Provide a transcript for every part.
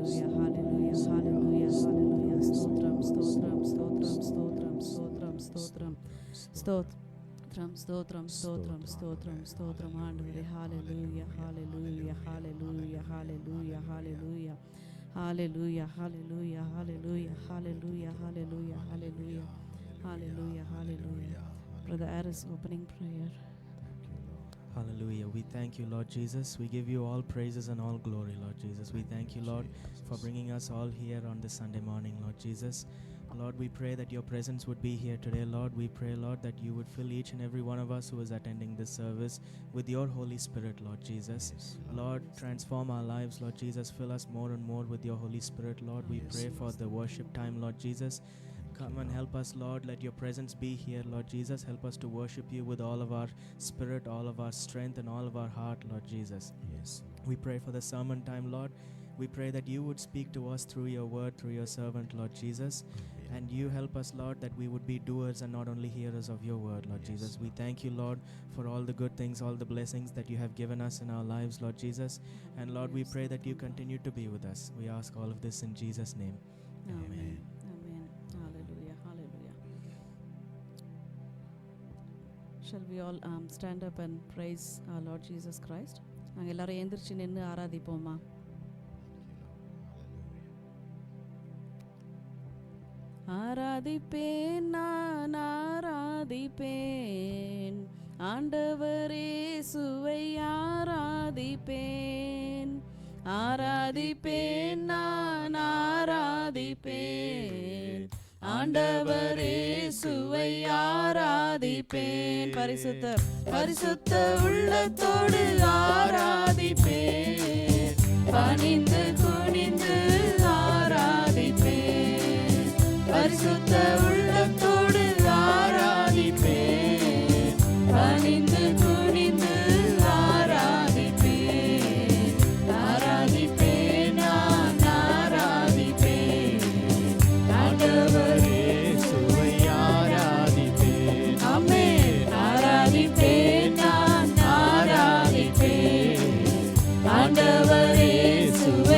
hallelujah, hallelujah, hallelujah, hallelujah. Stotram, stotram, stotram, stotram, stotram, stotram, stotram, stotram, stotram, stotram, stotram. ஆண்டவரே, hallelujah, hallelujah, hallelujah, hallelujah, hallelujah. Hallelujah, hallelujah, hallelujah, hallelujah, hallelujah, hallelujah, hallelujah, hallelujah. Brother Aris, opening prayer. Hallelujah. We thank you, Lord Jesus. We give you all praises and all glory, Lord Jesus. We thank you, Lord, for bringing us all here on this Sunday morning, Lord Jesus. Lord, we pray that your presence would be here today, Lord. We pray, Lord, that you would fill each and every one of us who is attending this service with your Holy Spirit, Lord Jesus. Lord, transform our lives, Lord Jesus. Fill us more and more with your Holy Spirit, Lord. We pray for the worship time, Lord Jesus. Come and help us, Lord. Let your presence be here, Lord Jesus. Help us to worship you with all of our spirit, all of our strength, and all of our heart, Lord Jesus. Yes. We pray for the sermon time, Lord. We pray that you would speak to us through your word, through your servant, Lord Jesus. And you help us, Lord, that we would be doers and not only hearers of your word, Lord Jesus. We thank you, Lord, for all the good things, all the blessings that you have given us in our lives, Lord Jesus. And Lord, we pray that you continue to be with us. We ask all of this in Jesus' name. Amen. Amen. Hallelujah. Hallelujah. Shall we all stand up and praise our Lord Jesus Christ? நாங்கள் எல்லாரும் எந்திரிச்சு நின்று ஆராதிப்போமா? ஆராதிப்பேன், நான் ஆராதிப்பேன், ஆண்டவரே சுவை ஆராதிப்பேன். ஆராதிப்பேன், நான் ஆராதிப்பேன், ஆண்டவரே சுவை ஆராதிப்பேன். பரிசுத்த பரிசுத்த உள்ளத்தோடு ஆராதிப்பேன், பணிந்து குனிந்து ஆராதிப்பேன். பரிசுத்த உள்ளத்தோடு ஆராதிப்பேன், பணிந்து குனிந்து ஆராதிப்பேன். ஆராதிப்பேன், நான் ஆராதிப்பேன், ஆண்டவரே சுவை ஆராதிப்பேன். ஆமென். ஆராதிப்பேன், நான் ஆராதிப்பேன், ஆண்டவரே சுவை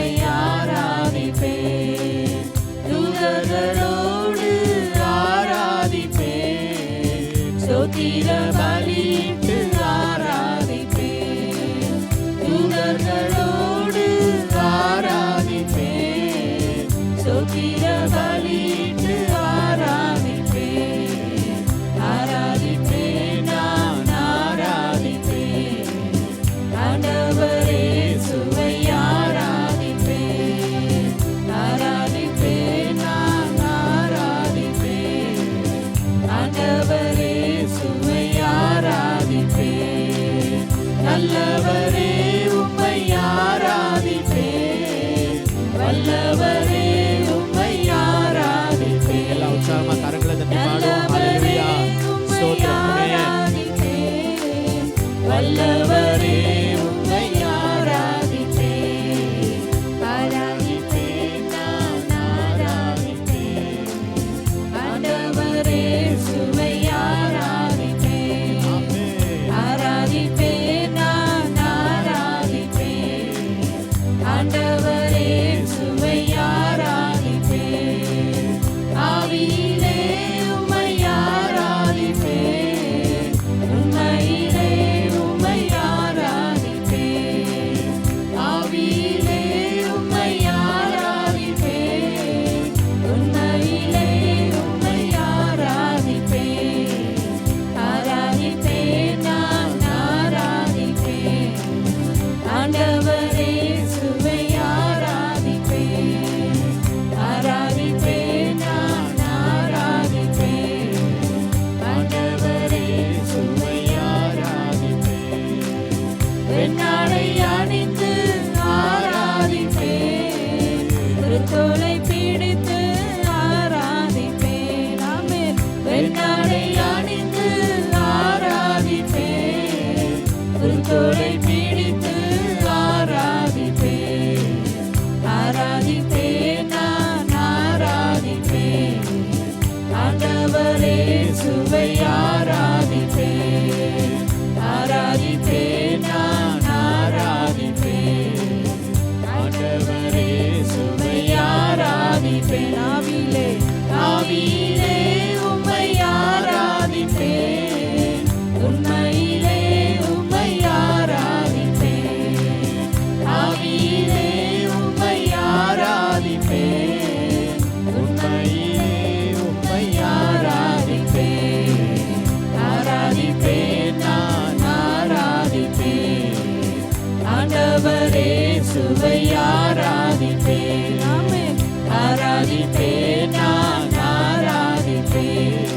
ஆராதிப்பேன் நான் ஆராதிப்பேன்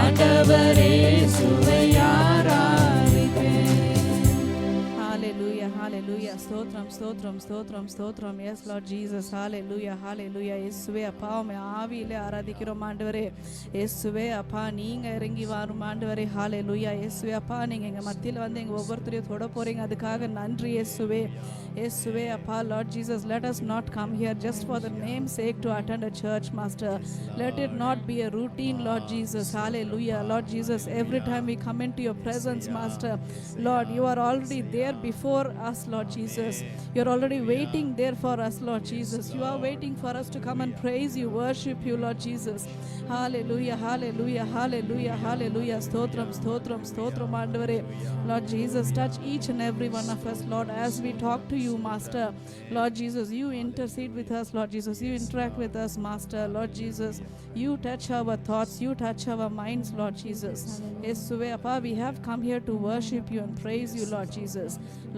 ஆண்டவரே சுவை ஆராதிப்பேன். Hallelujah, hallelujah. ஸ்தோத்திரம் ஸ்தோத்திரம் ஸ்தோத்திரம் ஸ்தோத்திரம். Yes Lord Jesus. Hallelujah, hallelujah. இயேசுவே அப்பா உம்மை ஆவியிலே ஆராதிக்கிறோம் ஆண்டவரே. இயேசுவே அப்பா நீங்க இறங்கி வரும் ஆண்டவரே. Hallelujah. இயேசுவே அப்பா நீங்க எங்க மத்தியில வந்து எங்க ஒவ்வொருத்தரையும் தொட போறீங்க, அதுக்காக நன்றி இயேசுவே. இயேசுவே அப்பா Lord Jesus, let us not come here just for the name's sake to attend a church, Master. Let it not be a routine, Lord Jesus. Hallelujah. Lord Jesus, every time we come into your presence, Master, Lord, you are already there before us, Lord Jesus. You're already waiting there for us, Lord Jesus. You are waiting for us to come and praise you, worship you, Lord Jesus. Hallelujah, hallelujah, hallelujah, hallelujah. Stotram, stotram, stotram, andavare. Lord Jesus, touch each and every one of us, Lord, as we talk to you, Master. Lord Jesus, you intercede with us, Lord Jesus. You interact with us, Master. Lord Jesus, you touch our thoughts, you touch our minds, Lord Jesus. Yesuve appa, we have come here to worship you and praise you, Lord Jesus.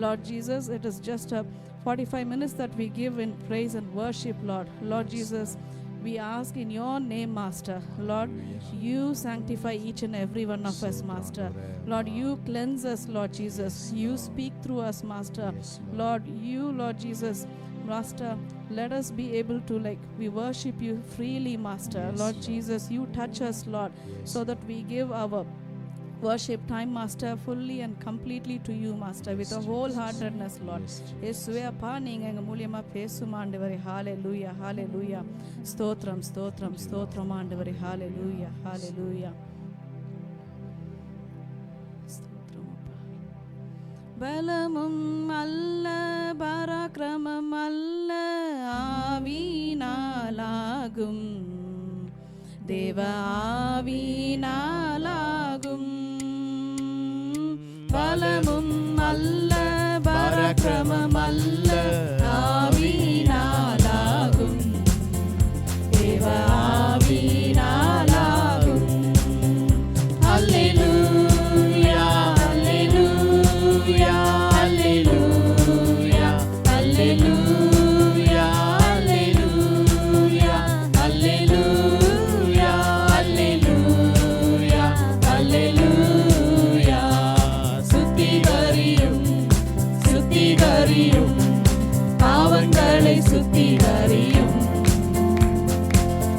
Lord Jesus, it is just a 45 minutes that we give in praise and worship, Lord. Lord Jesus, we ask in your name, Master. Lord, you sanctify each and every one of us, Master. Lord, you cleanse us, Lord Jesus. You speak through us, Master. Lord, you, Lord Jesus, Master, let us be able to, we worship you freely, Master. Lord Jesus, you touch us, Lord, so that we give our worship time, Master, fully and completely to you, Master, with a wholeheartedness, Lord. Yesuve appa neenga enga mooliyama pesum ஆண்டவரே. Hallelujah, hallelujah. ஸ்தோத்திரம் ஸ்தோத்திரம் ஸ்தோத்திரம் ஆண்டவரே. Hallelujah, hallelujah. ஸ்தோத்திரம் அப்பா. பலமும் அல்ல பராக்கிரமம் அல்ல ஆவியினாலாகும், தேவ ஆவியினாலாகும். பலமும் அல்ல பராக்கிரமம் அல்ல ஆவியினாலாகும், தேவ ஆவியினாலாகும். அல்லேலூயா அல்லேலூயா அல்லேலூயா அல்லேலூயா அல்லேலூயா அல்லேலூயா அல்லேலூயா அல்லேலூயா. சுத்திகரியும் சுத்திகரியும் பாவங்களை சுத்திகரியும்,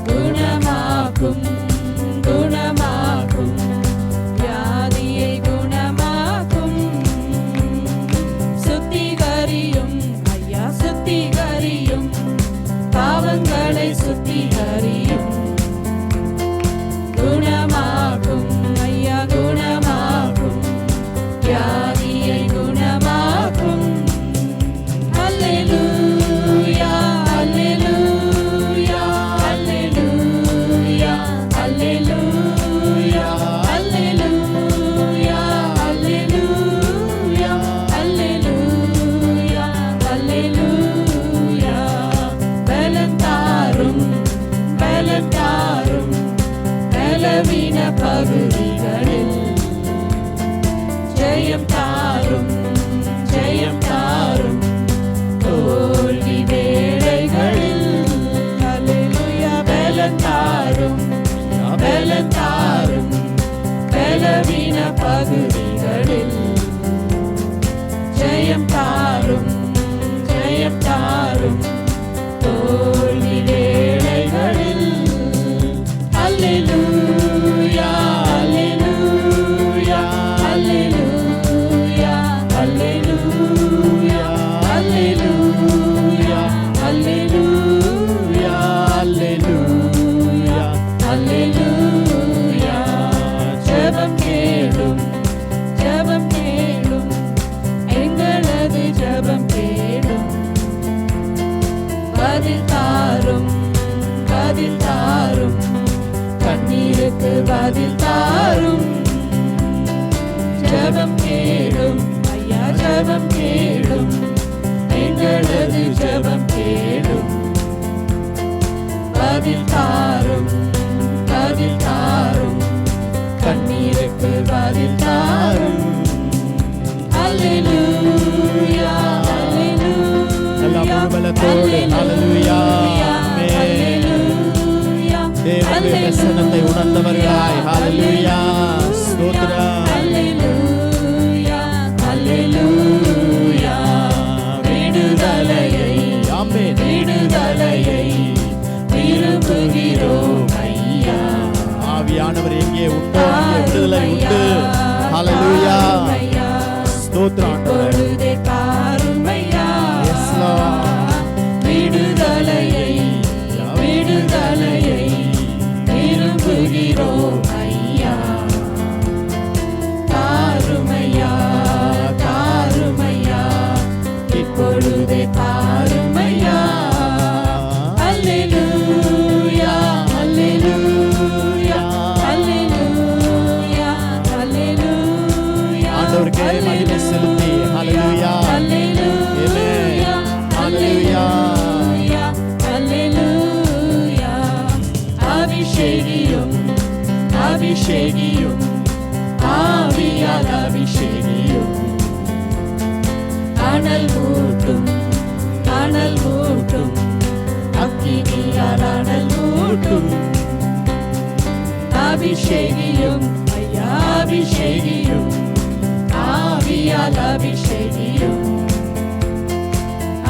குணமாக்கும் குணமாக்கும் வியாதியை குணமாக்கும். சுத்திகரியும் ஐயா சுத்திகரியும் பாவங்களை சுத்திகரியும், குணமாக்கும் ஐயா குணமாக்கும் வியாதியை குணமாக்கும். அல்லேலூயா அல்லேலூயா அல்லேலூயா அல்லேலூயா அல்லேலூயா அல்லேலூயா அல்லேலூயா அல்லேலூயா. பலன் தாரும் பலன் தாரும் பலவீன பகுதிகளில், ஜெயம் தாரும் ஜெயம் தாரும் தோல்வி வேளைகளில். அல்லேலூயா. பலன் தாரும் பலன் தாரும் பலவீன பகுதிகளில், ஜெயம் தாரும் ஜெயம் தாரும் தோல்வி வேளைகளில். அல்லேலூயா அல்லேலூயா அல்லேலூயா அல்லேலூயா அல்லேலூயா அல்லேலூயா அல்லேலூயா அல்லேலூயா. ஜெபம் கேளும் ஜெபம் கேளும் எங்களது ஜெபம் கேளும், பதில் தாரும் பதில் தாரும் கண்ணீருக்கு பதில் தாரும். ஜெபம் கேளும் ஐயா ஜெபம் கேளும் எங்களது ஜெபம் கேளும், பதில் தாரும் பதில் தாரும் கண்ணீருக்கு பதில் தாரும். அல்லேலூயா அல்லேலூயா எல்லா முழுபலத்தோடு அல்லேலூயா ஆமென். தேவனுடைய பிரசன்னத்தை உணர்ந்தவர்களாய் ஹalleluya ஸ்தோத்திரம் அல்லேலூயா அல்லேலூயா விடுதலையை ஆமென் விடுதலையை விரும்புகிறோம் ஐயா ஆவியானவர் எங்கே உண்டோ அங்கே விடுதலை உண்டு ஹalleluya ஸ்தோத்திரம் பொழுதே பாருமையா Yes, Lord. விடுதலையை விடுதலையை விரும்புகிறோம் ஐயா பாருமையா பாருமையா இப்பொழுதே பாருமையா அல்லேலூயா அல்லேலூயா அல்லேலூயா அல்லேலூயா ஆண்டவருக்கே மகிமை செலுத்தி ஹalleluya அல்லேலூயா ஹalleluya அல்லேலூயா அபிஷேகியும் அபிஷேகியும் ஆவியால் அபிஷேகியும் அனல் மூட்டும் அக்கினியால் அனல் மூட்டும் அபிஷேகியும் ஐயா அபிஷேகியும் ஆவியால் அபிஷேகியும்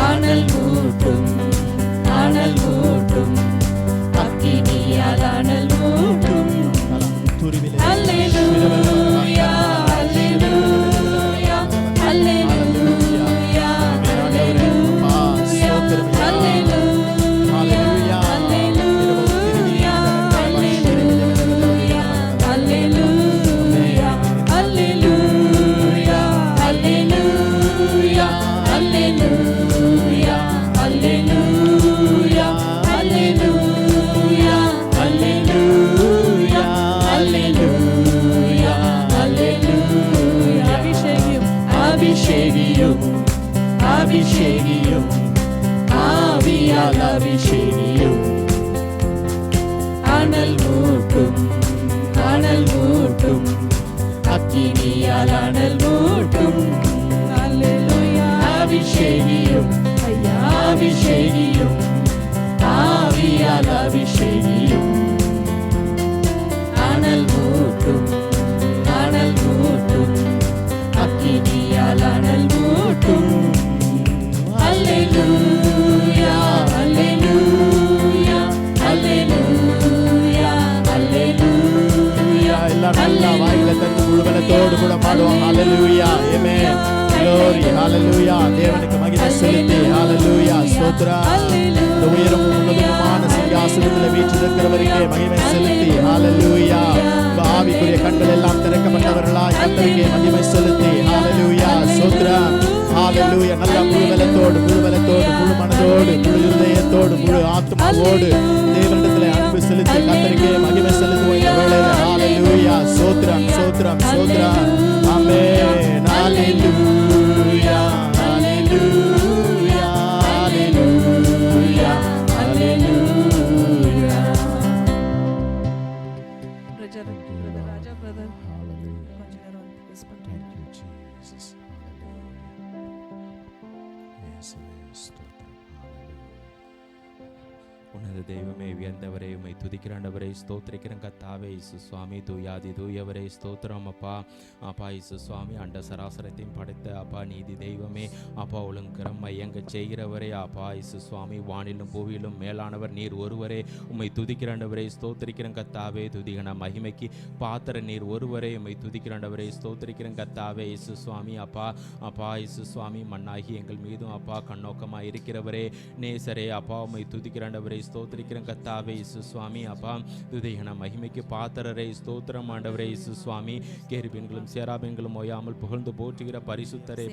அனல் மூட்டும் அக்கினியால் அனல் மூட்டும் அல்லேலூயா அல்லேலூயா அல்லேலூயா அல்லேலூயா அல்லேலூயா அல்லேலூயா அல்லேலூயா அல்லேலூயா அல்லேலூயா அல்லேலூயா அல்லேலூயா அல்லேலூயா அல்லேலூயா அல்லேலூயா அல்லேலூயா அபிஷேகியும் அபிஷேகியும் ஆவியால் அபிஷேகியும் அனல் மூட்டும் அக்கினியால் அனல் மூட்டும் அல்லேலூயா அபிஷேகியும் ஐயா அபிஷேகியும் ஆவியால் அபிஷேகியும் அனல் மூட்டும் அக்கினியால் அனல் மூட்டும் அல்லேலூயா அல்லேலூயா அல்லேலூயா அல்லேலூயா எல்லாம் நல்லா வாயில தந்து முழுவலத்தோடு கூட பாடுவோம் ஹalleluya ஆமென் glory ஹalleluya தேவனுக்கு மகிமை செலுத்தி ஹalleluya ஸ்தோத்திரம் இந்த உயரமும் உன்னதமான சிங்காசனத்தில் வீற்றிருக்கிறவருக்கே மகிமை செலுத்தி ஹalleluya ஆவிக்குரிய கண்கள் எல்லாம் திறக்கப்பட்டவர்களாய் கர்த்தருக்கே மகிமை செலுத்தி ஹalleluya ஸ்தோத்திரம் ஹalleluya நல்ல முழுவலத்தோடு முழு மனதோடு முழு இதயத்தோடு முழு ஆத்மாவோடு தேவனிடத்திலே அன்பு செலுத்தி கர்த்தருக்கே மகிமை செலுத்துவோம் இந்த வேளையிலே ஹalleluya ஸ்தோத்திரம் ஆமென் ஹalleluya ஹalleluya ஹalleluya ஹalleluya பிரதர் ராஜா பிரதர் கொஞ்ச நேரம் வந்து பேச பண்றேன் உன்னத தெய்வமே உயர்ந்தவரே உம்மை துதிக்கிறாண்டவரே ஸ்தோத்திரிக்கிறேன் கத்தாவே இயேசு சுவாமி தூயாதி தூயவரே ஸ்தோத்திரம் அப்பா இயேசு சுவாமி அண்ட சராசரத்தையும் படைத்த அப்பா நீதி தெய்வமே அப்பா ஒழுங்கரம் மயங்க செய்கிறவரே அப்பா இயேசு சுவாமி வானிலும் பூவிலும் மேலானவர் நீர் ஒருவரே உம்மை துதிக்கிறாண்டவரே ஸ்தோத்திரிக்கிறேன் கத்தாவே துதிகன மகிமைக்கு பாத்திர நீர் ஒருவரே உம்மை துதிக்கிறாண்டவரே ஸ்தோத்திரிக்கிறேன் கத்தாவே இயேசு சுவாமி அப்பா இயேசு சுவாமி மண்ணாகி எங்கள் மீதும் அப்பா கண்ணோக்கமாக இருக்கிறவரே நேசரே அப்பா உம்மை துதிக்கிறாண்டவரே ஸ்தோத்திரிக்கிறேன் கத்தாவே இயேசு சுவாமி அப்பா துதிகன மகிமைக்கு பாத்திரரே ஸ்தோத்திரம் ஆண்டவரே இயேசு சுவாமி கேருபீன்களும் சேராபீன்களும் ஓயாமல் புகழ்ந்து போற்றுகிற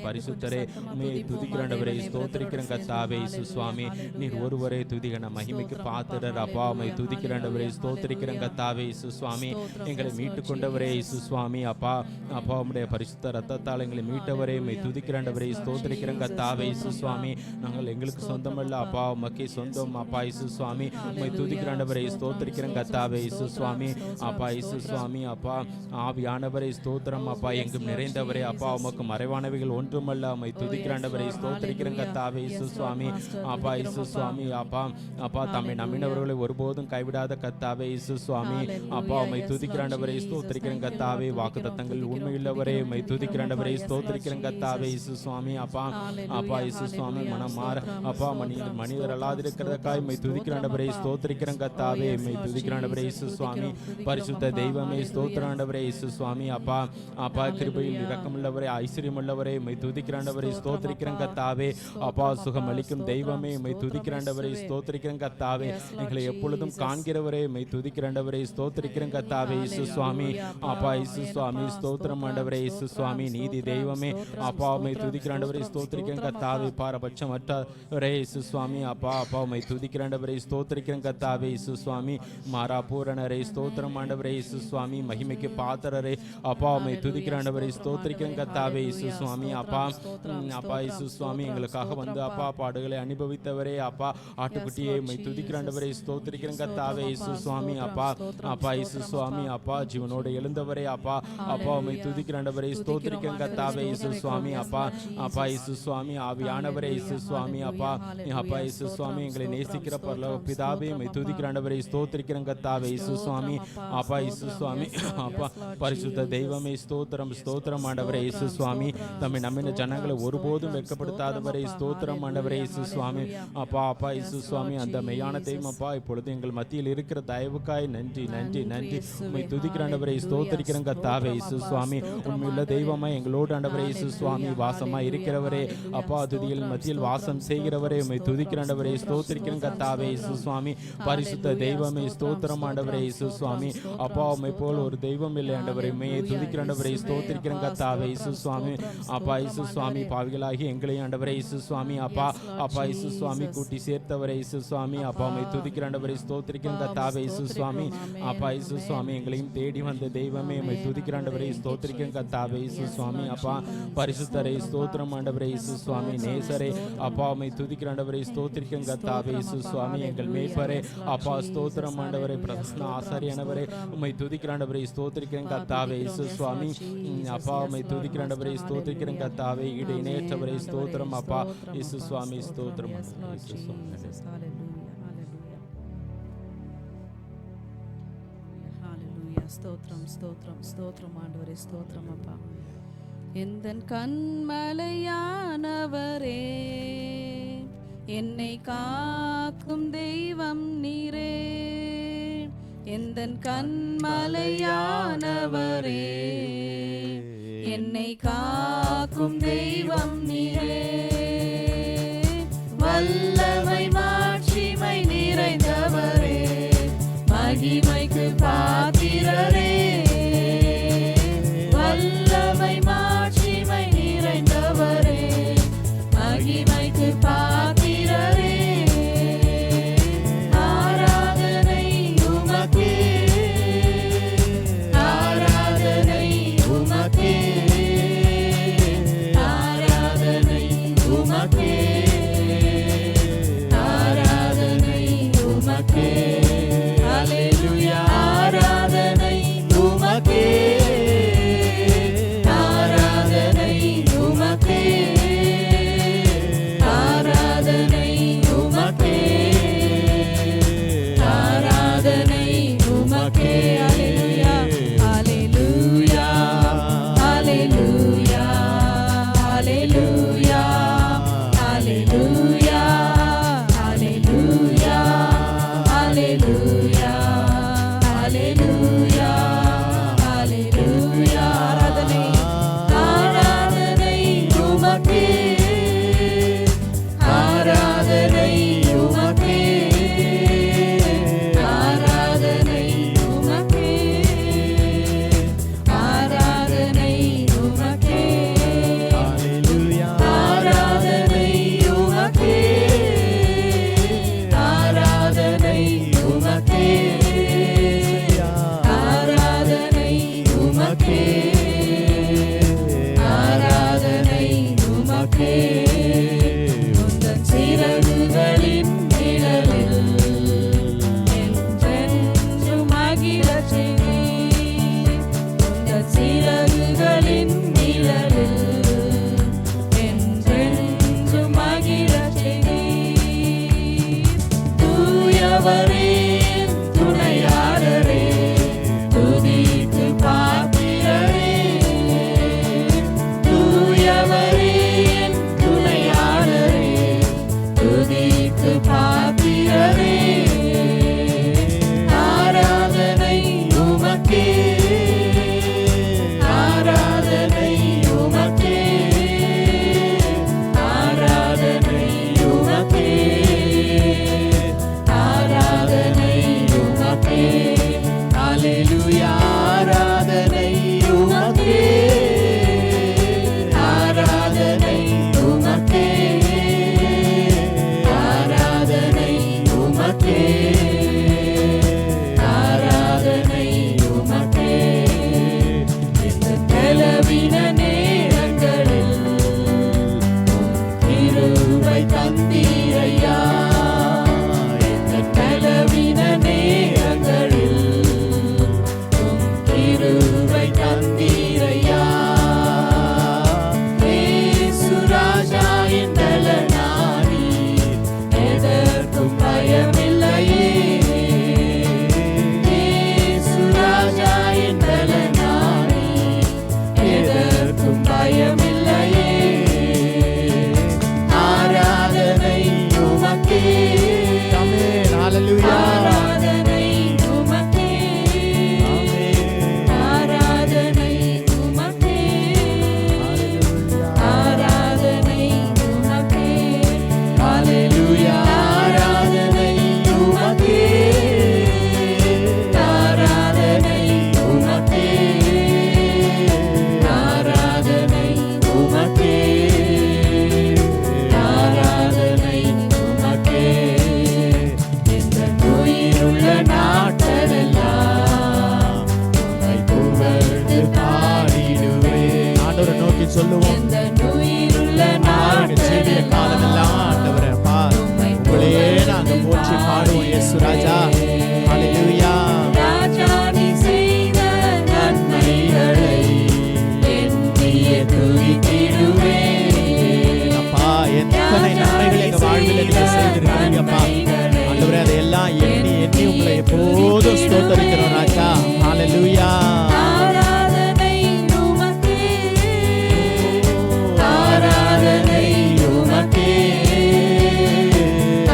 பரிசுத்தரே உம்மை துதிக்கிறாண்டவரே ஸ்தோத்திரிக்கிறேன் கத்தாவே இயேசு சுவாமி நீர் ஒருவரே துதிகன மகிமைக்கு பாத்திரர் அப்பா உம்மை துதிக்கிறாண்டவரே ஸ்தோத்திரிக்கிறேன் கத்தாவே இயேசு சுவாமி எங்களை மீட்டுக் கொண்டவரே இயேசு சுவாமி அப்பா உம்முடைய பரிசுத்த ரத்தத்தால் எங்களை மீட்டவரே உம்மை துதிக்கிறாண்டவரே ஸ்தோத்திரிக்கிறேன் கத்தாவே இயேசு சுவாமி நாங்கள் எங்களுக்கு சொந்தமல்ல அப்பா உமக்கே சொந்தம் அப்பா இயேசு சுவாமி சுவாமி உம்மை துதிக்கிற ஆண்டவரே ஸ்தோத்திரிக்கிறேன் கர்த்தாவே இயேசு சுவாமி அப்பா இயேசு சுவாமி அப்பா ஆவியானவரே ஸ்தோத்திரம் அப்பா எங்கும் நிறைந்தவரே அப்பா உமக்கு மறைவானவைகள் ஒன்றுமல்ல உம்மை துதிக்கிற ஆண்டவரே ஸ்தோத்திரிக்கிறேன் கர்த்தாவே இயேசு சுவாமி அப்பா இயேசு சுவாமி அப்பா அப்பா தம்மை நம்பினவர்களை ஒருபோதும் கைவிடாத கர்த்தாவே இயேசு சுவாமி அப்பா உம்மை துதிக்கிற ஆண்டவரே ஸ்தோத்திரிக்கிறேன் கர்த்தாவே வாக்குத்தத்தங்கள் உண்மையுள்ளவரே உம்மை துதிக்கிற ஆண்டவரே ஸ்தோத்திரிக்கிறேன் கர்த்தாவே இயேசு சுவாமி அப்பா அப்பா இயேசு சுவாமி மனம் மாற அப்பா மனிதர் அல்லாதிருக்கிறதுக்காய் உம்மை துதிக்கிற ஆண்டவரே ஸ்தோத்திரிக்கிறேன் கர்த்தாவே உம்மை துதிக்கிற ஆண்டவரே இயேசு சுவாமி பரிசுத்த தெய்வமே ஸ்தோத்திர ஆண்டவரே இயேசு சுவாமி அப்பா அப்பா கிருபையில் இரக்கமுள்ளவரே ஐஸ்வர்யமுள்ளவரே உம்மை துதிக்கிற ஆண்டவரே ஸ்தோத்திரிக்கிறேன் கர்த்தாவே அப்பா சுகம் அளிக்கும் தெய்வமே உம்மை துதிக்கிற ஆண்டவரே ஸ்தோத்திரிக்கிறேன் கர்த்தாவே எங்களை எப்பொழுதும் காண்கிறவரே உம்மை துதிக்கிற ஆண்டவரே ஸ்தோத்திரிக்கிறேன் கர்த்தாவே இயேசு சுவாமி அப்பா இயேசு சுவாமி ஸ்தோத்திரம் ஆண்டவரே இயேசு சுவாமி நீதி தெய்வமே அப்பா உம்மை துதிக்கிற ஆண்டவரே ஸ்தோத்திரிக்கிறேன் கர்த்தாவே பாரபட்சமற்றவரே இயேசு சுவாமி அப்பா அப்பா உம்மை துதிக்கிற ஆண்டவரே ஸ்தோத்திரிக்கிறேன் கர்த்தாவே இயேசு சுவாமி மாறா பூரணரே ஸ்தோத்திரம் ஆண்டவரே இயேசு சுவாமி மகிமைக்கு பாத்திரரே அப்பா உம்மை துதிக்கிற ஆண்டவரே ஸ்தோத்திரிக்கிறேன் கர்த்தாவே இயேசு சுவாமி அப்பா அப்பா இயேசு சுவாமி எங்களுக்காக வந்து அப்பா பாடுகளை அனுபவித்தவரே அப்பா ஆட்டுக்குட்டியை உம்மை துதிக்கிற ஆண்டவரே ஸ்தோத்திரிக்கிறேன் கர்த்தாவே இயேசு சுவாமி அப்பா அப்பா இயேசு சுவாமி அப்பா ஜீவனோடு எழுந்தவரே அப்பா அப்பா உம்மை துதிக்கிற ஆண்டவரே ஸ்தோத்திரிக்கிறேன் கர்த்தாவே இயேசு சுவாமி அப்பா அப்பா இயேசு சுவாமி ஆவியானவரே இயேசு சுவாமி அப்பா அப்பா இயேசு சுவாமி எங்களை நேசிக்கிற பரலோக பிதாவே உம்மை துதிக்கிற ஆண்டவரே ஸ்தோத்திரிக்கிறேன் கர்த்தாவே இயேசு சுவாமி அப்பா இயேசு சுவாமி அப்பா பரிசுத்த தெய்வமே ஸ்தோத்திரம் ஸ்தோத்திரம் ஆண்டவரே இயேசு சுவாமி தம்மை நம்பின ஜனங்களை ஒருபோதும் வெட்கப்படுத்தாதவரே ஸ்தோத்திரம் ஆண்டவரே இயேசு சுவாமி அப்பா அப்பா இயேசு சுவாமி அந்த மெய்யான தெய்வம் அப்பா இப்பொழுது எங்கள் மத்தியில் இருக்கிற தயவுக்காய் நன்றி நன்றி நன்றி உம்மை துதிக்கிற ஆண்டவரே ஸ்தோத்திரிக்கிறேன் கர்த்தாவே இயேசு சுவாமி உண்மையுள்ள தெய்வமா எங்களோடு ஆண்டவரே இயேசு சுவாமி வாசமா இருக்கிறவரே அப்பா துதியில் மத்தியில் வாசம் செய்கிறவரே உம்மை துதிக்கிற ஆண்டவரே ஸ்தோத்திரிக்கிறேன் கர்த்தாவே இயேசு சுவாமி பரிசுத்த தெய்வமே ஸ்தோத்திரம் ஆண்டவரே இயேசு சுவாமி அப்பா உம்மை போல் ஒரு தெய்வம் இல்லை ஆண்டவரே உம்மையை துதிக்கிற ஆண்டவரே ஸ்தோத்திரிக்கிறேன் கர்த்தாவே இயேசு சுவாமி அப்பா இயேசு சுவாமி பாவிகளாகி எங்களையும் ஆண்டவரே இயேசு சுவாமி அப்பா அப்பா இயேசு சுவாமி கூட்டி சேர்த்தவரே இயேசு சுவாமி அப்பா உம்மை துதிக்கிற ஆண்டவரே ஸ்தோத்திரிக்கிறேன் கர்த்தாவே இயேசு சுவாமி அப்பா இயேசு சுவாமி எங்களையும் தேடி வந்த தெய்வமே உம்மை துதிக்கிற ஆண்டவரே ஸ்தோத்திரிக்கிறேன் கர்த்தாவே இயேசு சுவாமி அப்பா பரிசுத்தரே ஸ்தோத்திரம் ஆண்டவரே இயேசு சுவாமி நேசரே அப்பா உம்மை துதிக்கிற ஆண்டவரே ஸ்தோத்திரிக்கிறேன் கர்த்தாவே இயேசு சுவாமி எங்கள் மேய்ப்பரே அப்பா ஸ்தோத்திரம் ஆண்டவரே பிரசன்ன ஆசாரியனவரே உம்மை துதிக்கிற ஆண்டவரே ஸ்தோத்திரிக்கிறேன் கர்த்தாவே இயேசு சுவாமி அப்பா உம்மை துதிக்கிற ஆண்டவரே ஸ்தோத்திரிக்கிறேன் கர்த்தாவே ஈடு இணையற்றவரே ஸ்தோத்திரம் அப்பா இயேசு சுவாமி ஸ்தோத்திரம் இயேசு சுவாமி ஸ்தோத்திரம் ஸ்தோத்திரம் ஸ்தோத்திரம் ஆண்டவரே ஸ்தோத்திரம் அப்பா எந்தன் கண்மலையானவரே என்னை காக்கும் தெய்வம் நீரே எந்தன் கண்மலையானவரே என்னை காக்கும் தெய்வம் நீரே வல்லமை மாட்சிமை நிறைந்தவரே மகிமைக்கு பாத்திரரே வல்லமை மாட்சிமை நிறைந்தவரே மகிமைக்கு பாத்திரரே ஆராதனை உமக்கே ஆராதனை உமக்கே ஆராதனை பயமில்லையே. இயேசு ராஜா என் பலனானே, எதற்கும் பயமில்லையே. ஆராதனை உமக்கே, ஆமென். ஹalleluya. ஆராதனை உமக்கே, ஆராதனை உமக்கே, ஆராதனை உமக்கே. ஹalleluya. ஆராதனை உமக்கே, ஆராதனை உமக்கே, ஆராதனை உமக்கே, ஆராதனை உமக்கே. இந்த உயிருள்ள நாட்களெல்லாம் உம்மை புகழ்ந்து பாடிடுவேன். ஆண்டவரை நோக்கி சொல்லுவோம். இந்த உயிருள்ள ஆண்டவரே, ஜீவிய காலமெல்லாம் ஆண்டவரே அப்பா உங்களையே நாங்க போற்றி பாடுவோம் இயேசு ராஜா. ஹalleluya. ராஜா நீ செய்த நன்மைகளை எண்ணியே துதித்திடுவேன். அப்பா எத்தனை நன்மைகள் எங்க வாழ்வில் நீங்க செய்திருக்கிறீங்க அப்பா. ஆண்டவரே அதையெல்லாம் எண்ணி எண்ணி உங்களை எப்போதும் ஸ்தோத்தரிக்கிறோம் ராஜா. ஹalleluya. ஆராதனை உமக்கே, ஆராதனை உமக்கே,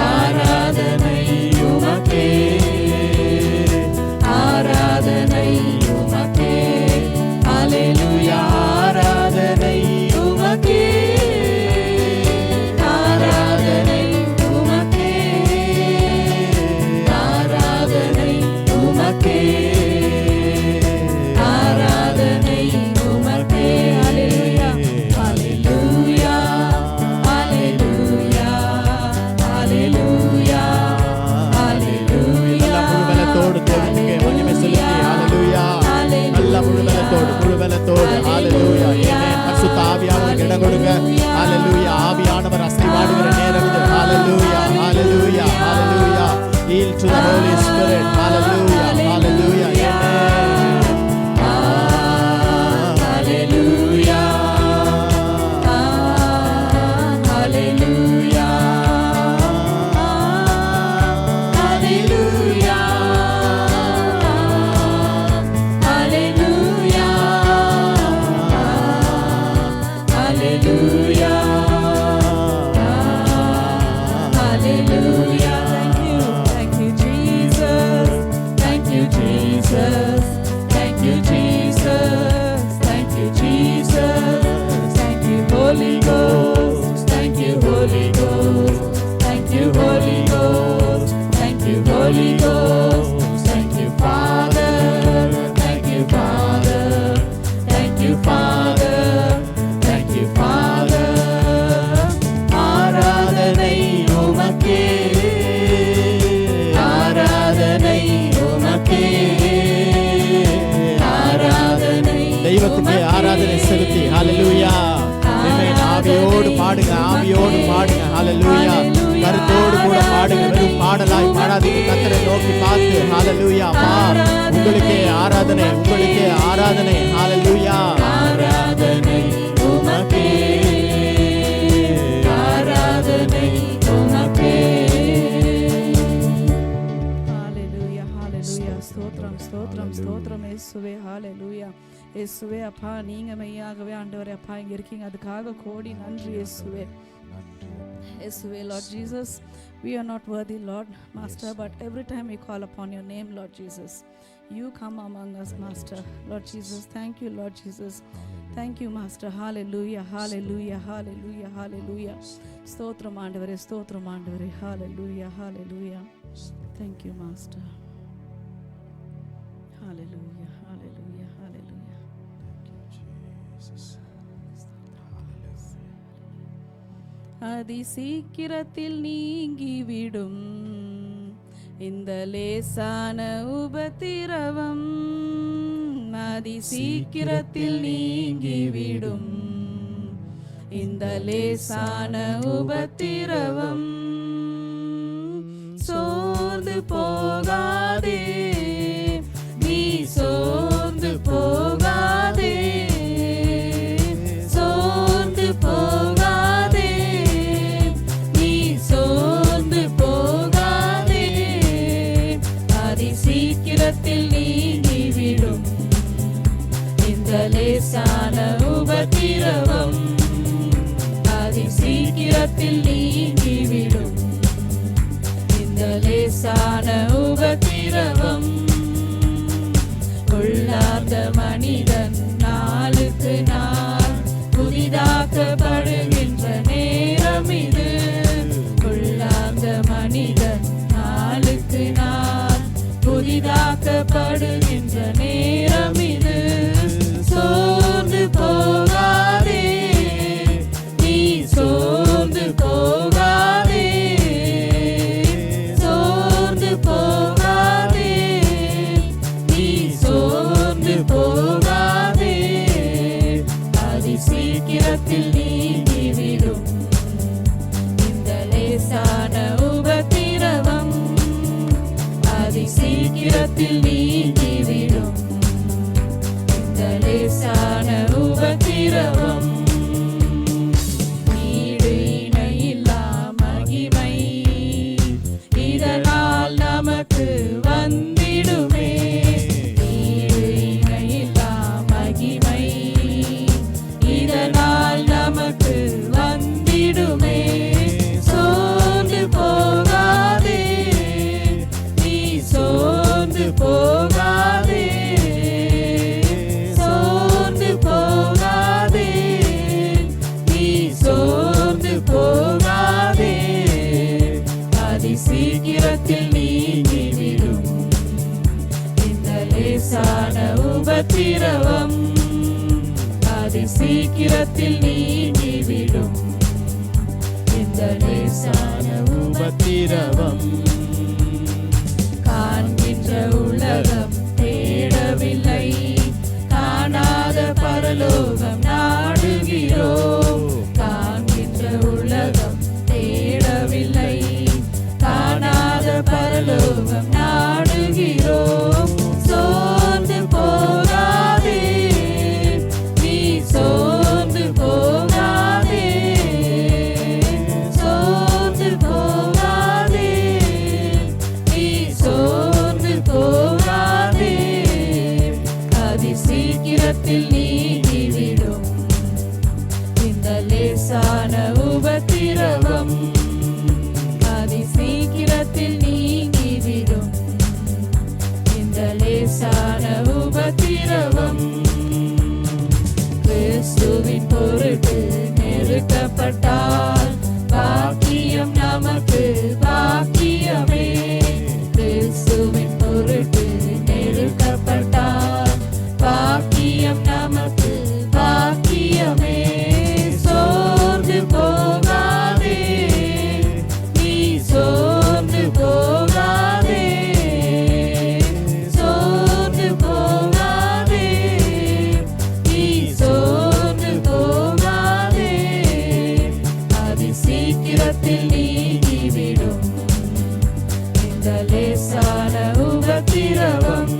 ஆராதனை உமக்கே, ஆராதனை உமக்கே. ஹalleluya. ஆராதனை உமக்கே, ஆராதனை உமக்கே, ஆராதனை உமக்கே, ஆராதனை உமக்கே. ஹalleluya. ஹalleluya. ஹalleluya. ஹalleluya. ஹalleluya. நல்ல முழு பலத்தோடு தேவனுக்கு மகிமை செலுத்தி ஹalleluya. நல்ல முழு பலத்தோடு ஹalleluya. ஆமென். பரிசுத்த ஆவியானவருக்கு இடம் கொடுங்க. ஹalleluya. ஆவியானவர் அசைவாடுகிற நேரம் இது. ஹalleluya. ஹalleluya. ஹalleluya. Yield to the Holy Spirit. Hallelujah. Hallelujah. Amen. Hallelujah. Hallelujah. Hallelujah. Hallelujah. Hallelujah. Hallelujah. Thank you, Jesus. Thank you, Jesus. Thank you, Jesus. Thank you, Jesus. Thank you, Holy Ghost. Thank you, Holy Ghost. Thank you, Holy Ghost. Thank you, Holy Ghost. Thank you, Father. Thank you, Father. Thank you, Father. Thank you, Father. ஆராதனை உமக்கே, ஆராதனை உமக்கே, ஆராதனை தெய்வத்துக்கு ஆராதனை செலுத்தி ஹalleluya. ஆமென். ஆவியோடு பாடுங்க, ஆவியோடு பாடுங்க. ஹalleluya. கருத்தோடு கூட பாடுங்க. வெறும் பாடலாய் பாடாதீங்க. கர்த்தரை நோக்கி பார்த்து ஹalleluya. அப்பா உங்களுக்கே ஆராதனை, உங்களுக்கே ஆராதனை. ஹalleluya. ஆராதனை உமக்கே, ஆராதனை உமக்கே. ஹalleluya. ஹalleluya. ஸ்தோத்திரம் ஸ்தோத்திரம் ஸ்தோத்திரம் இயேசுவே. ஹalleluya. இயேசுவே அப்பா நீங்க மெய்யாகவே ஆண்டவரே அப்பா இங்க இருக்கீங்க, அதுக்காக கோடி நன்றி இயேசுவே. இயேசுவே, Lord Jesus, we are not worthy, Lord Master, but every time we call upon your name, Lord Jesus, you come among us, Master. Lord Jesus, thank you, Lord Jesus. Thank you, Master. Hallelujah, hallelujah, hallelujah, hallelujah. ஸ்தோத்திரம் ஆண்டவரே, ஸ்தோத்திரம் ஆண்டவரே. Hallelujah, hallelujah. Thank you, Master. Hallelujah, hallelujah, hallelujah. அதி சீக்கிரத்தில் நீங்கிவிடும் இந்த லேசான உபத்திரவம், அதி சீக்கிரத்தில் நீங்கிவிடும் இந்த லேசான உபத்திரவம். சோர்ந்து போகாதே நீ, சோர்ந்து போகாதே, சோர்ந்து போகாதே நீ, சோர்ந்து போகாதே. இந்த லேசான உபத்திரவம் கொள்ளாத மனிதன் நாளுக்கு நாள் புதிதாக்கப்படுகின்ற நேரம் இது. கொள்ளாத மனிதன் நாளுக்கு நாள் புதிதாக்கப்படுகின்ற நேரம் இது. சோர்ந்து போகாதே, நீ சோர்ந்து போகாதே, சோர்ந்து போகாதே, நீ சோர்ந்து போகாதே. அதி சீக்கிரத்தில் நீங்கிவிடும் இந்த லேசான உபத்திரவம். அதி சீக்கிரத்தில் நீங்கிவிடும் இந்த லேசான உபத்திரவம். ஈடு இணையில்லா மகிமை இதனால் நமக்கு வந்திடுமே. ஈடு இணையில்லா மகிமை இதனால் நமக்கு வந்திடுமே. சோர்ந்து போகாதே, நீ சோர்ந்து போகாதே, சோர்ந்து போகாதே, நீ சோர்ந்து போகாதே. அதி சீக்கிரத்தில் நீங்கிவிடும் இந்த லேசான உபத்திரவம். அதி சீக்கிரத்தில் நீங்கிவிடும் இந்த லேசான உபத்திரவம். காண்கின்ற உலகம் தேடவில்லை, காணாத பரலோகம் நாடுகிறோம். காண்கின்ற உலகம் தேடவில்லை, காணாத பரலோகம் நாடுகிறோம். சோர்ந்து போகாதே, நீ சோர்ந்து போகாதே, சோர்ந்து போகாதே, நீ சோர்ந்து போகாதே. அதி சீக்கிரத்தில் நீங்கிவிடும் இந்த லேசான உபத்திரவம். அதி சீக்கிரத்தில் நீங்கிவிடும் இந்த லேசான உபத்திரவம். கிறிஸ்துவின் பொருட்டு நெருக்கப்பட்டால் பாக்கியம் நமக்கு பாக்கியமே. கிறிஸ்துவின் பொருட்டு நெருக்கப்பட்டால் பாக்கியம் நமக்கு பாக்கியமே. சோர்ந்து போகாதே, நீ சோர்ந்து போகாதே, சோர்ந்து போகாதே, நீ சோர்ந்து போகாதே. அதி சீக்கிரத்தில் நீங்கிவிடும் இந்த லேசான உபத்திரவம்.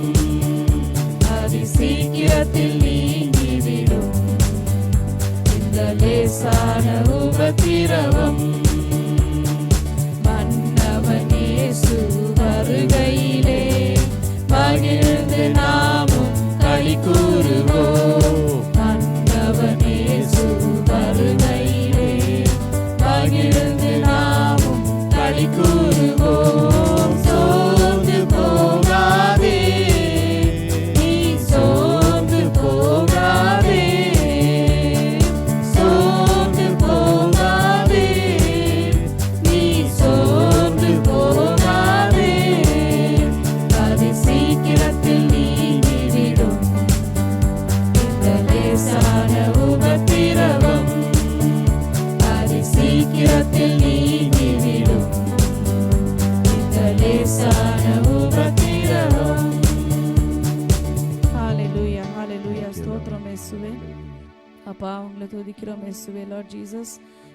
அதி சீக்கிரத்தில் நீங்கிவிடும் இந்த லேசான உபத்திரவம். மன்னவன் இயேசு வருகையிலே மகிழ்ந்து நாமும் களி கூறுவோம். மன்னவன் இயேசு வருகையிலே மகிழ்ந்து நாமும் களி கூறுவோம். சோர்ந்து போகாதே, நீ சோர்ந்து போகாதே, சோர்ந்து போகாதே, நீ சோர்ந்து போகாதே. அதி சீக்கிரத்தில் நீங்கிவிடும் இந்த லேசான உபத்திரவம். அதி சீக்கிரத்தில் நீங்கிவிடும் இந்த லேசான உபத்திரவம். ஹalleluya ஹalleluya ஸ்தோத்திரம் இயேசுவே. அப்பா உங்களை துதிக்கிறோம் இயேசுவே. Lord Jesus,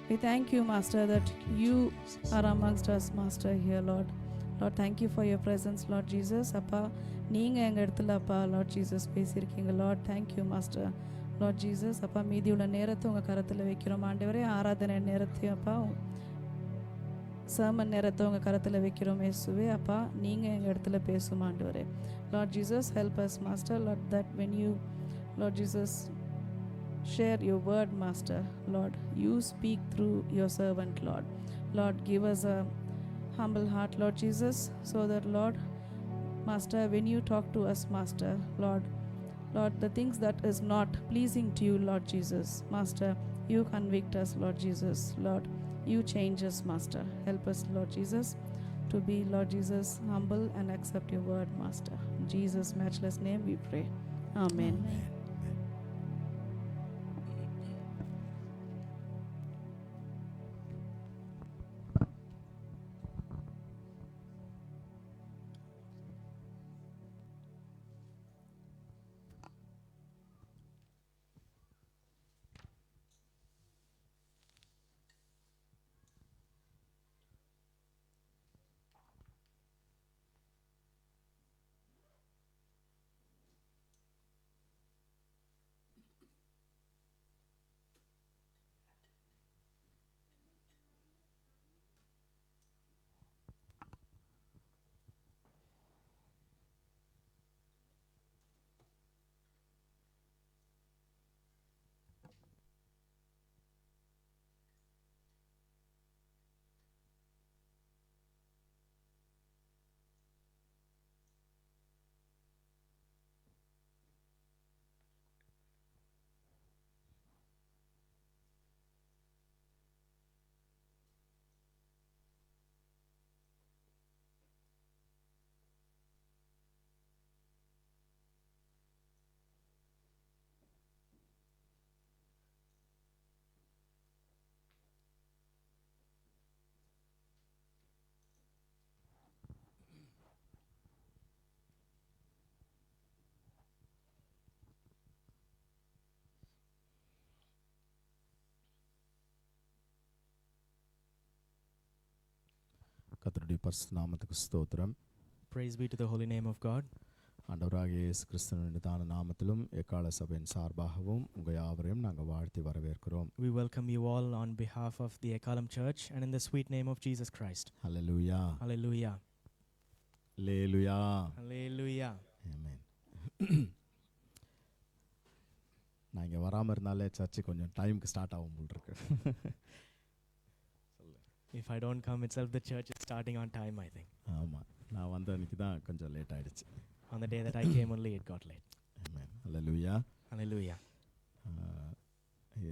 we thank you master that you are amongst us master here Lord. Lord, thank you for your presence Lord Jesus. அப்பா நீங்க எங்க இடத்துல அப்பா Lord Jesus பேசியிருக்கீங்க Lord. thank you master Lord Jesus. அப்பா மீதி உள்ள நேரத்தை உங்க கரத்துல வைக்கிறோம் ஆண்டவரே. ஆராதனை நேரத்தையும் அப்பா சர்மன் நேரத்தை உங்கள் கரத்தில் வைக்கிறோம் இயேசுவே. அப்பா நீங்கள் எங்கள் இடத்துல பேசும் ஆண்டவரே. Lord Jesus, help us master Lord, that when you Lord Jesus share your word master Lord, you speak through your servant Lord. Lord, give us a humble heart, Lord Jesus, so that, Lord, Master, when you talk to us, Master, Lord, the things that is not pleasing to you, Lord Jesus, Master, you convict us, Lord Jesus, Lord, you change us, Master. Help us, Lord Jesus, to be, Lord Jesus, humble and accept your word, Master. In Jesus' matchless name we pray. Amen. கர்த்தருடைய பரிசுத்த நாமத்துக்கு ஸ்தோத்திரம். Praise be to the holy name of God. ஆண்டவராகிய இயேசு கிறிஸ்துவின் தான நாமத்திலும் எக்கால சபையின் சார்பாகவும் உங்கள் யாவரையும் நாங்கள் வாழ்த்தி வரவேற்கிறோம். We welcome you all on behalf of the Ekalam Church and in the sweet name of Jesus Christ. Hallelujah. Hallelujah. Hallelujah. Hallelujah. ஆமென். நான் இங்கே வராமல் இருந்தாலே சர்ச்சு கொஞ்சம் டைமுக்கு ஸ்டார்ட் ஆகும் போல் இருக்கு. If I don't come itself, the church is starting on time, I think. ஆமாம், நான் வந்த அன்றைக்கி தான் கொஞ்சம் லேட் ஆகிடுச்சு. On the day that I came only, it got late. Amen. Hallelujah. Hallelujah.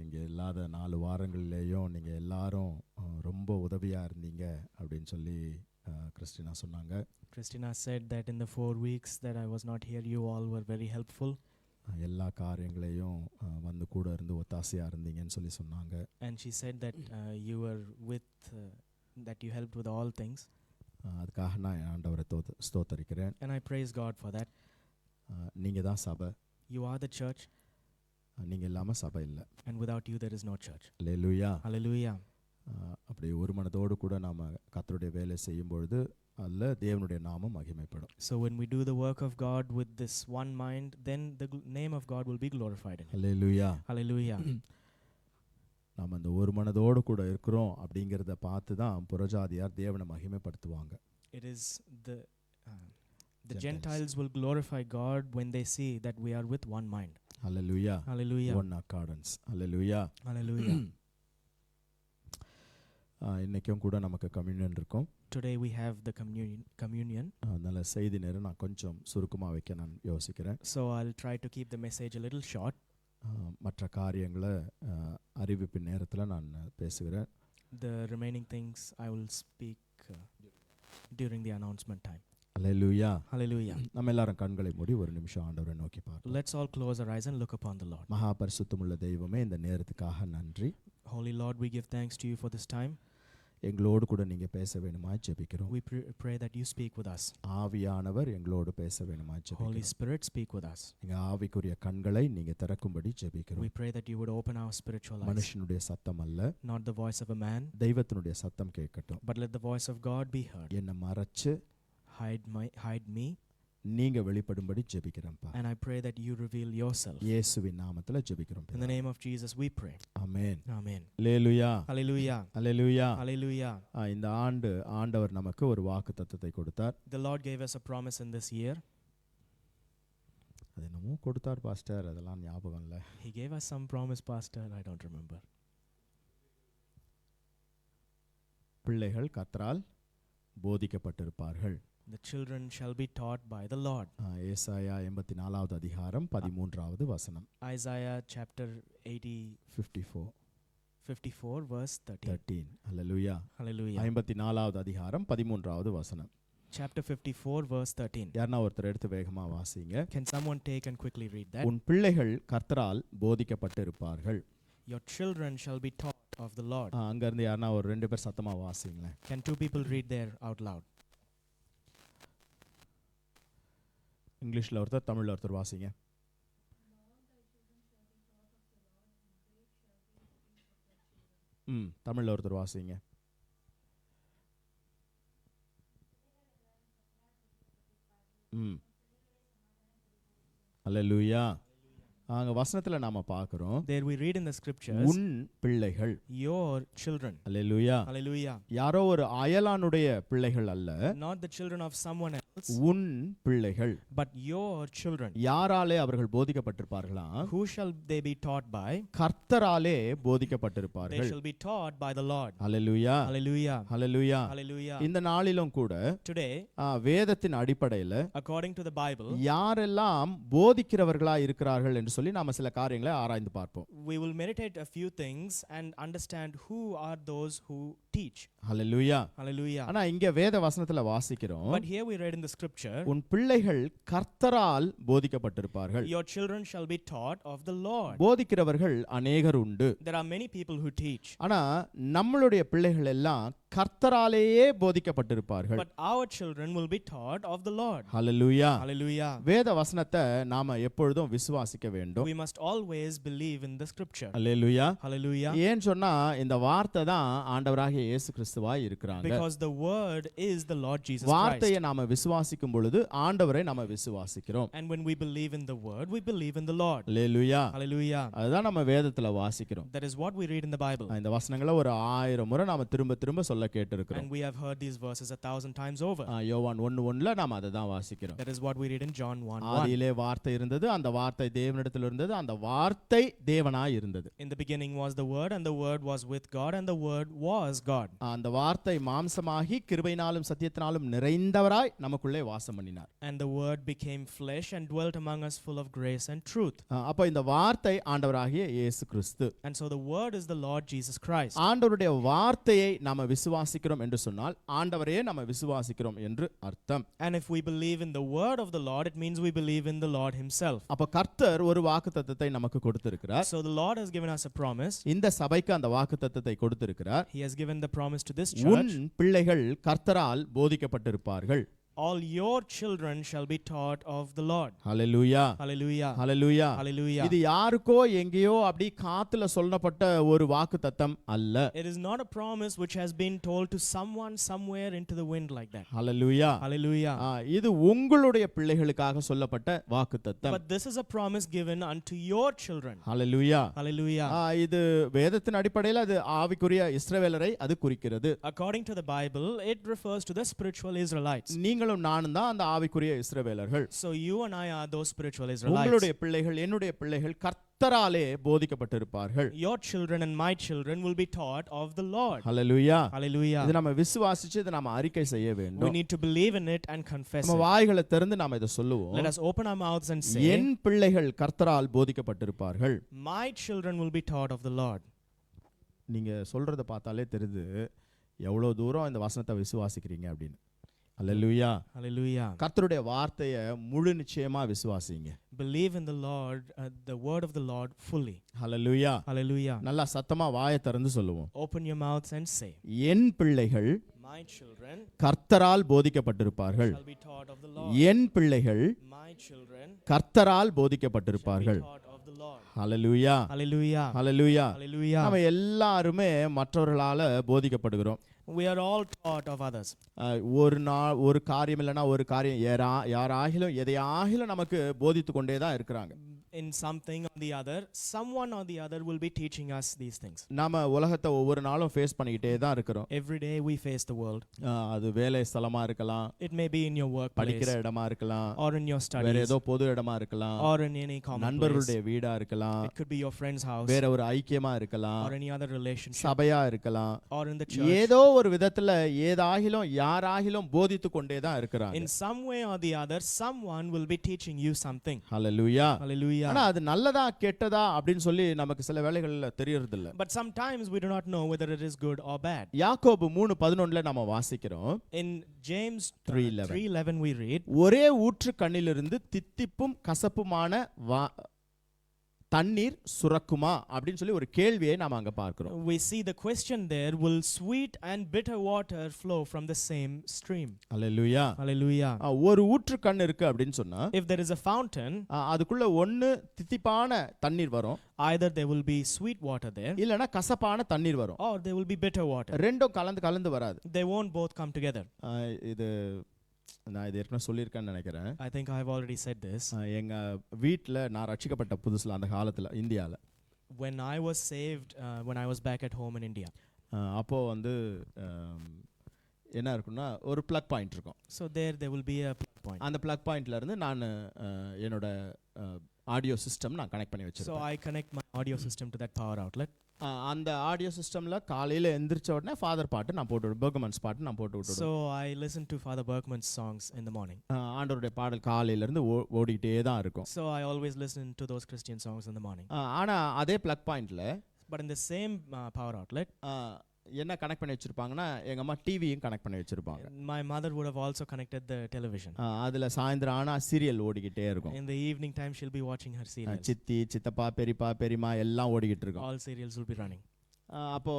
இங்கே இல்லாத 4 வாரங்கள்லேயும் நீங்கள் எல்லாரும் ரொம்ப உதவியாக இருந்தீங்க அப்படின்னு சொல்லி கிறிஸ்டினா சொன்னாங்க. Christina said that in the 4 weeks that I was not here, you all were very helpful. எல்லா காரியங்களையும் வந்து கூட இருந்து ஒத்தாசையாக இருந்தீங்கன்னு சொல்லி சொன்னாங்க. And she said that you were with, that you helped with all things. அதுக்காக நான் ஆண்டவரை ஸ்தோத்தரிக்கிறேன். And I praise God for that. நீங்கள் தான் சபை. You are the church. நீங்கள் இல்லாமல் சபை இல்லை. And without you, there is no church. Hallelujah. Hallelujah. அப்படி ஒரு மனதோடு கூட நாம் கர்த்தருடைய வேலை செய்யும் பொழுது அதில் தேவனுடைய நாமம் மகிமைப்படும். So when we do the work of God with this one mind, then the name of God will be glorified in it. Hallelujah. Hallelujah. நாம் அந்த ஒரு மனதோடு கூட இருக்கிறோம் அப்படிங்கிறத பார்த்து தான் புறஜாதியார் தேவனை மகிமைப்படுத்துவாங்க. It is the Gentiles will glorify God when they see that we are with one mind. Hallelujah. Hallelujah. One accordance. Hallelujah. Hallelujah. இன்றைக்கும் கூட நமக்கு கம்யூனியன் இருக்கும். Today we have the communion. அதனால் செய்தி நேரம் நான் கொஞ்சம் சுருக்கமாக வைக்க நான் யோசிக்கிறேன். So I'll try to keep the message a little short. மற்ற காரியங்களை அறிவிப்பின் நேரத்தில் நான் பேசுகிறேன். The remaining things I will speak during the announcement time. Hallelujah. Hallelujah. நம்ம எல்லாரும் கண்களை மூடி ஒரு நிமிஷம் ஆண்டவரை நோக்கி பார்ப்போம். Let's all close our eyes and look upon the Lord. மகா பரிசுத்தமுள்ள தெய்வமே, இந்த நேரத்துக்காக நன்றி. Holy Lord, we give thanks to you for this time. எங்களோடு கூட நீங்கள் பேச வேணுமாய் ஜெபிக்கிறோம். We pray that you speak with us. ஆவியானவர் எங்களோடு பேச வேணுமாய் Holy ஜெபிக்கிறோம். Spirit, speak with us. எங்கள் ஆவிக்குரிய கண்களை நீங்கள் திறக்கும்படி ஜெபிக்கிறோம். We pray that you would open our spiritual eyes. மனுஷனுடைய சத்தம் அல்ல, Not the voice of a man, தெய்வத்தினுடைய சத்தம் கேட்கட்டும். but let the voice of God be heard. என்னை மறைச்சு Hide me, நீங்க வெளிப்படும்படி ஜெபிக்கிறேன்ப்பா. and I pray that you reveal yourself. இயேசுவின் நாமத்துல ஜெபிக்கிறோம். In the name of Jesus we pray. Amen. Amen. Hallelujah. Hallelujah. Hallelujah. Hallelujah. இந்த ஆண்டு ஆண்டவர் நமக்கு ஒரு வாக்குத்தத்தத்தை கொடுத்தார். The Lord gave us a promise in this year. அது என்னமோ கொடுத்தார் பாஸ்டர், அதெல்லாம் ஞாபகம் இல்லை. He gave us some promise, Pastor. I don't remember. பிள்ளைகள் கர்த்தரால் போதிக்கப்பட்டிருப்பார்கள். The children shall be taught by the Lord. ஏசாயா 84வது அதிகாரம் 13வது வசனம். Isaiah chapter 54 verse 13. ஹல்லேலூயா. Hallelujah. 54வது அதிகாரம் 13வது வசனம். Chapter 54 verse 13. யாரனா ஒருத்தர் எடுத்து வேகமா வாசிங்க. Can someone take and quickly read that? உன் பிள்ளைகள் கர்த்தரால் போதிக்கப்பட்டிருப்பார்கள். Your children shall be taught of the Lord. அங்க இருந்து யாரனா ஒரு ரெண்டு பேர் சத்தமா வாசிங்களேன். Can two people read there out loud? இங்கிலீஷ்ல ஒருத்தர், தமிழ்ல ஒருத்தர் வாசிங்க. தமிழ்ல ஒருத்தர் வாசிங்க. அல்லேலூயா. அங்க வசனத்துல நாம பார்க்கிறோம், There we read in the scriptures, உன் பிள்ளைகள், your children. அல்லேலூயா. Hallelujah. யாரோ ஒரு அயலானுடைய பிள்ளைகள் அல்ல, Not the children of someone else, உன் பிள்ளைகள். but your children. யாராலே அவர்கள் போதிக்கப்பட்டிருப்பார்களா? Who shall they be taught by? கர்த்தராலே They போதிக்கப்பட்டிருப்பார்கள். shall be taught by the Lord. Hallelujah. Hallelujah. Hallelujah. Hallelujah. இந்த நாளிலும் கூட Today, வேதத்தின் அடிப்படையில according to the Bible, யாரெல்லாம் போதிக்கிறவர்களா இருக்கிறார்கள் என்று சொல்லி நாம சில காரியங்களை ஆராய்ந்து பார்ப்போம். we will meditate a few things and understand who are those who teach. Hallelujah. Hallelujah. ஆனா இங்க வேத வசனத்துல வாசிக்கிறோம், But here we read in the scripture, உன் பிள்ளைகள் கர்த்தரால் போதிக்கப்பட்டிருப்பார்கள். your children shall be taught of the Lord. போதிக்கிறவர்கள் அநேகர் உண்டு. There are many people who teach, ஆனா நம்மளுடைய பிள்ளைகள் எல்லாம் கர்த்தராலேயே போதிக்கப்பட்டிருப்பார்கள். but our children will be taught of the Lord. Hallelujah. Hallelujah. வேத வசனத்தை நாம எப்பொழுதும் விசுவாசிக்க வேண்டும். We must always believe in the scripture. Hallelujah. Hallelujah. ஏன் சொன்னா இந்த வார்த்தை தான் ஆண்டவராகிய இயேசு கிறிஸ்துவாய் இருக்கிறாங்க. Because the word is the Lord Jesus Christ. வார்த்தையை நாம விசுவாசிக்கும் பொழுது ஆண்டவரை நாம விசுவாசிக்கிறோம். And when we believe in the word, we believe in the Lord. Hallelujah. Hallelujah. அதுதான் நம்ம வேதத்துல வாசிக்கிறோம். That is what we read in the Bible. இந்த வசனங்களை ஒரு 1000 முறை நாம திரும்ப திரும்ப சொல்ல கேட்டிருக்கிறோம். And we have heard these verses 1,000 times over. யோவான் 1:1ல நாம அதை தான் வாசிக்கிறோம். That is what we read in John 1:1. ஆதியிலே வார்த்தை இருந்தது, அந்த வார்த்தை தேவனிடத்தில் இருந்தது, அந்த வார்த்தை தேவனாய் இருந்தது. In the beginning was the word, and the word was with God, and the word was God. அந்த வார்த்தை மாம்சமாகி கிருபையினாலும் சத்தியத்தினாலும் நிறைந்தவராய் நமக்குள்ளே வாசம் பண்ணினார். And the word became flesh and dwelt among us full of grace and truth. அப்ப இந்த வார்த்தை ஆண்டவராகிய இயேசு கிறிஸ்து. And so the word is the Lord Jesus Christ. ஆண்டவருடைய வார்த்தையை நாம விசுவாசிக்கிறோம் என்று சொன்னால் ஆண்டவரையே நாம விசுவாசிக்கிறோம் என்று அர்த்தம். And if we believe in the word of the Lord, it means we believe in the Lord himself. அப்ப கர்த்தர் ஒரு வாக்குத்தத்தத்தை நமக்கு கொடுத்திருக்கிறார். So the Lord has given us a promise. இந்த சபைக்கு அந்த வாக்குத்தத்தத்தை கொடுத்திருக்கிறார். He has given the promise to this உன் church. பிள்ளைகள் கர்த்தரால் போதிக்கப்பட்டிருப்பார்கள். All your children shall be taught of the Lord. Hallelujah. Hallelujah. Hallelujah. Hallelujah. இது யாருக்கோ எங்கேயோ அப்படி காத்துல சொல்லப்பட்ட ஒரு வாக்குத்தத்தம் அல்ல. It is not a promise which has been told to someone somewhere into the wind like that. Hallelujah. Hallelujah. இது உங்களுடைய பிள்ளைகளுக்காக சொல்லப்பட்ட வாக்குத்தத்தம். But this is a promise given unto your children. Hallelujah. Hallelujah. இது வேதத்தின் அடிப்படையில் அது ஆவிக்குரிய இஸ்ரவேலரை அது குறிக்கிறது. According to the Bible, it refers to the spiritual Israelites. நீங்களும் நானும் தான் அந்த ஆவிக்குரிய இஸ்ரவேலர்கள். So you and I are those spiritual Israelites. உங்களுடைய பிள்ளைகள், என்னுடைய பிள்ளைகள் கர்த்தராலே போதிக்கப்பட்டிருப்பார்கள். Your children and my children will be taught of the Lord. Hallelujah. Hallelujah. இது நம்ம விசுவாசிச்சு இதை நாம அறிக்கை செய்ய We வேண்டும். need to believe in it and confess நம்ம it. வாய்களை திறந்து நாம இதை சொல்லுவோம். Let us open our mouths and say, என் பிள்ளைகள் கர்த்தரால் போதிக்கப்பட்டிருப்பார்கள். my children will be taught of the Lord. நீங்க சொல்றத பார்த்தாலே தெரியுது எவ்வளவு தூரம் இந்த வசனத்தை விசுவாசிக்கிறீங்க அப்படின்னு. அல்லேலூயா. Hallelujah. கர்த்தருடைய வார்த்தையை முழு நிச்சயமா விசுவாசிங்க. Believe in the Lord, the word of the Lord fully. Hallelujah. Hallelujah. நல்லா சத்தமா வாயை திறந்து சொல்லுவோம். Open your mouths and say, என் பிள்ளைகள் my children கர்த்தரால் போதிக்கப்பட்டிருப்பார்கள். shall be taught of the Lord. என் பிள்ளைகள் My children கர்த்தரால் shall be போதிக்கப்பட்டிருப்பார்கள். taught of the Lord. Hallelujah. Hallelujah. Hallelujah. Hallelujah. நாம எல்லாருமே மற்றவர்களால போதிக்கப்படுகிறோம். We are all taught of others. ஒரு நாள் ஒரு காரியம் இல்லைன்னா ஒரு காரியம் யாராகிலும் எதையாகிலும் நமக்கு போதித்து கொண்டே தான் இருக்கிறாங்க. in something or the other, someone or the other will be teaching us these things. நாம உலகத்தை ஒவ்வொரு நாளும் ஃபேஸ் பண்ணிக்கிட்டே தான் இருக்கிறோம். Every day we face the world. அது வேலை ஸ்தலமா இருக்கலாம், It may be in your workplace, படிக்கிற இடமா இருக்கலாம், or in your வேற studies, ஏதோ பொது இடமா இருக்கலாம், or in any common place. நண்பர்களுடைய வீடா இருக்கலாம், It could be your friend's house, வேற ஒரு ஐக்கியமா இருக்கலாம், or any other relationship, சபையா இருக்கலாம். or in the church. ஏதோ ஒரு விதத்துல ஏதாகிலும் யாராகிலும் போதித்து கொண்டே தான் இருக்கிறாங்க. In some way or the other, someone will be teaching you something. Hallelujah. Hallelujah. ஆனா அது நல்லதா கெட்டதா அப்படின்னு சொல்லி நமக்கு சில வேளைகள்ல தெரியறது இல்ல. But sometimes we do not know whether it is good or bad. யாக்கோபு 3:11 நாம வாசிக்கிறோம். In James 3:11 3:11 we read, ஒரே ஊற்று கண்ணிலிருந்து தித்திப்பும் கசப்புமான தண்ணீர் சுரக்குமா அப்படின்னு சொல்லி ஒரு கேள்வியை நாம அங்க பார்க்கிறோம். we see the question there, will sweet and bitter water flow from the same stream? Hallelujah. Hallelujah. ஒரு ஊற்று கண் இருக்கு அப்படின்னு சொன்னா If there is a fountain, அதுக்குள்ள ஒன்னு தித்திப்பான தண்ணீர் வரும், either there will be sweet water there, இல்லனா கசப்பான தண்ணீர் வரும், or there will be bitter water. ரெண்டும் கலந்து வராது. They won't both come together. இது நான் இது ஏற்கனவே சொல்லியிருக்கேன்னு நினைக்கிறேன். I think I have already said this. எங்க வீட்டில் நான் ரட்சிக்கப்பட்ட புதுசுல அந்த காலத்தில் இந்தியாவில், when I was saved, when I was back at home in India, அப்போ வந்து என்ன இருக்குன்னா ஒரு பிளக் பாயிண்ட் இருக்கும். so there will be a plug point. அந்த பிளக் பாயிண்ட்ல இருந்து நான் என்னோட ஆடியோ சிஸ்டம் நான் கனெக்ட் பண்ணி வச்சிருக்கேன். So I connect my audio system to that power outlet. அந்த ஆடியோ சிஸ்டம்ல காலையில எந்திரிச்ச உடனே ஃபாதர் பாட்டு நான் போட்டு பெர்க்மன்ஸ் பாட்டு நான் போட்டு விட்டுடுவேன். So I listen to Father Bergman's songs in the morning. ஆண்டவருடைய பாடல் காலையில இருந்து ஓடிட்டே தான் இருக்கும். So I always listen to those Christian songs in the morning. ஆனா அதே பிளக் பாயிண்ட்ல, but in the same power outlet, என்ன கனெக்ட் பண்ணி வச்சிருப்பாங்கன்னா எங்க அம்மா டிவியும் கனெக்ட் பண்ணி வச்சிருப்பாங்க. my mother would have also connected the television. அதுல சாயந்தரம் ஆனா சீரியல் ஓடிக்கிட்டே இருக்கும். In the evening time she'll be watching her serials. சித்தி சித்தப்பா பெரியப்பா பெரியம்மா எல்லாம் ஓடிக்கிட்டு இருக்கும். All serials will be running. அப்போ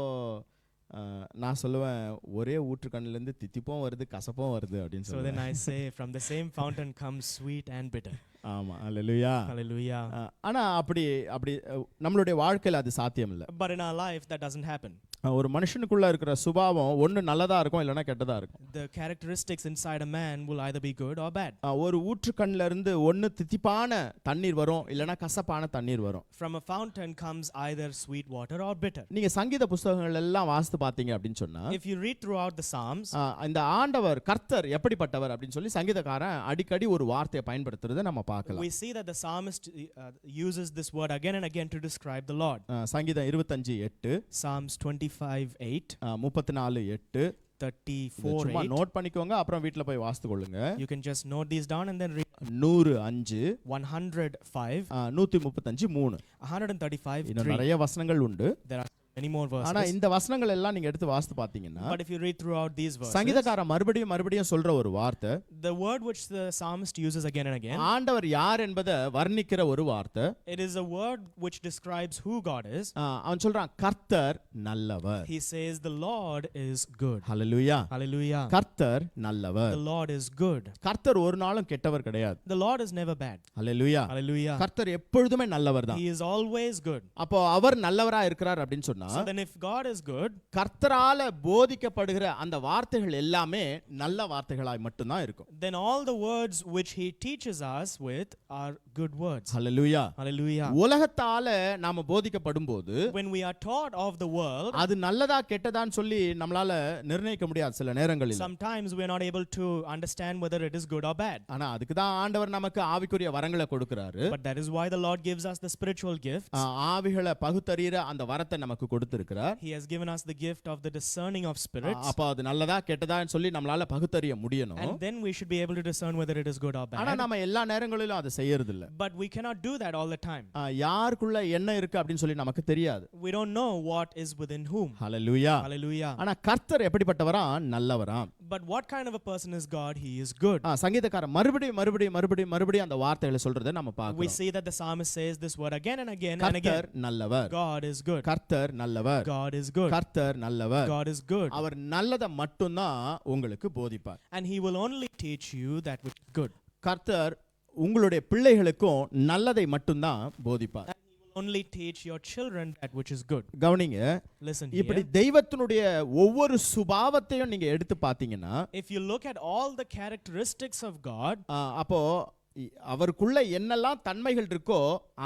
நான் சொல்லுவேன், ஒரே ஊற்று கண்ணிலேருந்து தித்திப்பும் வருது கசப்பும் வருது அப்படின்னு So then சொல்லுவேன். I say, from the same fountain comes sweet and bitter. ஆமா, அல்லேலூயா. Hallelujah. ஆனா அப்படி நம்மளுடைய வாழ்க்கையில அது சாத்தியம் இல்லை. But in our life that doesn't happen. ஒரு மனுஷனுக்குள்ள இருக்கிற சுபாவம் ஒன்னு நல்லதா இருக்கும் இல்லைன்னா கெட்டதா இருக்கும். The characteristics inside a man will either be good or bad. ஒரு ஊற்று கண்ணில இருந்து ஒன்னு தித்திப்பான தண்ணீர் வரும் இல்லைன்னா கசப்பான தண்ணீர் வரும். From a fountain comes either sweet water or bitter. நீங்க சங்கீத புத்தகங்கள் எல்லாம் வாசித்து பாத்தீங்க அப்படின்னு சொன்னா, If you read throughout the Psalms, இந்த ஆண்டவர் கர்த்தர் எப்படிப்பட்டவர் அப்படின்னு சொல்லி சங்கீதக்காரன் அடிக்கடி ஒரு வார்த்தையை பயன்படுத்துறதை நம்ம பார்க்கலாம். we see that the psalmist uses this word again and again to describe the Lord. சங்கீதம் 25:8, Psalms 25:8, 34:8, 34:8. சும்மா நோட் பண்ணிக்கோங்க, அப்புறம் வீட்ல போய் வாசித்து கொள்ளுங்க. You can just note these down and then read. 105, 105, 135:3. 135, இன்னும் 3. நிறைய வசனங்கள் உண்டு. There are many more ஆனா verses. இந்த வசனங்கள் எல்லாம் நீங்க எடுத்து வாசித்து பாத்தீங்கன்னா, But if you read throughout these verses, சங்கீதக்காரன் மறுபடியும் சொல்ற ஒரு வார்த்தை, the word which the psalmist uses again and again, ஆண்டவர் யார் என்பதை வர்ணிக்கிற ஒரு வார்த்தை. it is a word which describes who God is. அவன் சொல்றான், கர்த்தர் நல்லவர். He says the Lord is good. Hallelujah. Hallelujah. கர்த்தர் நல்லவர். The Lord is good. கர்த்தர் ஒரு நாளும் கெட்டவர் கிடையாது. The Lord is never bad. Hallelujah. Hallelujah. கர்த்தர் எப்பொழுதுமே நல்லவர் தான். He is always good. அப்போ அவர் நல்லவரா இருக்கிறார் அப்படின்னு சொன்னா, So then if God is good, கர்த்தரால போதிக்கப்படுகிற அந்த வார்த்தைகள் எல்லாமே நல்ல வார்த்தைகளாய் மட்டும்தான் இருக்கும். then all the words which he teaches us with are good words. Hallelujah. Hallelujah. உலகத்தால நாம போதிக்கப்படும்போது When we are taught of the world, அது நல்லதா கெட்டதான்னு சொல்லி நம்மளால நிர்ணயிக்க முடியாது சில நேரங்களில். sometimes we are not able to understand whether it is good or bad. ஆனா அதுக்கு தான் ஆண்டவர் நமக்கு ஆவிக்குரிய வரங்களை கொடுக்கிறாரு. But that is why the Lord gives us the spiritual gifts. ஆவிகளை பகுத்தறிகிற அந்த வரத்தை நமக்கு கொடுத்திருக்கிறார். He has given us the gift of the discerning of spirits. அப்ப அது நல்லதா கெட்டதான்னு சொல்லி நம்மளால பகுத்தறிய முடியணும். And then we should be able to discern whether it is good or ஆனா bad. நம்ம எல்லா நேரங்களிலும் அதை செய்யறது இல்ல. But we cannot do that all the time. யாருக்குள்ள என்ன இருக்கு அப்படின்னு சொல்லி நமக்கு தெரியாது. We don't know what is within whom. Hallelujah. Hallelujah. ஆனா கர்த்தர் எப்படிப்பட்டவரா? நல்லவரா. But what kind of a person is God? He is good. சங்கீதக்காரன் மறுபடியும் அந்த வார்த்தைகளை சொல்றதை நம்ம We பார்க்கிறோம். see that the psalmist says this word again and again and again. கர்த்தர் நல்லவர். God is good. கர்த்தர் நல்லவர். God is good. கர்த்தர் நல்லவர். God is good. அவர் நல்லதை மட்டும்தான் உங்களுக்கு போதிப்பார். And he will only teach you that which is good. கர்த்தர் உங்களுடைய பிள்ளைகளுக்கும் நல்லதை மட்டும்தான் போதிப்பார். And he will only teach your children that which is good. கவனிங்க, Listen இப்படி here. தெய்வத்தினுடைய ஒவ்வொரு சுபாவத்தையும் நீங்க எடுத்து பாத்தீங்கன்னா, If you look at all the characteristics of God, அப்போ அவருக்குள்ள என்னெல்லாம் தன்மைகள் இருக்கோ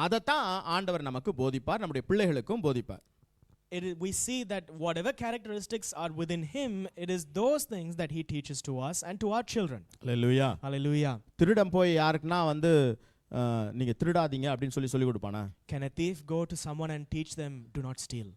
அதைத்தான் ஆண்டவர் நமக்கு போதிப்பார், நம்முடைய பிள்ளைகளுக்கும் போதிப்பார். We see that whatever characteristics are within him, it is those things that he teaches to us and to our children. Hallelujah. Hallelujah. திருடன் போய் யாருக்குன்னா நீங்க திருடாதீங்க அப்படின்னு சொல்லி கொடுப்பானா? Can a thief go to someone and teach them, do not steal?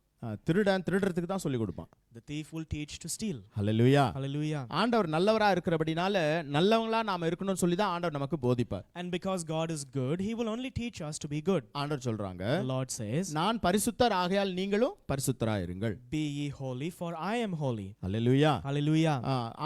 திருடன் திருடுறதுக்கு தான் சொல்லி கொடுப்பான். The thief will teach to steal. Hallelujah. Hallelujah. ஆண்டவர் நல்லவரா இருக்கிறபடினால நல்லவங்களா நாம இருக்கணும்னு சொல்லி தான் ஆண்டவர் நமக்கு போதிப்பார். And because God is good, he will only teach us to be good. ஆண்டவர் சொல்றாங்க, The Lord says, நான் பரிசுத்தர் ஆகையால் நீங்களும் பரிசுத்தராய் இருங்கள். be ye holy, for I am holy. Hallelujah. Hallelujah.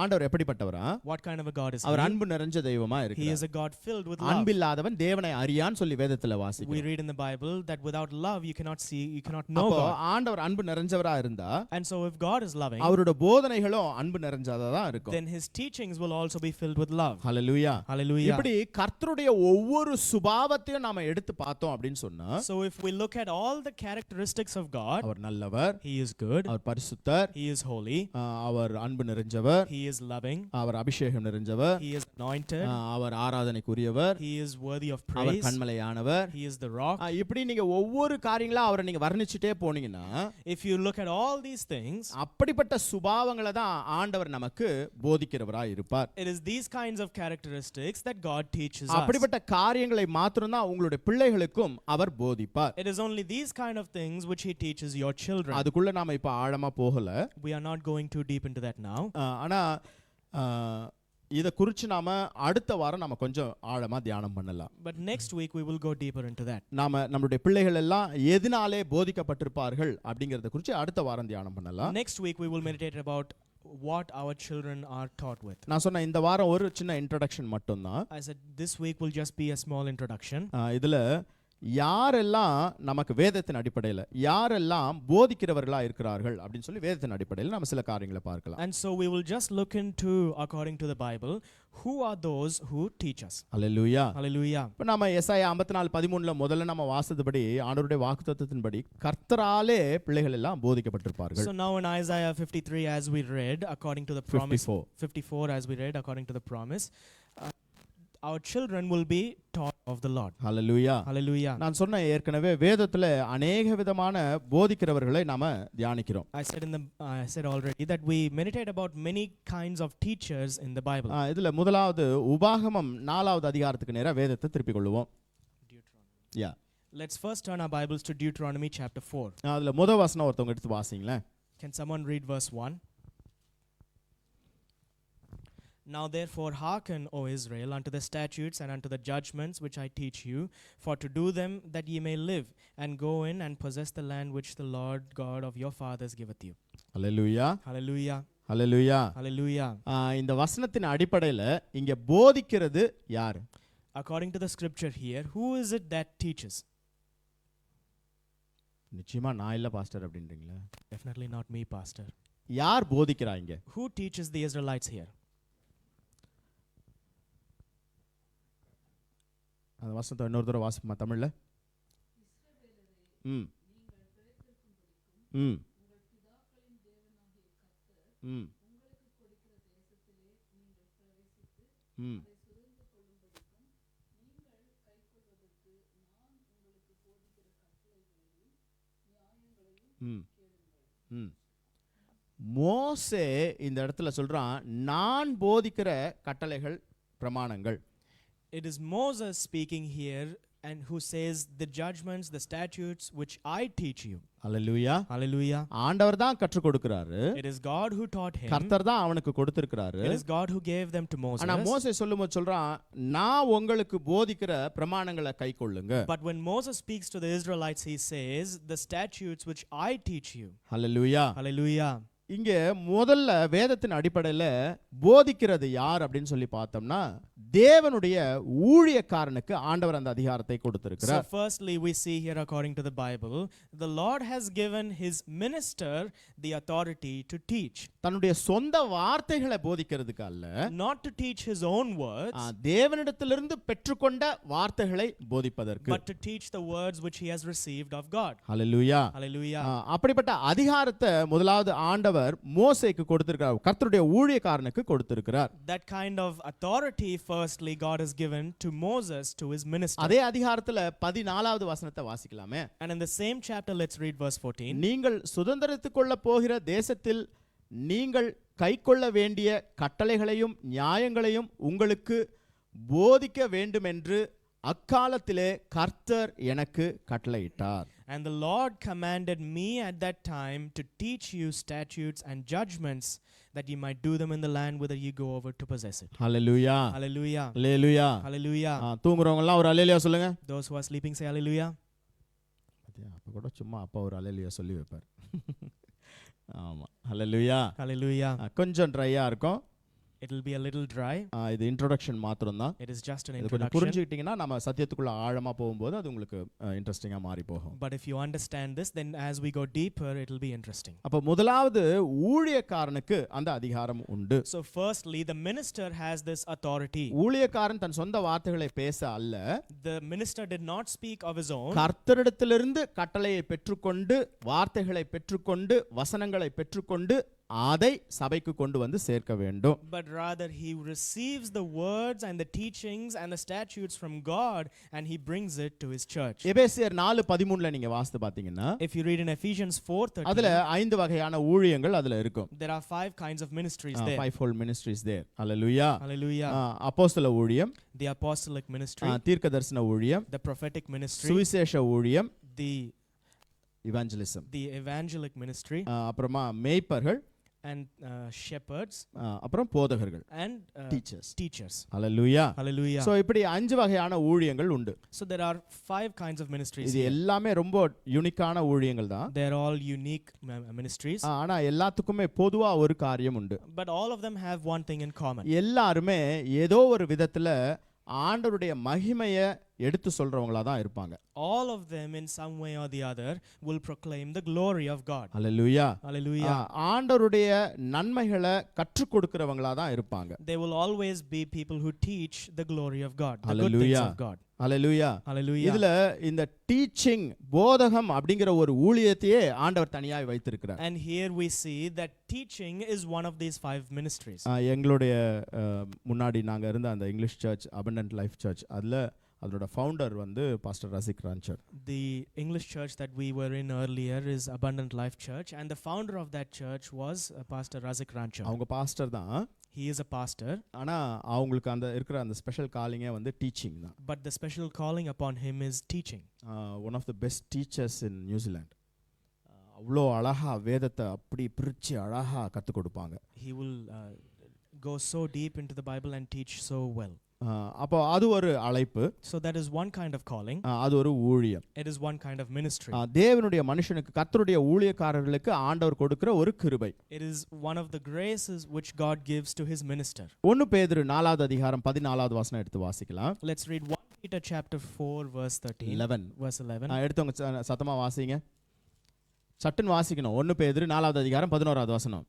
ஆண்டவர் எப்படிப்பட்டவரா? What kind of a God is our he? அன்பு நிறைஞ்ச தெய்வமா He இருக்கிறார். is a God filled with love. அன்பில்லாதவன் தேவனை அறியான்னு சொல்லி வேதத்துல We வாசிக்கிறோம். read in the Bible that without love you cannot see, you cannot know அப்போ God. ஆண்டவர் அன்பு நிறைஞ்சவரா இருந்தா And so if God is loving, அவரோட போதனைகளும் அன்பு நிறைஞ்சதா தான் இருக்கும். then his teachings will also be filled with love. Hallelujah. Hallelujah. இப்படி கர்த்தருடைய ஒவ்வொரு சுபாவத்தையும் நாம எடுத்து பார்த்தோம் அப்படின்னு சொன்னா, So if we look at all the characteristics of God, அவர் நல்லவர், he is good, அவர் பரிசுத்தர், he is holy, அவர் அன்பு நிறைஞ்சவர், he is loving, அவர் அபிஷேகம் நிறைஞ்சவர், he is anointed, our ஆராதனைக்குரியவர், he is worthy of our praise, கண்மலையானவர். he is the rock. இப்படி நீங்க ஒவ்வொரு காரியங்களா அவரை நீங்க வர்ணிச்சுட்டே போனீங்கன்னா, If you look at all these things, அப்படிப்பட்ட சுபாவங்களை தான் ஆண்டவர் நமக்கு போதிக்கிறவராய் இருப்பார். it is these kinds of characteristics that God teaches us. அப்படிப்பட்ட காரியங்களை மாத்திரம் தான் உங்களுடைய பிள்ளைகளுக்கும் அவர் போதிப்பார். It is only these kind of things which he teaches your children. அதுக்குள்ள நாம இப்ப ஆழமா போகல. We are not going too deep into that now. ஆனா இத குறித்து நாம அடுத்த வாரம் நாம கொஞ்சம் ஆழமா தியானம் பண்ணலாம். But next week we will go deeper into that. நாம நம்மளுடைய பிள்ளைகள் எல்லாம் எதனாலே போதிக்கப்பட்டிருப்பார்கள் அப்படிங்கறத குறித்து அடுத்த வாரம் தியானம் பண்ணலாம். Next week we will meditate about what our children are taught with. நான் சொன்ன இந்த வாரம் ஒரு சின்ன இன்ட்ரோடக்ஷன் மட்டும் தான். I said this week will just be a small introduction. இதுல யாரெல்லாம் நமக்கு வேதத்தின் அடிப்படையில் யாரெல்லாம் போதிக்கிறவர்களா இருக்கிறார்கள் அப்படின்னு சொல்லி வேதத்தின் அடிப்படையில் நம்ம சில காரியங்களை பார்க்கலாம். And so we will just look into, according to the Bible, who are those who teach us. Hallelujah. Hallelujah. இப்போ நம்ம எசாயா 54:13 முதல்ல நம்ம வாசித்தபடி ஆண்டவருடைய வாக்குத்தத்தத்தின்படி கர்த்தராலே பிள்ளைகள் எல்லாம் போதிக்கப்பட்டிருப்பார்கள். So now in Isaiah 53 as we read according to the promise, 54 as we read according to the promise, our children will be taught of the Lord. Hallelujah. Hallelujah. நான் சொன்ன ஏற்கனவே வேதத்துல अनेक விதமான போதிக்கிறவர்களை நாம தியானிக்கிறோம். I said already that we meditate about many kinds of teachers in the Bible. இதுல முதலாவது உபாகமம் 4வது அதிகாரத்துக்கு நேரா வேதத்தை திருப்பிக் கொள்வோம். Yeah. Let's first turn our Bibles to Deuteronomy chapter 4. அதுல முதல் வசனம் ஒருத்தவங்க எடுத்து வாசிங்களேன். Can someone read verse 1? Now therefore hearken, O Israel, unto the statutes and unto the judgments which I teach you, for to do them that ye may live, and go in and possess the land which the Lord God of your fathers giveth you. Hallelujah. Hallelujah. Hallelujah. Hallelujah. இந்த வசனத்தின் அடிப்படையில் இங்க போதிக்கிறது யார்? According to the scripture here, who is it that teaches? நிச்சயமா நான் இல்ல pastor அப்படின்றீங்களா? Definitely not me, pastor. யார் போதிக்கிறாங்க? Who teaches the Israelites here? அந்த வசனத்தை இன்னொரு தடவை வாசிப்போமா தமிழ்ல? ம் ம் ம் ம் ம் ம் மோசே இந்த இடத்துல சொல்றான், நான் போதிக்கிற கட்டளைகள் பிரமாணங்கள். It is Moses speaking here and who says the judgments, the statutes which I teach you. Hallelujah. Hallelujah. ஆண்டவர் தான் கற்றுக் கொடுக்கிறாரு. It is God who taught him. கர்த்தர் தான் அவனுக்கு கொடுத்திருக்கிறாரு. It is God who gave them to Moses. ஆனா மோசே சொல்லும்போது சொல்றான், நான் உங்களுக்கு போதிக்கிற பிரமாணங்களை கைக்கொள்ளுங்க. But when Moses speaks to the Israelites, he says the statutes which I teach you. Hallelujah. Hallelujah. இங்க முதல்ல வேதத்தின் அடிப்படையில போதிக்கிறது யார் அப்படின்னு சொல்லி பார்த்தோம்னா, தேவனுடைய ஊழியக்காரனுக்கு ஆண்டவர் அந்த அதிகாரத்தை கொடுத்திருக்கிறார். So firstly we see here according to the Bible, the Lord has given his minister the authority to teach. தன்னுடைய சொந்த வார்த்தைகளை போதிக்கிறதுக்கு அல்ல, not to teach his own words, தேவனிடத்திலிருந்து பெற்றுக்கொண்ட வார்த்தைகளை போதிப்பதற்கு, but to teach the words which he has received of God. Hallelujah. Hallelujah. அப்படிப்பட்ட அதிகாரத்தை முதலாவது ஆண்டவர் ஆண்டவர் மோசேக்கு கொடுத்திருக்கிறார், கர்த்தருடைய ஊழியக்காரனுக்கு கொடுத்திருக்கிறார். That kind of authority firstly God has given to Moses, to his minister. அதே அதிகாரத்துல 14வது வசனத்தை வாசிக்கலாமே. And in the same chapter, let's read verse 14. நீங்கள் சுதந்தரித்துக் கொள்ள போகிற தேசத்தில் நீங்கள் கைக்கொள்ள வேண்டிய கட்டளைகளையும் நியாயங்களையும் உங்களுக்கு போதிக்க வேண்டுமென்று அக்காலத்திலே கர்த்தர் எனக்கு கட்டளையிட்டார். And the Lord commanded me at that time to teach you statutes and judgments, that ye might do them in the land whither ye go over to possess it. Hallelujah, Hallelujah. Hallelujah. Hallelujah. தூங்குறவங்க எல்லாம் ஒரு ஹல்லேலூயா சொல்லுங்க. Those who are sleeping say hallelujah. அப்ப கூட சும்மா அப்பா ஒரு ஹல்லேலூயா சொல்லி வைப்பார். ஆமா, ஹல்லேலூயா. Hallelujah. கொஞ்சம் ட்ரையா இருக்கும். It will be a little dry. இது இன்ட்ரோடக்ஷன் மாத்திரம் தான். It is just an இது கொஞ்சம் introduction. புரிஞ்சுக்கிட்டீங்கன்னா நம்ம சத்தியத்துக்குள்ள ஆழமா போகும்போது அது உங்களுக்கு இன்ட்ரெஸ்டிங்கா மாறி போகும். But if you understand this, then as we go deeper, it will be interesting. அப்ப முதலாவது ஊழியக்காரனுக்கு அந்த அதிகாரம் உண்டு. So firstly, the minister has this authority. ஊழியக்காரன் தன் சொந்த வார்த்தைகளை பேச அல்ல, The minister did not speak of his own. கர்த்தரிடத்திலிருந்து கட்டளையை பெற்றுக்கொண்டு, வார்த்தைகளை பெற்றுக்கொண்டு, வசனங்களை பெற்றுக்கொண்டு அதை சபைக்கு கொண்டு வந்து சேர்க்க வேண்டும். But rather he receives the words and the teachings and the statutes from God, and he brings it to his church. எபேசியர் 4:13ல நீங்க வாசித்து பாத்தீங்கன்னா, If you read in Ephesians 4:13, அதுல 5 வகையான ஊழியங்கள் அதுல இருக்கும். there are 5 kinds of ministries there. Fivefold ministries there. Hallelujah. Hallelujah. அப்போஸ்தல ஊழியம், The apostolic ministry, தீர்க்கதரிசன ஊழியம், the prophetic ministry, சுவிசேஷ ஊழியம், the evangelic ministry, அப்புறமா மேய்ப்பர்கள், and shepherds, அப்புறம் போதகர்கள், and teachers. Hallelujah. Hallelujah. So இப்படி 5 வகையான ஊழியங்கள் உண்டு. So there are 5 kinds of ministries இது here. எல்லாமே ரொம்ப யூனிக்கான ஊழியங்கள் தான். They're all unique ministries. ஆனா எல்லாத்துக்குமே பொதுவா ஒரு காரியம் உண்டு. But all of them have one thing in common. எல்லாருமே ஏதோ ஒரு விதத்துல ஆண்டவருடைய மகிமையை எடுத்து சொல்றவங்களா தான் இருப்பாங்க. All of them in some way or the other will proclaim the glory of God. Hallelujah. Hallelujah. ஆண்டவருடைய நன்மைகளை கற்றுக் கொடுக்கிறவங்களா தான் இருப்பாங்க. They will always be people who teach the glory of God, the good Hallelujah. things of God. Hallelujah. Hallelujah. இதுல இந்த teaching, போதகம் அப்படிங்கிற ஒரு ஊழியத்தையே ஆண்டவர் தனியாய் வைத்திருக்கிறார். And here we see that teaching is one of these 5 ministries. எங்களுடைய முன்னாடி நாங்க இருந்த அந்த English church, abundant life church, அதோட ஃபவுண்டர் வந்து பாஸ்டர் ரசிக் ராஞ்சர். The English church that we were in earlier is Abundant Life Church, and the founder of that church was Pastor Razik Rancher. அவங்க பாஸ்டர் தான். He is a pastor. ஆனா அவங்களுக்கு அந்த இருக்கிற அந்த ஸ்பெஷல் காலிங்கே வந்து டீச்சிங் தான். But the special calling upon him is teaching. One of the best teachers in New Zealand. அவ்வளோ அழகா வேதத்தை அப்படி பிரிச்சு அழகா கற்றுக் கொடுப்பாங்க. He will go so deep into the Bible and teach so well. அப்போ அது ஒரு அழைப்பு. So that is one kind of calling. அது ஒரு ஊழியம். It is one kind of ministry. தேவனுடைய மனுஷனுக்கு, கர்த்தருடைய ஊழியக்காரர்களுக்கு ஆண்டவர் கொடுக்கிற ஒரு கிருபை. It is one of the graces which God gives to his minister. 1 பேதுரு 4வது அதிகாரம் 14வது வசனம் எடுத்து வாசிக்கலாம். Let's read 1 Peter chapter 4 verse 13. 11. Verse 11. எடுத்தவங்க சத்தமா வாசிங்க. சட்டுன்னு வாசிக்கணும். 1 பேதுரு 4வது அதிகாரம் 11வது வசனம்.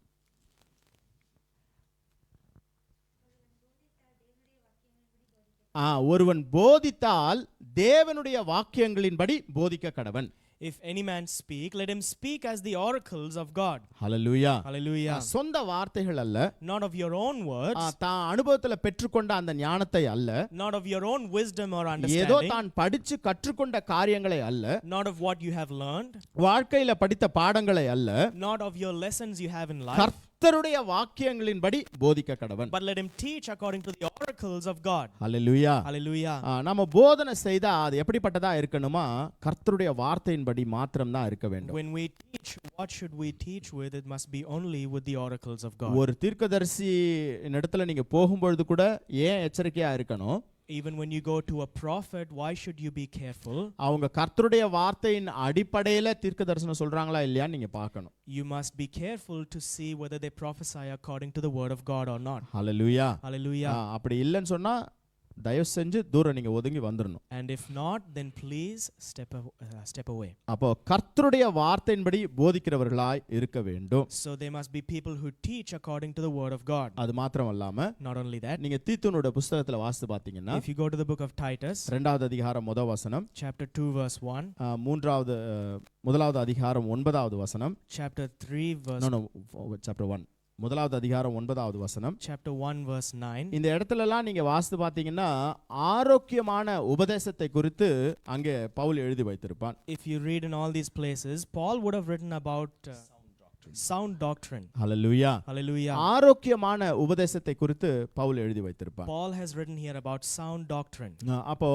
ஒருவன் போதித்தால் தேவனுடைய வாக்கியங்களின்படி போதிக்க கடவன். If any man speak, let him speak as the oracles of God. Hallelujah. Hallelujah. சொந்த வார்த்தைகள் அல்ல, Not of your own words, தான் அனுபவத்துல பெற்றுக்கொண்ட அந்த ஞானத்தை அல்ல, not of your own wisdom or ஏதோ understanding, தான் படிச்சு கற்றுக்கொண்ட காரியங்களை அல்ல, not of what you have learned, வாழ்க்கையில படித்த பாடங்களை அல்ல, not of your lessons you have in life, கர்த்தருடைய வாக்கியங்களின்படி போதிக்க கடவன். but let him teach according to the oracles of God. Hallelujah. Hallelujah. நம்ம போதனை செய்தா அது எப்படிப்பட்டதா இருக்கணுமா? கர்த்தருடைய வார்த்தையின்படி மாத்திரம் தான் இருக்க வேண்டும். When we teach, what should we teach with? It must be only with the oracles of God. ஒரு தீர்க்கதரிசி இடத்துல நீங்க போகும்பொழுது கூட ஏன் எச்சரிக்கையா இருக்கணும்? Even when you go to a prophet, why should you be careful? அவங்க கர்த்தருடைய வார்த்தையின் அடிப்படையில தீர்க்கதரிசனம் சொல்றாங்களா இல்லையான்னு நீங்க பார்க்கணும். You must be careful to see whether they prophesy according to the word of God or not. Hallelujah. Hallelujah. அப்படி இல்லைன்னு சொன்னா தயவு செஞ்சு தூரம் நீங்க ஒதுங்கி வந்துடணும். And if not, then please step away. அப்போ கர்த்தருடைய வார்த்தையின்படி போதிக்கிறவர்களாய் இருக்க வேண்டும். So there must be people who teach according to the word of God. அது மாத்திரமல்லாம Not only that, நீங்க தீத்துனுடைய புத்தகத்துல வாசித்து பாத்தீங்கன்னா if you go to the book of Titus, 2வது அதிகாரம் முதல் வசனம், chapter 2 verse 1, முதலாவது அதிகாரம் 9வது வசனம், chapter 3 verse chapter 1 முதலாவது அதிகாரம் 9வது வசனம், chapter 1 verse 9, இந்த இடத்துலலாம் நீங்க வாசித்து பாத்தீங்கன்னா ஆரோக்கியமான உபதேசத்தை குறித்து அங்கே பவுல் எழுதி வைத்திருப்பான். if you read in all these places, Paul would have written about sound doctrine. Hallelujah. Hallelujah. ஆரோக்கியமான உபதேசத்தை குறித்து பவுல் எழுதி வைத்திருப்பான். Paul has written here about sound doctrine. அப்போ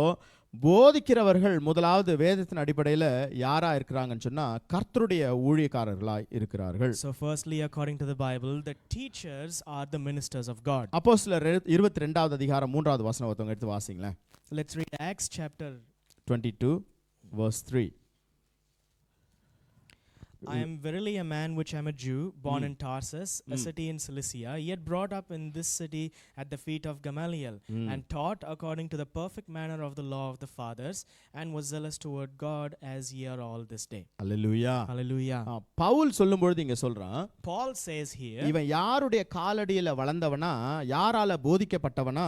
போதிக்கிறவர்கள் முதலாவது வேதத்தின் அடிப்படையில் யாரா இருக்கிறாங்கன்னு சொன்னா கர்த்தருடைய ஊழியக்காரர்களாய் இருக்கிறார்கள். So firstly, according to the Bible, the teachers are the ministers of God. அப்போஸ்தலர் 22வது அதிகாரம் 3வது வசனம் ஒருத்தவங்க எடுத்து வாசிங்களேன். Let's read Acts chapter 22 verse 3. I am verily a man which am a Jew, born in Tarsus, a city in Cilicia, yet brought up in this city at the feet of Gamaliel, and taught according to the perfect manner of the law of the fathers, and was zealous toward God as ye are all this day. Hallelujah. Hallelujah. Pavul சொல்லும்பொழுது இங்க சொல்றான், Paul says here, இவன் யாருடைய காலடியில வளர்ந்தவனா, யாரால போதிக்கப்பட்டவனா,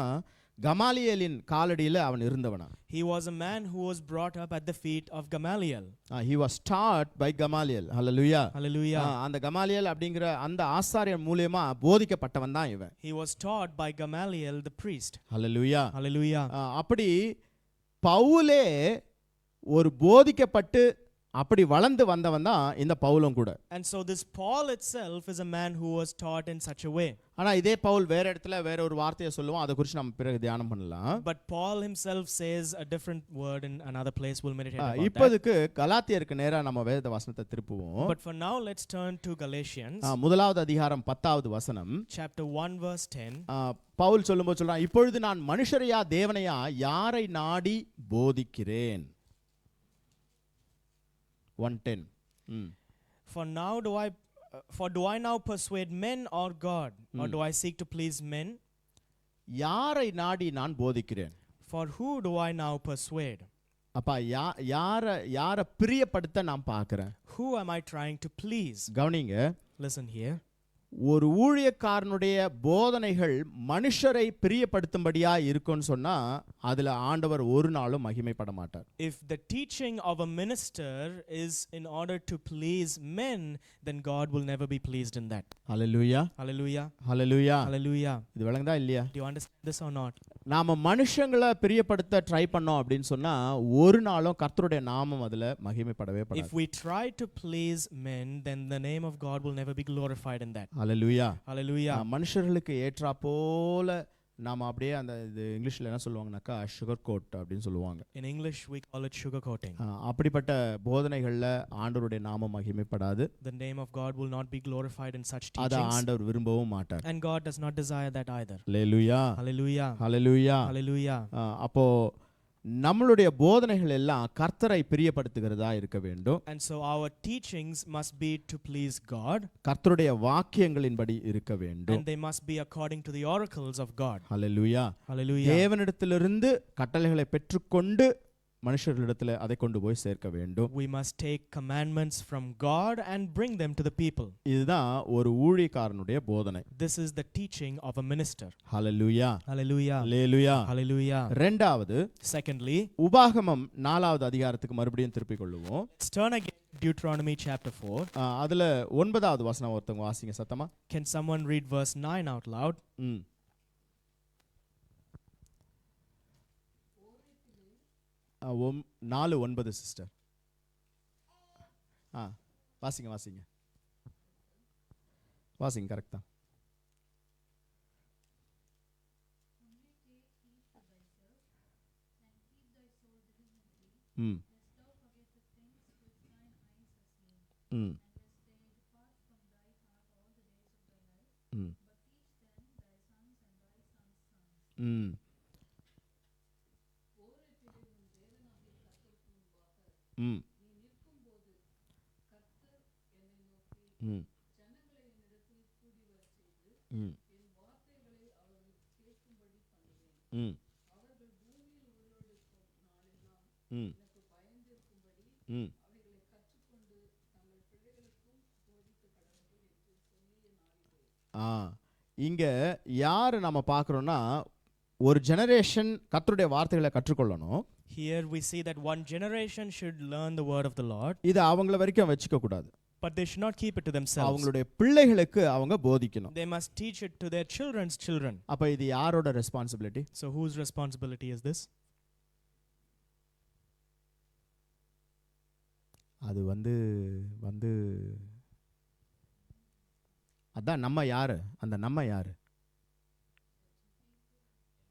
கமாலியேலின் காலடியில அவன் இருந்தவனா. he was a man who was brought up at the feet of Gamaliel. He was taught by Gamaliel. Hallelujah. Hallelujah. அந்த கமாலியல் அப்படிங்கிற அந்த ஆசாரியர் மூலமா போதிக்கப்பட்டவன் தான் இவன். He was taught by Gamaliel the priest. Hallelujah. Hallelujah. அப்படி பவுலே ஒரு போதிக்கப்பட்டு அப்படி வளர்ந்து வந்தவன் தான் இந்த பவுலும் கூட. And so this Paul itself is a man who was taught in such a way. ஆனா இதே பவுல் வேற இடத்துல வேற ஒரு வார்த்தையை சொல்லுவான், அதை குறித்து நம்ம பிறகு தியானம் பண்ணலாம். But Paul himself says a different word in another place. We'll meditate about that. இப்போதுக்கு கலாத்தியருக்கு நேரா நம்ம வேத வசனத்தை திருப்புவோம். But for now, let's turn to Galatians. முதலாவது அதிகாரம் 10வது வசனம், chapter 1 verse 10. பவுல் சொல்லும்போது சொல்றான், இப்பொழுது நான் மனுஷரையா தேவனையா யாரை நாடி போதிக்கிறேன். 1:10. For do I now persuade men or God, or do I seek to please men? யாரை நாடி நான் போதிக்கிறேன். For who do I now persuade? அப்பா யாரை பிரியப்படுத்த நான் பார்க்கிறேன். Who am I trying to please? கவனிங்க. Listen here. ஒரு ஊழியக்காரனுடைய போதனைகள் மனுஷரை பிரியப்படுத்தும்படியா இருக்கும்னு சொன்னா அதுல ஆண்டவர் ஒரு நாளும் மகிமைப்பட மாட்டார். If the teaching of a minister is in order to please men, then God will never be pleased in that. Hallelujah. Hallelujah. Hallelujah. Hallelujah. இது விளங்குதா இல்லையா? Do you understand this or not? நாம மனுஷங்களை பிரியப்படுத்த ட்ரை பண்ணோம் அப்படின்னு சொன்னா ஒரு நாளும் கர்த்தருடைய நாமம் அதுல மகிமைப்படவே படாது. If we try to please men, then the name of God will never be glorified in that. Hallelujah. Hallelujah. மனுஷர்களுக்கு ஏற்றா போல நாம அப்படியே அந்த இது இங்கிலீஷ்ல என்ன சொல்லுவாங்கனாக்கா சுகர் கோட் அப்படின்னு சொல்லுவாங்க. In English we call it sugar coating. அப்படிப்பட்ட போதனைகள்ல ஆண்டவருடைய நாமம் மகிமைப்படாது. The name of God will not be glorified in such அத teachings. ஆண்டவர் விரும்பவும் மாட்டார். And God does not desire that either. Hallelujah. Hallelujah. Hallelujah. Hallelujah. அப்போ நம்மளுடைய போதனைகள் எல்லாம் கர்த்தரை பிரியப்படுத்துகிறதா இருக்க வேண்டும். And so our teachings must be to please God. கர்த்தருடைய வாக்கியங்களின்படி இருக்க வேண்டும். And they must be according to the oracles of God. Hallelujah. Hallelujah. தேவனிடத்திலிருந்து கட்டளைகளை பெற்றுக்கொண்டு மனுஷர்களிடத்தில் அதை கொண்டு போய் சேர்க்க வேண்டும். We must take commandments from God and bring them to the people. இதுதான் ஒரு ஊழியக்காரனுடைய போதனை. This is the teaching of a minister. Hallelujah. Hallelujah. Hallelujah. Hallelujah. இரண்டாவது, Secondly, உபாகமம் 4வது அதிகாரத்துக்கு மறுபடியும் திருப்பிக் கொள்ளுவோம். let's turn again to Deuteronomy chapter 4. அதுல 9வது வசனம் ஒருத்தவங்க வாசிங்க சத்தமா. Can someone read verse 9 out loud? 4:9 sister. வாசிங்க கரெக்ட் தான். ம் ம் இங்க யார் நம்ம பார்க்குறோன்னா ஒரு ஜெனரேஷன் கர்த்தருடைய வார்த்தைகளை கற்றுக்கொள்ளணும். Here we see that one generation should learn the word of the Lord, இது அவங்கள வரைக்கும் வச்சுக்க கூடாது. but they should not keep it to themselves. அவங்களுடைய பிள்ளைகளுக்கு அவங்க போதிக்கணும். They must teach it to their children's children. அப்ப இது யாரோட responsibility? So whose responsibility is this? அது வந்து அதான் நம்ம யாரு? அந்த நம்ம யாரு?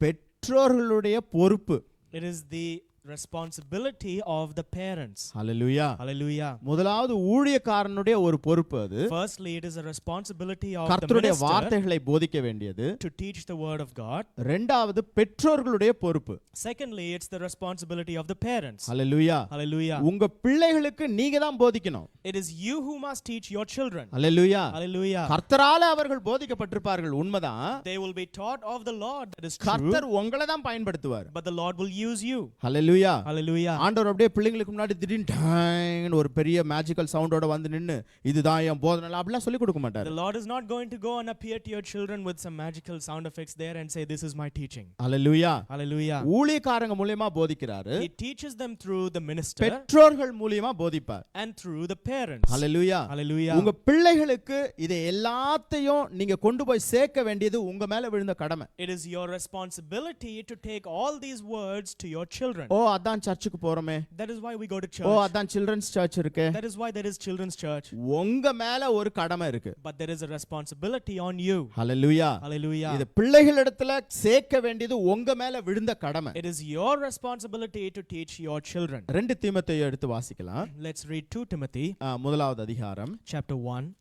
பெற்றோர்களுடைய பொறுப்பு. It is the responsibility of the parents. Hallelujah. Hallelujah. முதலாவது ஊழியக்காரனுடைய ஒரு பொறுப்பு அது. Firstly, it is a responsibility of the கர்த்தருடைய minister வார்த்தைகளை போதிக்க வேண்டியது. to teach the word of God. இரண்டாவது பெற்றோர்களுடைய பொறுப்பு. Secondly, it's the responsibility of the parents. Hallelujah. Hallelujah. உங்க பிள்ளைகளுக்கு நீங்க தான் போதிக்கணும். It is you who must teach your children. Hallelujah. Hallelujah. கர்த்தரால அவர்கள் போதிக்கப்பட்டிருப்பார்கள், உண்மைதான். They will be taught of the Lord, that is true. கர்த்தர் உங்களை தான் பயன்படுத்துவார். But the Lord will use you. Hallelujah. Hallelujah. ஆண்டவர் அப்படியே பிள்ளைங்களுக்கு முன்னாடி திடீர்னு டாங்னு ஒரு பெரிய மேஜிக்கல் சவுண்டோட வந்து நின்னு இதுதான் என் போதனை அப்படிலாம் சொல்லி கொடுக்க மாட்டார். The Lord is not going to go and appear to your children with some magical sound effects there and say this is my teaching. Hallelujah. Hallelujah. ஊழியக்காரங்க மூலமா போதிக்கிறாரு. He teaches them through the minister பெற்றோர்கள் மூலமா போதிப்பார். and through the parents. Hallelujah. Hallelujah. உங்க பிள்ளைகளுக்கு இதை எல்லாத்தையும் நீங்க கொண்டு போய் சேர்க்க வேண்டியது உங்க மேல விழுந்த கடமை. It is your responsibility to take all these words to your children. ஓ அதான் சர்ச்சுக்கு போறோமே. That is why we go to oh church. அதான் சில்ட்ரன்ஸ் சர்ச் இருக்கு. That is why there is children's church. உங்க மேல ஒரு கடமை இருக்கு. But there is a responsibility on you. Hallelujah. Hallelujah. இது பிள்ளைகளிடத்துல சேர்க்க வேண்டியது உங்க மேல விழுந்த கடமை. It is your responsibility to teach your children. 2 தீமோத்தேயு எடுத்து வாசிக்கலாம். Let's read 2 Timothy முதலாவது அதிகாரம் chapter 1.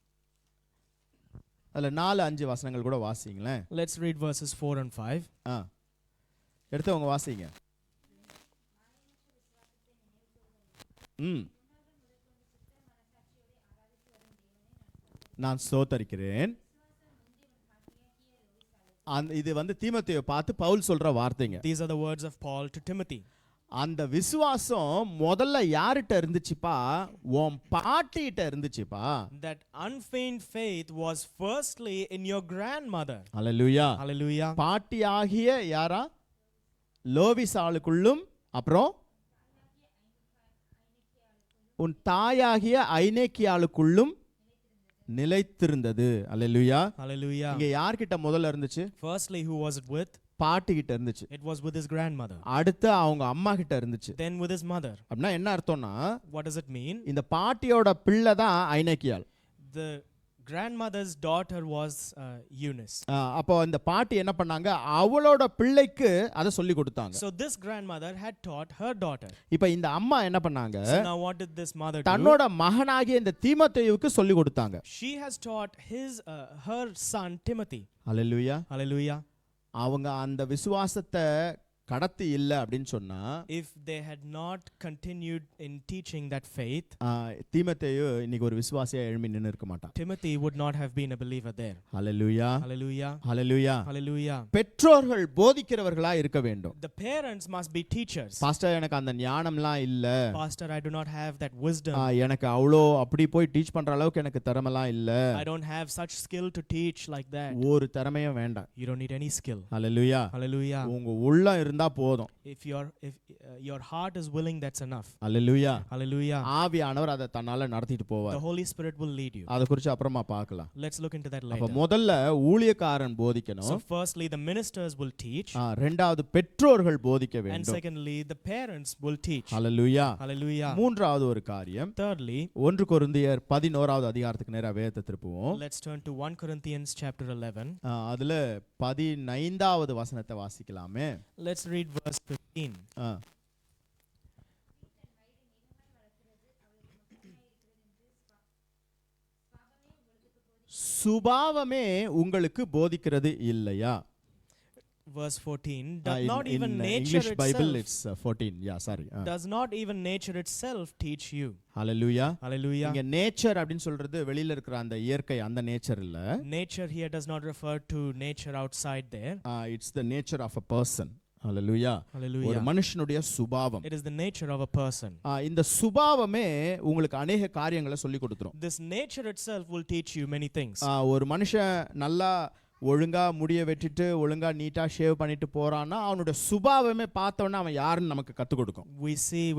அதுல 4-5 வசனங்கள் கூட வாசிங்களேன். Let's read verses 4 and 5. எடுத்தவங்க வாசிங்க. நான் ஸ்தோத்தரிக்கிறேன். இது வந்து தீமோத்தேயுவை பார்த்து பவுல் சொல்ற வார்த்தைங்க. These are the words of Paul to Timothy. அந்த விசுவாசம் முதல்ல யார்கிட்ட இருந்துச்சுப்பா? உன் பாட்டிட்ட இருந்துச்சுப்பா. That unfeigned faith was firstly in your grandmother. Hallelujah. Hallelujah. பாட்டியாகிய யாரா? லோவிசாளுக்குள்ளும் அப்புறம் உன் தாயாகிய ஐனேக்கியாளுக்குள்ளும் நிலைத்திருந்தது. ஹல்லேலூயா. Hallelujah. இங்க யார்கிட்ட முதல்ல இருந்துச்சு? Firstly, who was it with? பாட்டி கிட்ட இருந்துச்சு. It was with his grandmother. அடுத்து அவங்க அம்மா கிட்ட இருந்துச்சு. Then with his mother. அப்படின்னா என்ன அர்த்தம்னா, What does it mean? இந்த பாட்டியோட பிள்ளை தான் ஐனேக்கியாள். The grandmother's daughter was Eunice. அப்போ இந்த பாட்டி என்ன பண்ணாங்க? அவளோட பிள்ளைக்கு அதை சொல்லி கொடுத்தாங்க. So this grandmother had taught her daughter. இப்போ இந்த அம்மா என்ன பண்ணாங்க? So now what did this mother do? தன்னோட மகனாகிய இந்த தீமோத்தேயுவுக்கு சொல்லி கொடுத்தாங்க. She has taught her son Timothy. Hallelujah. Hallelujah. அவங்க அந்த விசுவாசத்தை கடத்தி இல்ல அப்படின்னு சொன்னா, if they had not continued in teaching that faith, தீமோத்தேயு இன்னைக்கு ஒரு விசுவாசியா எழும்பி நின்னு இருக்க மாட்டான். Timothy would not have been a believer there. Hallelujah. Hallelujah. Hallelujah. Hallelujah. பெற்றோர்கள் போதிக்கிறவர்களா இருக்க வேண்டும். The parents must be teachers. Pastor எனக்கு அந்த ஞானம்லாம் இல்ல. Pastor, I do not have that wisdom. எனக்கு அவ்வளோ அப்படி போய் டீச் பண்ற அளவுக்கு எனக்கு திறமைலாம் இல்ல. I don't have such skill to teach like that. ஒரு திறமையும் வேண்டாம். You don't need any skill. Hallelujah. Hallelujah. உங்க உள்ளம் இருந்தா போதும். If your heart is willing, that's enough. Hallelujah. Hallelujah. ஆவியானவர் அதை தன்னால நடத்திட்டு போவார். The Holy Spirit will lead you. அத குறித்து அப்புறமா பார்க்கலாம். Let's look into that அப்ப later. முதல்ல ஊழியக்காரன் போதிக்கணும். So firstly, the ministers will teach. இரண்டாவது பெற்றோர்கள் போதிக்க And வேண்டும். secondly, the parents will teach. Hallelujah. Hallelujah. மூன்றாவது ஒரு காரியம், Thirdly, 1 கொரிந்தியர் 11வது அதிகாரத்துக்கு நேரா வேதத்தை திருப்புவோம். let's turn to 1 Corinthians chapter 11. அதுல 15வது வசனத்தை வாசிக்கலாமே. Let's read verse 15. சுபாவமே உங்களுக்கு போதிக்கிறது இல்லையா? Verse 14. Does not even in nature English Bible itself, it's 14. Yeah, sorry. does not even nature itself teach you. Hallelujah. Hallelujah. இங்க நேச்சர் அப்படினு சொல்றது வெளியில இருக்கிற அந்த இயற்கை அந்த நேச்சர் இல்ல. Nature here does not refer to nature outside there. It's the nature of a person. ஹalleluya ஒரு Hallelujah. மனுஷனுடைய சுபாவம். It is the nature of a person. இந்த சுபாவமே உங்களுக்கு அநேக காரியங்களை சொல்லி கொடுத்துரும். This nature itself will teach you many things. ஒரு மனுஷன் நல்லா ஒழுங்கா முடிய வெட்டிட்டு ஒழுங்கா நீட்டா ஷேவ் பண்ணிட்டு போறான்னா அவனுடைய சுபாவமே பார்த்தவொன்னே அவன் யாருன்னு நமக்கு கத்து கொடுக்கும்.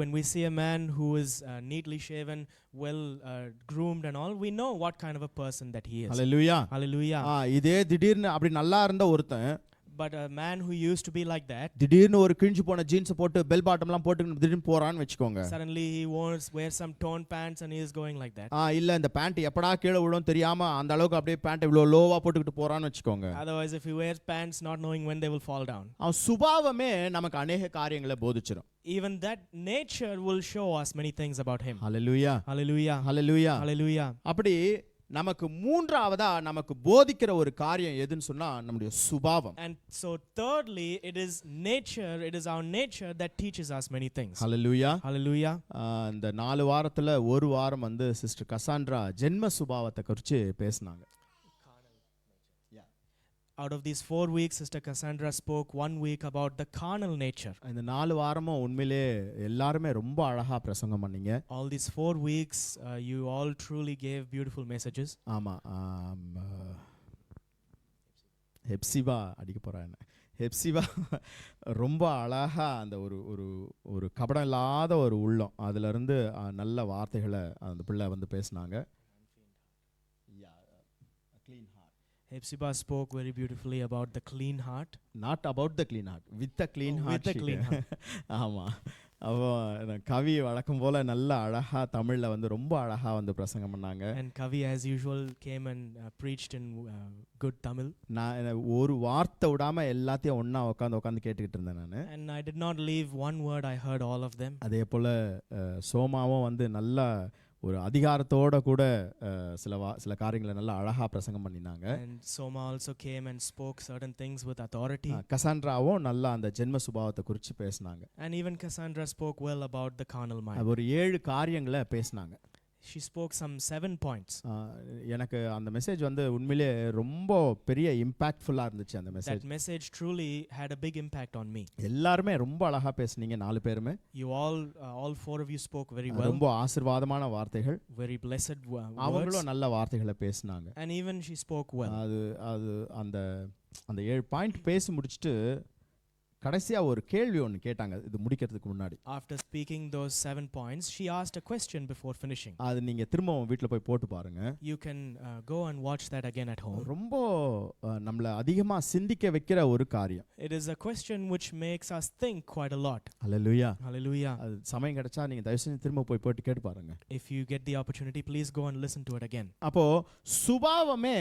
When we see a man who is neatly shaven, well groomed and all, we know what kind of a person that he is. Hallelujah. Hallelujah. இதே திடீர்னு அப்படி நல்லா இருந்த ஒருத்தன் But a man who used to be like that, திடீர்னு ஒரு கிழிஞ்சு போன ஜீன்ஸ் போட்டு பெல் பாட்டம்லாம் போட்டு திடீர்னு போறான்னு வெச்சுக்கோங்க. suddenly he wears some torn pants and he is going like that. இல்ல இந்த பேண்ட் எப்படா கீழே விழும் தெரியாம அந்த அளவுக்கு அப்படியே பேண்ட் இவ்வளவு லோவா போட்டுக்கிட்டு போறான்னு வெச்சுக்கோங்க. Otherwise, if he wears pants not knowing when they will fall down, அவன் சுபாவமே நமக்கு அநேக காரியங்களை போதிச்சிரும். even that nature will show us many things about him. Hallelujah. Hallelujah. Hallelujah. Hallelujah. அப்படி நமக்கு மூன்றாவதா நமக்கு போதிக்கிற ஒரு காரியம் எதுன்னு சொன்னா நம்முடைய சுபாவம். And so thirdly, it is our nature that teaches us many things. Hallelujah. Hallelujah. இந்த 4 வாரத்துல ஒரு வாரம் வந்து சிஸ்டர் கசாண்ட்ரா ஜென்ம சுபாவத்தை குறித்து பேசினாங்க. Out of these 4 weeks, Sister Cassandra spoke 1 week about the carnal nature. இந்த 4 வாரமும் உண்மையிலே எல்லாரும் ரொம்ப அழகா பிரசங்கம் பண்ணீங்க. All these 4 weeks, you all truly gave beautiful messages. ஆமா. ஹெப்சிபா அடிக்க போறாங்க. ஹெப்சிபா ரொம்ப அழகா அந்த ஒரு கபடம் இல்லாத ஒரு உள்ளம் அதுல இருந்து நல்ல வார்த்தைகளை அந்த பிள்ளை வந்து பேசினாங்க. Hepzibah spoke very beautifully about the clean heart. Not about the clean heart, with the clean heart. With the clean heart. ஆமா. அவ கவி வழக்கம் போல நல்ல அழகா தமிழ்ல வந்து ரொம்ப அழகா வந்து பிரசங்கம் பண்ணாங்க. And Kavi as usual came and preached in good Tamil. நான் ஒரு வார்த்தை விடாம எல்லாத்தையும் ஒண்ணா உட்கார்ந்து கேட்டுக்கிட்டு இருந்தேன் நானு. And I did not leave one word, I heard all of them. அதே போல சோமாவும் வந்து நல்ல ஒரு அதிகாரத்தோட கூட சில காரியங்களை நல்லா அழகா பிரசங்கம் பண்ணினாங்க. And Soma also came and spoke certain things with authority. கசாண்ட்ராவும் நல்லா அந்த ஜென்ம சுபாவத்தை குறித்து பேசினாங்க. And even Cassandra spoke well about the carnal mind. ஒரு 7 காரியங்களை பேசினாங்க. She spoke some 7 points. எனக்கு அந்த மெசேஜ் வந்து உண்மையிலே ரொம்ப பெரிய இம்பாக்ட்ஃபுல்லா இருந்துச்சு அந்த message. That message truly had a big impact on me. எல்லாரும் ரொம்ப அழகா பேசுனீங்க 4 பேருமே. You all 4 of you spoke very well. ரொம்ப ஆசீர்வாதமான வார்த்தைகள். Very blessed words. அவங்களும் நல்ல வார்த்தைகளை பேசினாங்க. And even she spoke well. அது அந்த 7 பாயிண்ட் பேசி முடிச்சிட்டு கடைசியா ஒரு கேள்வி ஒன்னு கேட்டாங்க இது முடிக்கிறதுக்கு முன்னாடி. After speaking those 7 points, she asked a question before finishing. அது நீங்க திரும்பவும் வீட்ல போய் போட்டு பாருங்க. You can go and watch that again at home. ரொம்ப நம்மள அதிகமா சிந்திக்க வைக்கிற ஒரு காரியம். It is a question which makes us think quite a lot. Hallelujah. Hallelujah. அது சமயம் கிடைச்சா நீங்க தயவு செஞ்சு திரும்ப போய் போட்டு கேட்டு பாருங்க. If you get the opportunity, please go and listen to it again. அப்போ சுபாவமே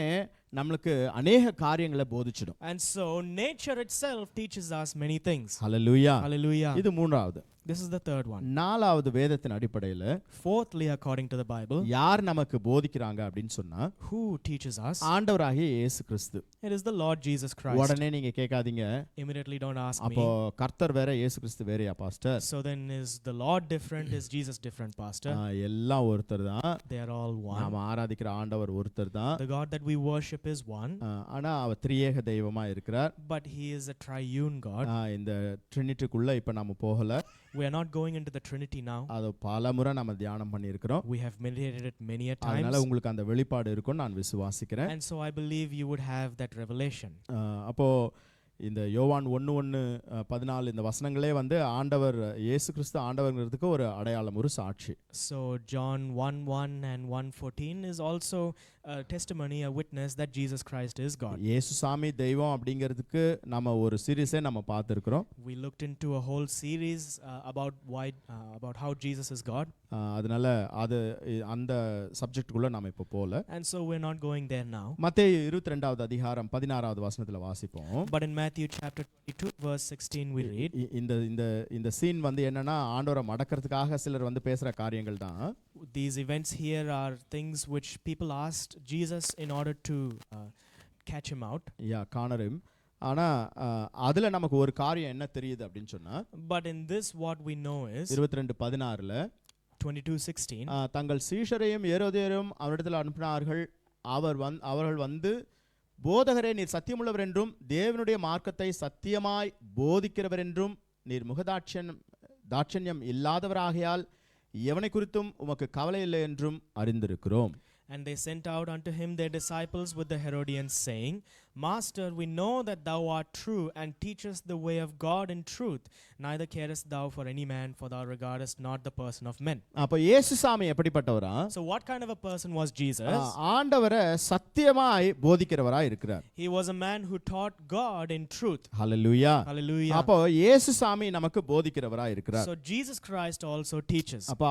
நமக்கு அநேக காரியங்களை போதிச்சிடும். And so nature itself teaches us many things. Hallelujah. Hallelujah. இது மூன்றாவது. This is the third one. நாலாவது வேதத்தின் அடிப்படையில் Fourthly, according to the Bible, யார் நமக்கு போதிக்கிறாங்க அப்படின்னு சொன்னா who teaches us? ஆண்டவராகிய இயேசு கிறிஸ்து. It is the Lord Jesus Christ. உடனே நீங்க கேட்காதீங்க Immediately don't ask அப்போ me. கர்த்தர் வேற இயேசு கிறிஸ்து வேறயா pastor? So then is the Lord different? Is Jesus different, pastor? எல்லாம் ஒருத்தர் தான். They are all one. நாம ஆராதிக்கிற ஆண்டவர் ஒருத்தர் தான். The God that we worship is one. ஆனா அவர் திரியேக தெய்வமா இருக்கிறார். But he is a triune God. இந்த ட்ரினிட்டிக்குள்ள இப்ப நாம போகல. We are not going into the Trinity now. அது பலமுறை நாம தியானம் பண்ணி இருக்கிறோம். We have meditated it many a times. அதனால உங்களுக்கு அந்த வெளிப்பாடு இருக்கும்னு நான் விசுவாசிக்கிறேன். And so I believe you would have that revelation. அப்போ இந்த யோவான் 1:14 இந்த வசனங்களே வந்து ஆண்டவர் இயேசு கிறிஸ்து ஆண்டவர்ங்கிறதுக்கு ஒரு அடையாளம் ஒரு சாட்சி. So John 1:1 and 1:14 is also a testimony, a witness that Jesus Christ is God. இயேசு சாமி தெய்வம் அப்படிங்கிறதுக்கு நம்ம ஒரு சீரிஸே நம்ம பார்த்திருக்கிறோம். We looked into a whole series about how Jesus is God. அதனால அது அந்த சப்ஜெக்ட்குள்ள நாம இப்ப போல. And so we're not going there now. மத்தேயு 22வது அதிகாரம் 16வது வசனத்துல வாசிப்போம். But in Matthew chapter 22 verse 16 we read, இந்த சீன் வந்து என்னன்னா ஆண்டவரை மடக்கிறதுக்காக சிலர் வந்து பேசுற காரியங்கள் தான். These events here are things which people asked Jesus in order to catch him out. corner him. ஆனா அதுல நமக்கு ஒரு காரியம் என்ன தெரியுது அப்படின்னு சொன்னா, but in this what we know is 22:16ல 22:16 தங்கள் சீஷரையும் ஏரோதியரையும் அவரிடத்தில் அனுப்பினார்கள். அவர்கள் வந்து போதகரே நீர் சத்தியமுள்ளவர் என்றும் தேவனுடைய மார்க்கத்தை சத்தியமாய் போதிக்கிறவர் என்றும் நீர் தாட்சண்யம் இல்லாதவராகையால் எவனை குறித்தும் உமக்கு கவலை இல்லை என்றும் அறிந்திருக்கிறோம். And they sent out unto him their disciples with the Herodians, saying, Master, we know that thou art true, and teachest the way of God in truth. Neither carest thou for any man, for thou regardest not the person of men. அப்ப இயேசுசாமி எப்படிப்பட்டவரா? So what kind of a person was Jesus? ஆண்டவரை சத்தியமாய் போதிக்கிறவரா இருக்கிறார். He was a man who taught God in truth. Hallelujah. Hallelujah. அப்ப இயேசுசாமி நமக்கு போதிக்கிறவரா இருக்கிறார். So Jesus Christ also teaches. அப்ப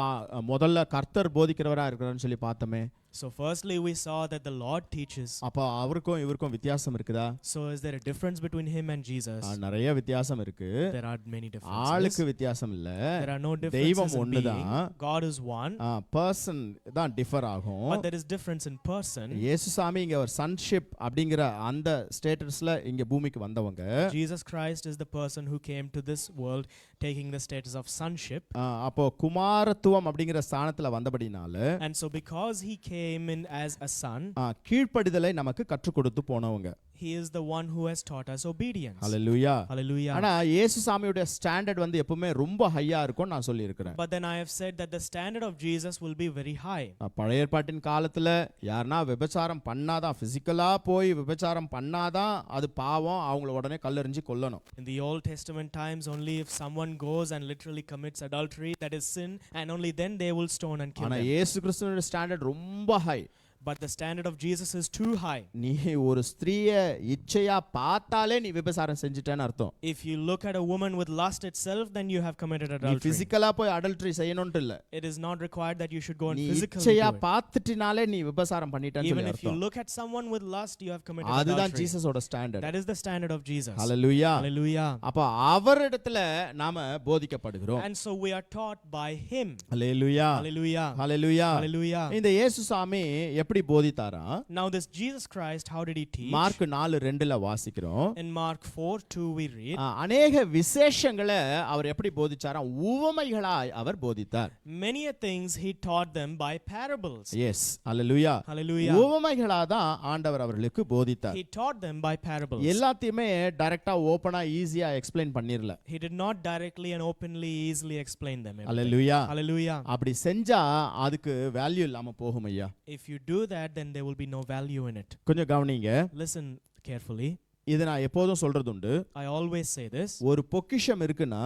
முதல்ல கர்த்தர் போதிக்கிறவரா இருக்கிறார்னு சொல்லி பார்த்தோமே. So firstly we saw that the Lord teaches. அப்ப அவருக்கும் இவருக்கும் வித்தியாசம் இருக்குதா? So is there a difference between him and Jesus? நிறைய வித்தியாசம் இருக்கு. There are many differences. ஆளுக்கு வித்தியாசம் இல்ல. There are no differences. தெய்வம் ஒண்ணுதான். God is one. person தான் டிஃபர் ஆகும். But there is difference in person. இயேசுசாமி இங்க ஒரு சன்ஷிப் அப்படிங்கற அந்த ஸ்டேட்டஸ்ல இங்க பூமிக்கு வந்தவங்க. Jesus Christ is the person who came to this world taking the status of sonship. அப்போ குமாரத்துவம் அப்படிங்கற ஸ்தானத்துல வந்தபடினால And so because he came in as a son, கீழ்ப்படிதலை நமக்கு கற்றுக் கொடுத்து போனவங்க. he is the one who has taught us obedience. Hallelujah. Hallelujah. ஆனா இயேசுசாமியோட standard வந்து எப்பவுமே ரொம்ப ஹையா இருக்கும் நான் சொல்லி இருக்கேன். But then I have said that the standard of Jesus will be very high. பழைய ஏற்பாட்டின் காலத்துல யாரனா விபச்சாரம் பண்ணாதான் பிசிக்கலா போய் விபச்சாரம் பண்ணாதான் அது பாவம், அவங்கள உடனே கல்லெறிஞ்சு கொல்லணும். In the Old Testament times only if someone goes and literally commits adultery, that is sin, and only then they will stone and kill ஆனா them. இயேசு கிறிஸ்துவோட ஸ்டாண்டர்ட் ரொம்ப high. But the standard of Jesus is too high. நீ ஒரு ஸ்திரீய இச்சையா பார்த்தாலே நீ விபச்சாரம் செஞ்சிட்டேன்னு அர்த்தம். If you look at a woman with lust itself, then you have committed நீ adultery. பிசிக்கலா போய் அடல்டரி செய்யணும்னு இல்ல. It is not required that you should go and நீ physically இச்சையா do it. பார்த்துட்டினாலே நீ விபச்சாரம் பண்ணிட்டேன்னு Even சொல்லி if you அர்த்தம். look at someone with lust, you have committed அதுதான் adultery. ஜீசஸோட standard. That is the standard of Jesus. ஹalleluya. Hallelujah. அப்ப அவரிடத்துல நாம போதிக்கப்படுகிறோம். And so we are taught by him. Hallelujah. Hallelujah. Hallelujah. Hallelujah. இந்த இயேசுசாமி எப்படி போதித்தாரா? Now this Jesus Christ, how did he teach? Mark 4:2ல வாசிக்கிறோம். In Mark 4:2 we read, அநேக விசேஷங்களை அவர் எப்படி போதிச்சாரா? உவமைகளாய் அவர் போதித்தார். many a things he taught them by parables. Yes, hallelujah. Hallelujah. உவமைகளா தான் ஆண்டவர் அவர்களுக்கு போதித்தார். He taught them by parables. எல்லாத்தையுமே டைரக்டா ஓபனா ஈஸியா explain பண்ணிரல. He did not directly and openly easily explain them. Hallelujah. Hallelujah. அப்படி செஞ்சா அதுக்கு வேல்யூ இல்லாம போகும் ஐயா. If you do that, then there will be no value in it. கொஞ்சம் கவனிங்க. Listen carefully. இத நான் எப்போதும் சொல்றது உண்டு. I always say this. ஒரு பொக்கிஷம் இருக்குன்னா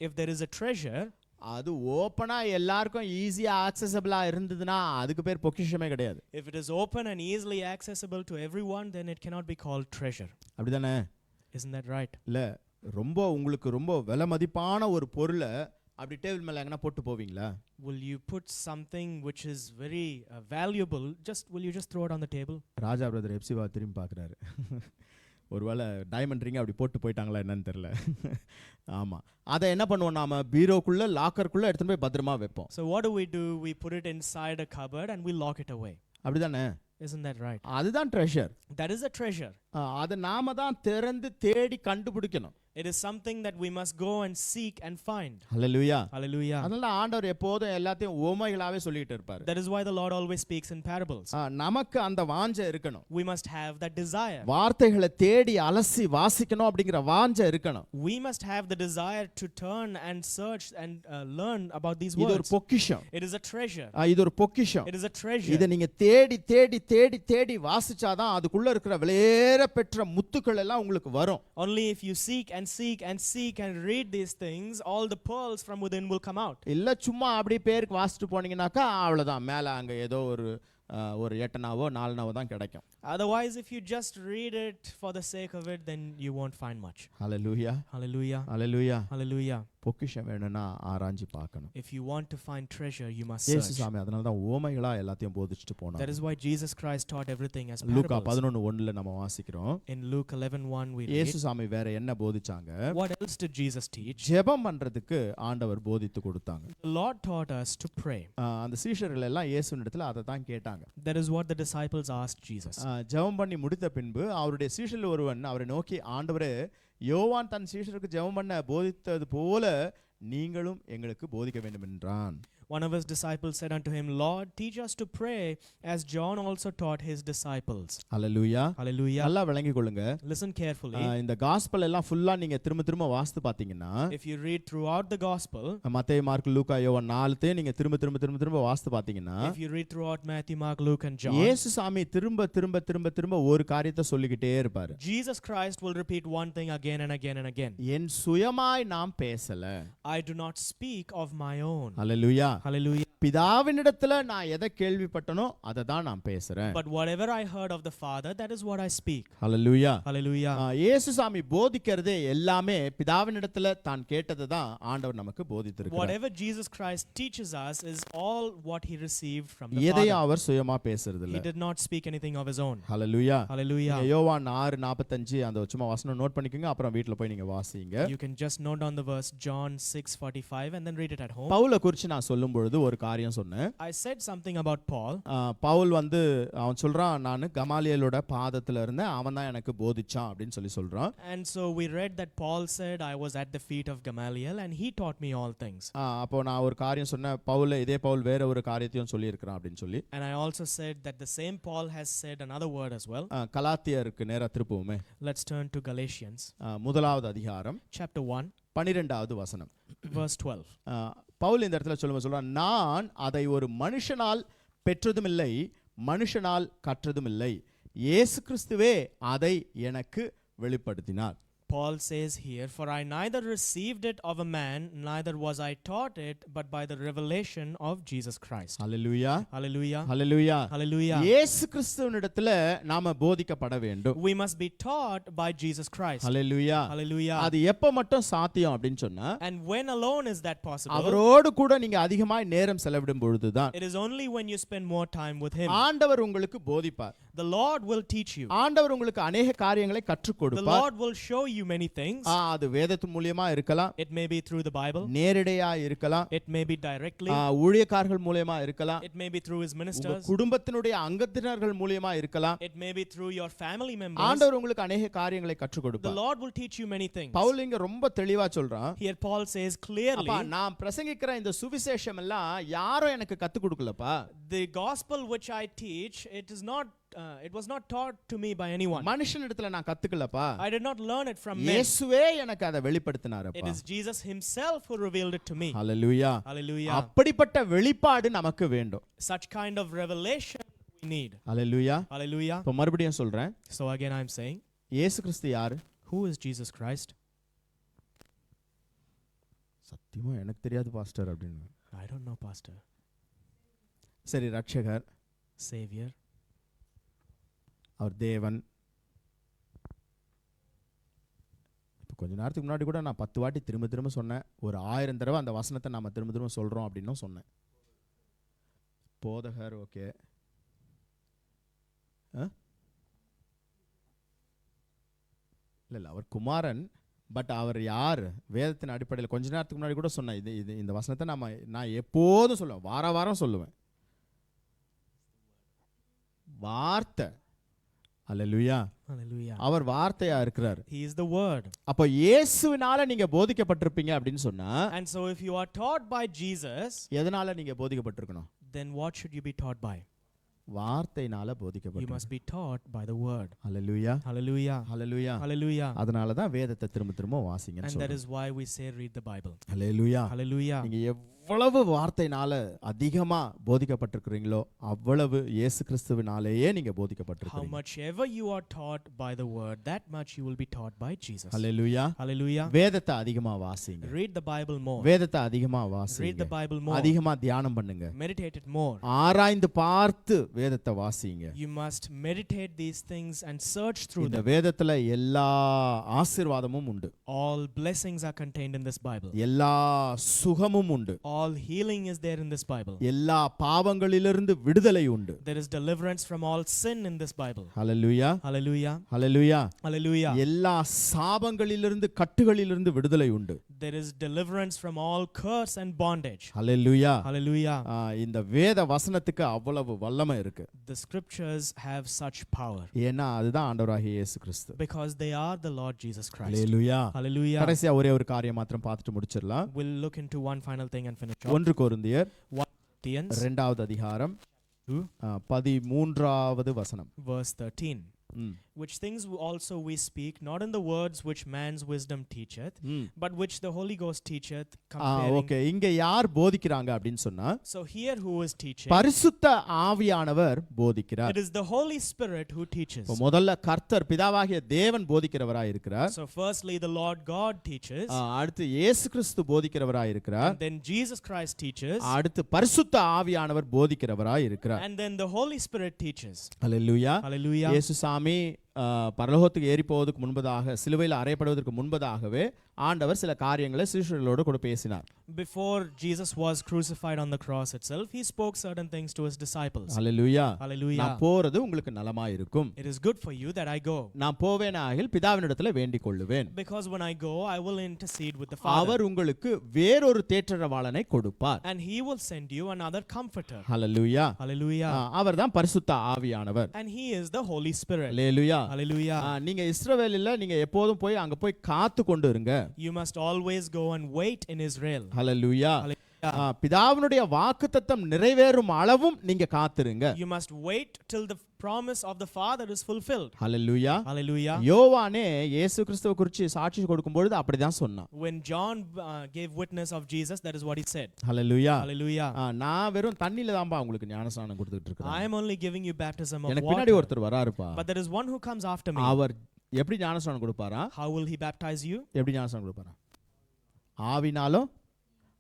If there is a treasure, அது ஓபனா எல்லாருக்கும் ஈஸியா ஆக்சஸபிளா இருந்ததுன்னா அதுக்கு பேர் பொக்கிஷமே கிடையாது. if it is open and easily accessible to everyone, then it cannot be called treasure. அப்படிதானே? Isn't that right? இல்ல ரொம்ப உங்களுக்கு ரொம்ப விலை மதிப்பான ஒரு பொருளை அப்படி டேபிள் மேல எங்கனா போட்டு போவீங்களா? Will you put something which is very valuable, will you just throw it on the table? Raja brother எப்சிவா திரும்பி பார்க்குறாரு. ஒருவேளை டைமண்ட் ரிங் அப்படி போட்டு போயிட்டாங்களா என்னன்னு தெரியல. ஆமா, அதை என்ன பண்ணுவோம், நாம பீரோக்குள்ள லாக்கருக்குள்ள எடுத்துட்டு போய் பத்திரமா வைப்போம். So what do? We put it inside a cupboard and we lock it away. அப்படிதானே? Isn't that right? அதுதான் treasure. That is a treasure. அதை நாம தான் திறந்து தேடி கண்டுபிடிக்கணும். It is something that we must go and seek and find. Hallelujah. Hallelujah. அதனால ஆண்டவர் எப்போதும் எல்லாத்தையும் உவமைகளாவே சொல்லிட்டு இருப்பாரு. That is why the Lord always speaks in parables. நமக்கு அந்த வாஞ்சை இருக்கணும். We must have that desire. வார்த்தைகளை தேடி அலசி வாசிக்கணும் அப்படிங்கிற வாஞ்சை இருக்கணும். We must have the desire to turn and search and learn about these words. இது ஒரு பொக்கிஷம். It is a treasure. இது ஒரு பொக்கிஷம். It is a treasure. இத நீங்க தேடி தேடி தேடி தேடி வாசிச்சாதான் அதுக்குள்ள இருக்கிற விலையேற பெற்ற முத்துக்கள் எல்லாம் உங்களுக்கு வரும். Only if you seek and seek and seek and read these things, all the pearls from within will come out. இல்ல சும்மா அப்படியே பேருக்கு வாசிட்டு போனீங்கன்னாக்கா அவ்வளவுதான், மேல அங்க ஏதோ ஒரு 8னாவோ 4னாவோ தான் கிடைக்கும். Otherwise, if you just read it for the sake of it, then you won't find much. Hallelujah. Hallelujah. Hallelujah. Hallelujah. பொக்கிஷம் வேணும்னா ஆராய்ஞ்சு பார்க்கணும். If you want to find treasure, you must இயேசு search. சாமி அதனால தான் உவமைகளா எல்லாத்தையும் போதிச்சிட்டு போனார். That is why Jesus Christ taught everything as Luca parables. 11:1ல நம்ம வாசிக்கிறோம். In Luke 11:1 we இயேசு read, சாமி வேற என்ன போதிச்சாங்க? what else did Jesus teach? ஜெபம் பண்றதுக்கு ஆண்டவர் போதித்து கொடுத்தாங்க. The Lord taught us to pray. அந்த சீஷர்கள் எல்லாம் இயேசுவினிடத்துல அதை தான் கேட்டாங்க. That is what the disciples asked Jesus. ஜெபம் பண்ணி முடித்த பின்பு அவருடைய சீஷரில் ஒருவன் அவரை நோக்கி, ஆண்டவரே, யோவான் தன் சீஷருக்கு ஜெபம் பண்ண போதித்தது போல நீங்களும் எங்களுக்கு போதிக்க வேண்டும் என்றான். one of his disciples said unto him, Lord, teach us to pray as John also taught his disciples. Hallelujah. Hallelujah. நல்லா விளங்கிக் கொள்ளுங்க. Listen carefully. இந்த காஸ்பல் எல்லாம் ஃபுல்லா நீங்க திரும்ப வாசித்து பாத்தீங்கன்னா, If you read throughout the gospel, மத்தேயு, மார்க்கு, லூக்கா, யோவான் 4 நீங்க திரும்ப வாசித்து பாத்தீங்கன்னா, if you read throughout Matthew, Mark, Luke and John, இயேசு சாமி திரும்ப ஒரு காரியத்தை சொல்லிக்கிட்டே இருப்பாரு. Jesus Christ will repeat one thing again and again and again. என் சுயமாய் நாம் பேசல. I do not speak of my own. Hallelujah. Hallelujah. பிதாவினிடத்துல நான் எதை கேள்விப்பட்டனோ அதை தான் நான் பேசுறேன். But whatever I heard of the Father, that is what I speak. Hallelujah. Hallelujah. இயேசு சாமி போதிக்கிறதே எல்லாமே பிதாவினிடத்துல தான் கேட்டதை தான் ஆண்டவர் நமக்கு போதித்திருக்கிறார். Whatever Jesus Christ teaches us is all what he received from the எதையும் Father. அவர் சுயமா பேசுறது இல்ல. He did not speak anything of his own. Hallelujah. Hallelujah. யோவான் 6:45 அந்த சும்மா வசனம் நோட் பண்ணிக்கங்க, அப்புறம் வீட்ல போய் நீங்க வாசிங்க. You can just note down the verse John 6:45 and then read it at home. பவுலை குறித்து நான் சொல்லும் பொழுது ஒரு காரியம் சொன்னேன். I said something about Paul. Pavul அவன் சொல்றான், நான் கமாலியலோட பாதத்துல இருந்தேன், அவன் தான் எனக்கு போதிச்சான் அப்படின்னு சொல்றான். And so we read that Paul said I was at the feet of Gamaliel and he taught me all things. அப்போ நான் ஒரு காரியம் சொன்னேன், இதே பவுல் வேற ஒரு காரியத்தையும் சொல்லி இருக்கிறான் அப்படின்னு சொல்லி. And I also said that the same Paul has said another word as well. கலாத்தியருக்கு நேரா திருப்புவோமே. Let's turn to Galatians. முதலாவது அதிகாரம் chapter 1 12வது வசனம். verse 12. பவுல் இந்த இடத்துல சொல்றான், நான் அதை ஒரு மனுஷனால் பெற்றதும் இல்லை, மனுஷனால் கற்றதும் இல்லை, இயேசு கிறிஸ்துவே அதை எனக்கு வெளிப்படுத்தினார். Paul says here, for I neither received it of a man, neither was I taught it, but by the revelation of Jesus Christ. Hallelujah. Hallelujah. Hallelujah. Hallelujah. இயேசு கிறிஸ்துவினிடத்துல நாம போதிக்கப்பட வேண்டும். We must be taught by Jesus Christ. Hallelujah. Hallelujah. அது எப்ப மட்டும் சாத்தியம் அப்படின்னு சொன்னா, And when alone is that possible? அவரோடு கூட நீங்க அதிகமாய் நேரம் செலவிடும் பொழுதுதான். It is only when you spend more time with him. ஆண்டவர் உங்களுக்கு போதிப்பார். The Lord will teach you. ஆண்டவர் உங்களுக்கு அநேக காரியங்களை கற்றுக் The கொடுப்பார். Lord will show you many things. அது வேதத்தின் மூலமா இருக்கலாம், It may be through the Bible. நேரடியா இருக்கலாம், It may be directly. ஊழியக்காரர்கள் மூலமா இருக்கலாம், It may be through his உங்க ministers. குடும்பத்தினுடைய அங்கத்தினர்கள் மூலமா இருக்கலாம். It may be through your family members. ஆண்டவர் உங்களுக்கு அநேக காரியங்களை கற்றுக் The கொடுப்பார். Lord will teach you many things. Pavul இங்க ரொம்ப தெளிவா சொல்றான், Here Paul says clearly, அப்பா நான் பிரசங்கிக்கிற இந்த சுவிசேஷம் எல்லாம் யாரும் எனக்கு கத்து கொடுக்கலப்பா. the gospel which I teach, it was not taught to me by anyone. மனுஷனிடத்துல நான் கத்துக்கலப்பா. I did not learn it from men. இயேசுவே எனக்கு அதை It வெளிப்படுத்தினாரப்பா. is Jesus himself who revealed it to me. Hallelujah. Hallelujah. அப்படிப்பட்ட வெளிப்பாடு நமக்கு வேண்டும். Such kind of revelation we need. Hallelujah. Hallelujah. இப்ப மறுபடியும் சொல்றேன், So again I'm saying, இயேசு கிறிஸ்து யாரு? who is Jesus Christ? சத்தியமா எனக்கு தெரியாது பாஸ்டர் அப்படின்னு. I don't know, pastor. சரி, ரட்சகர், Savior. அவர் தேவன். இப்போ கொஞ்ச நேரத்துக்கு முன்னாடி கூட நான் 10 வாட்டி திரும்ப சொன்னேன், ஒரு 1000 தடவை அந்த வசனத்தை நாம திரும்ப சொல்றோம் அப்படின்னும் சொன்னேன். போதகர், ஓகே, இல்லை அவர் குமாரன், பட் அவர் யார்? வேதத்தின் அடிப்படையில் கொஞ்ச நேரத்துக்கு முன்னாடி கூட சொன்னேன். இந்த வசனத்தை நான் எப்போதும் சொல்லுவேன், வாரம் சொல்லுவேன். வார்த்தை. ஹalleluya. Hallelujah. அவர் வார்த்தையா இருக்கிறார். He is the word. அப்ப இயேசுவினால நீங்க போதிக்கப்பட்டிருப்பீங்க அப்படின்னு சொன்னா, And so if you are taught by Jesus, எதனால நீங்க போதிக்கப்பட்டிருக்கணும்? then what should you be taught by? வார்த்தையினால You போதிக்கப்பட்டிருக்கணும். must be taught by the word. Hallelujah. Hallelujah. Hallelujah. Hallelujah. அதனால தான் வேதத்தை திரும்ப வாசிங்கன்னு And that சொல்றேன். is why we say read the Bible. Hallelujah. Hallelujah. நீங்க எவ்வளவு வார்த்தையினால அதிகமா போதிக்கப்பட்டிருக்கிறீங்களோ அவ்வளவு இயேசு கிறிஸ்துவினாலேயே நீங்க How போதிக்கப்பட்டிருக்கிறீங்க. much ever you are taught by the word, that much you will be taught by Jesus. ஹalleluya. Hallelujah. வேதத்தை அதிகமா வாசிங்க. Read the Bible more. வேதத்தை அதிகமா Read the வாசிங்க. Bible more. அதிகமா தியானம் பண்ணுங்க. Meditate it more. ஆராய்ந்து பார்த்து வேதத்தை வாசிங்க. You must meditate these things and search through இந்த them. வேதத்துல எல்லா ஆசீர்வாதமும் உண்டு. All blessings are contained in this Bible. எல்லா சுகமும் உண்டு. All healing is there in this Bible. எல்லா பாவங்களிலிருந்து விடுதலை உண்டு. There is deliverance from all sin in this Bible. Hallelujah. Hallelujah. Hallelujah. Hallelujah. எல்லா சாபங்களிலிருந்து கட்டுகளிலிருந்து விடுதலை உண்டு. there is deliverance from all curse and bondage. Hallelujah. Hallelujah. இந்த வேத வசனத்துக்கு அவ்வளவு வல்லமை இருக்கு. The scriptures have such power ஏன்னா அதுதான் ஆண்டவராகிய இயேசு கிறிஸ்து. because they are the Lord Jesus Christ. Hallelujah. Hallelujah. கடைசியா ஒரே ஒரு காரியம் மாத்திரம் பார்த்துட்டு முடிச்சிடலாம். We'll look into one final thing and finish off. 1 கொரிந்தியர் 1 Corinthians 2வது அதிகாரம் 2 13வது வசனம். verse 13. Which things also we speak, not in the words which man's wisdom teacheth, but which the Holy Ghost teacheth, comparing. Okay, இங்க யார் போதிக்கிறாங்க அப்படினு சொன்னா, So here who is teaching? பரிசுத்த ஆவியானவர் போதிக்கிறார். It is the Holy Spirit who teaches. முதல்ல கர்த்தர் பிதாவாகிய தேவன் போதிக்கிறவராய் இருக்கிறார். So firstly the Lord God teaches. அடுத்து இயேசு கிறிஸ்து போதிக்கிறவராய் இருக்கிறார். And then Jesus Christ teaches. அடுத்து பரிசுத்த ஆவியானவர் போதிக்கிறவராய் இருக்கிறார். And then the Holy Spirit teaches. Hallelujah. Hallelujah. இயேசு சாமி பரலோகத்துக்கு ஏறி போவதற்கு முன்பதாக, சிலுவையில் அறையப்படுவதற்கு முன்பதாகவே ஆண்டவர் சில காரியங்களை சீஷர்களோடு கூட பேசினார். Before Jesus was crucified on the cross itself, he spoke certain things to his disciples. Hallelujah. Hallelujah. நான் போறது உங்களுக்கு நலமாய் இருக்கும். It is good for you that I go. நான் போவேனாகில் பிதாவினிடத்தில் வேண்டிக் கொள்ளுவேன். Because when I go, I will intercede with the Father. அவர் உங்களுக்கு வேறொரு தேற்றரவாளனை கொடுப்பார். And he will send you another comforter. Hallelujah. Hallelujah. அவர்தான் பரிசுத்த ஆவியானவர். And he is the Holy Spirit. Hallelujah. Hallelujah. நீங்க இஸ்ரவேலில் நீங்க எப்போதும் போய் அங்க போய் காத்து கொண்டு இருங்க. You must always go and wait in Israel. ஹல்லேலூயா. பிதாவினுடைய வாக்குத்தத்தம் நிறைவேறும் அளவும் நீங்க காத்திருங்க. You must wait till the promise of the Father is fulfilled. Hallelujah. Hallelujah. யோவானே இயேசு கிறிஸ்துவை குறித்து சாட்சி கொடுக்கும் பொழுது அப்படிதான் சொன்னான். When John gave witness of Jesus, that is what he said. Hallelujah. Hallelujah. நான் வெறும் தண்ணில தான்பா உங்களுக்கு ஞானஸ்நானம் கொடுத்துட்டு இருக்கேன். I am only giving you baptism of எனக்கு பின்னாடி water. ஒருத்தர் வராருப்பா. But there is one who comes after me. அவர் எப்படி ஞானஸ்நானம் கொடுப்பாரா? How will he baptize you? எப்படி ஞானஸ்நானம் கொடுப்பாரா? ஆவினாலும்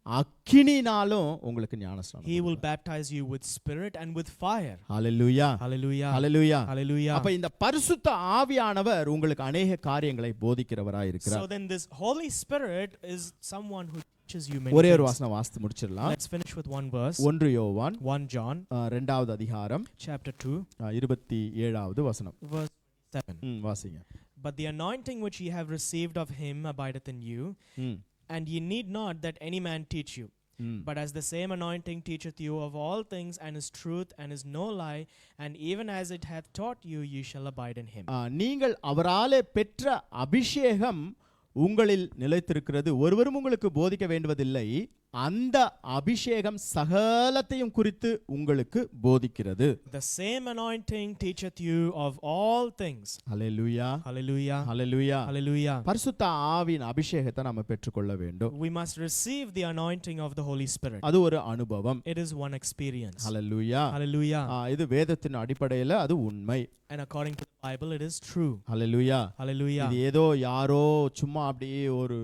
அக்கினினாலும் உங்களுக்கு ஞானஸ்நானம். He will baptize you with spirit and with fire. Hallelujah. Hallelujah. Hallelujah. Hallelujah. அப்ப இந்த பரிசுத்த ஆவியானவர் உங்களுக்கு அநேக காரியங்களை போதிக்கிறவராய் இருக்கிறார். So then this Holy Spirit is someone who teaches you many ஒரே ஒரு things. வசனம் வாசித்து முடிச்சிடலாம். Let's finish with one verse. 1 யோவான் 1 John 2வது அதிகாரம் chapter 2 27வது வசனம். verse 7. வாசிங்க. But the anointing which ye have received of him abideth in you, and ye need not that any man teach you. But as the same anointing teacheth you of all things, and is truth, and is no lie, and even as it hath taught you, ye shall abide in him. நீங்கள் அவராலே பெற்ற அபிஷேகம் உங்களில் நிலைத்திருக்கிறது. ஒருவரும் உங்களுக்கு போதிக்க வேண்டுவதில்லை. அந்த அபிஷேகம் சகலத்தையும் குறித்து உங்களுக்கு போதிக்கிறது. The same anointing teacheth you of all things. Hallelujah. Hallelujah. Hallelujah. Hallelujah. பரிசுத்த ஆவியின் அபிஷேகத்தை நாம பெற்றுக்கொள்ள வேண்டும். We must receive the anointing of the Holy Spirit. அது ஒரு அனுபவம். It is one experience. Hallelujah. Hallelujah. இது வேதத்தின் அடிப்படையில் அது உண்மை. And according to the Bible, it is true. Hallelujah. Hallelujah. இது ஏதோ யாரோ சும்மா அப்படியே ஒரு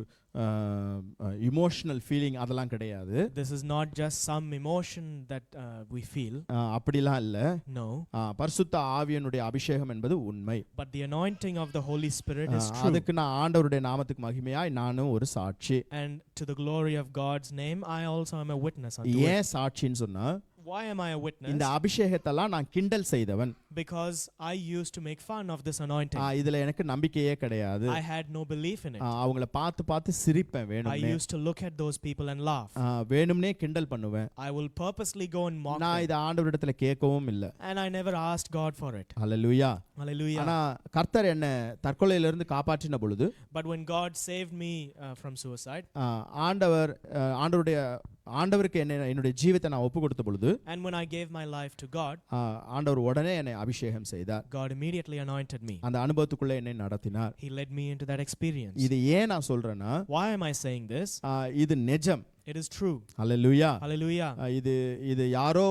emotional feeling அதெல்லாம் கிடையாது. This is not just some emotion that we feel. அப்படிலாம் இல்ல. No. பரிசுத்த ஆவியினுடைய அபிஷேகம் என்பது உண்மை. But the anointing of the Holy Spirit is true. அதுக்கு நான் ஆண்டவருடைய நாமத்துக்கு மகிமையாய் நானும் ஒரு சாட்சி. And to the glory of God's name, I also am a witness unto it. ஏன் சாட்சின்னு சொன்னா, Why am I a witness? இந்த அபிஷேகத்தெல்லாம் நான் கிண்டல் செய்தவன். Because I used to make fun of this anointing. இதுல எனக்கு நம்பிக்கையே கிடையாது. I had no belief in it. அவங்கள பார்த்து சிரிப்பேன் வேணும்னே. I used to look at those people and laugh. வேணும்னே கிண்டல் பண்ணுவேன். I will purposely go and mock நான் them. இத ஆண்டவரிடத்துல கேட்கவும் இல்ல. And I never asked God for it. Hallelujah. Hallelujah. ஆனா கர்த்தர் என்ன தற்கொலையில இருந்து காப்பாற்றின பொழுது, But when God saved me from suicide, ஆண்டவருக்கு என்னுடைய ஜீவித்தை நான் ஒப்பு கொடுத்த பொழுது, and when I gave my life to God, ஆண்டவர் உடனே என்னை அபிஷேகம் செய்தார். God immediately anointed me. அந்த அனுபவத்துக்குள்ள என்னை நடத்தினார். He led me into that experience. இது ஏன் நான் சொல்றேன்னா, Why am I saying this? இது நிஜம். It is true. Hallelujah. Hallelujah. இது யாரோ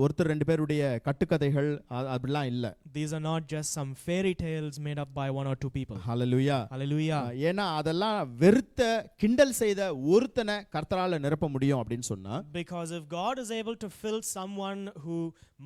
ஒருத்தர் ரெண்டு பேருடைய கட்டுக்கதைகள் அப்படிலாம் இல்ல. These are not just some fairy tales made up by one or two people. Hallelujah. Hallelujah. ஏன்னா அதெல்லாம் வெறுத்த கிண்டல் செய்த ஒருத்தனை கர்த்தரால நிரப்ப முடியும் அப்படின்னு சொன்னா, Because if God is able to fill someone who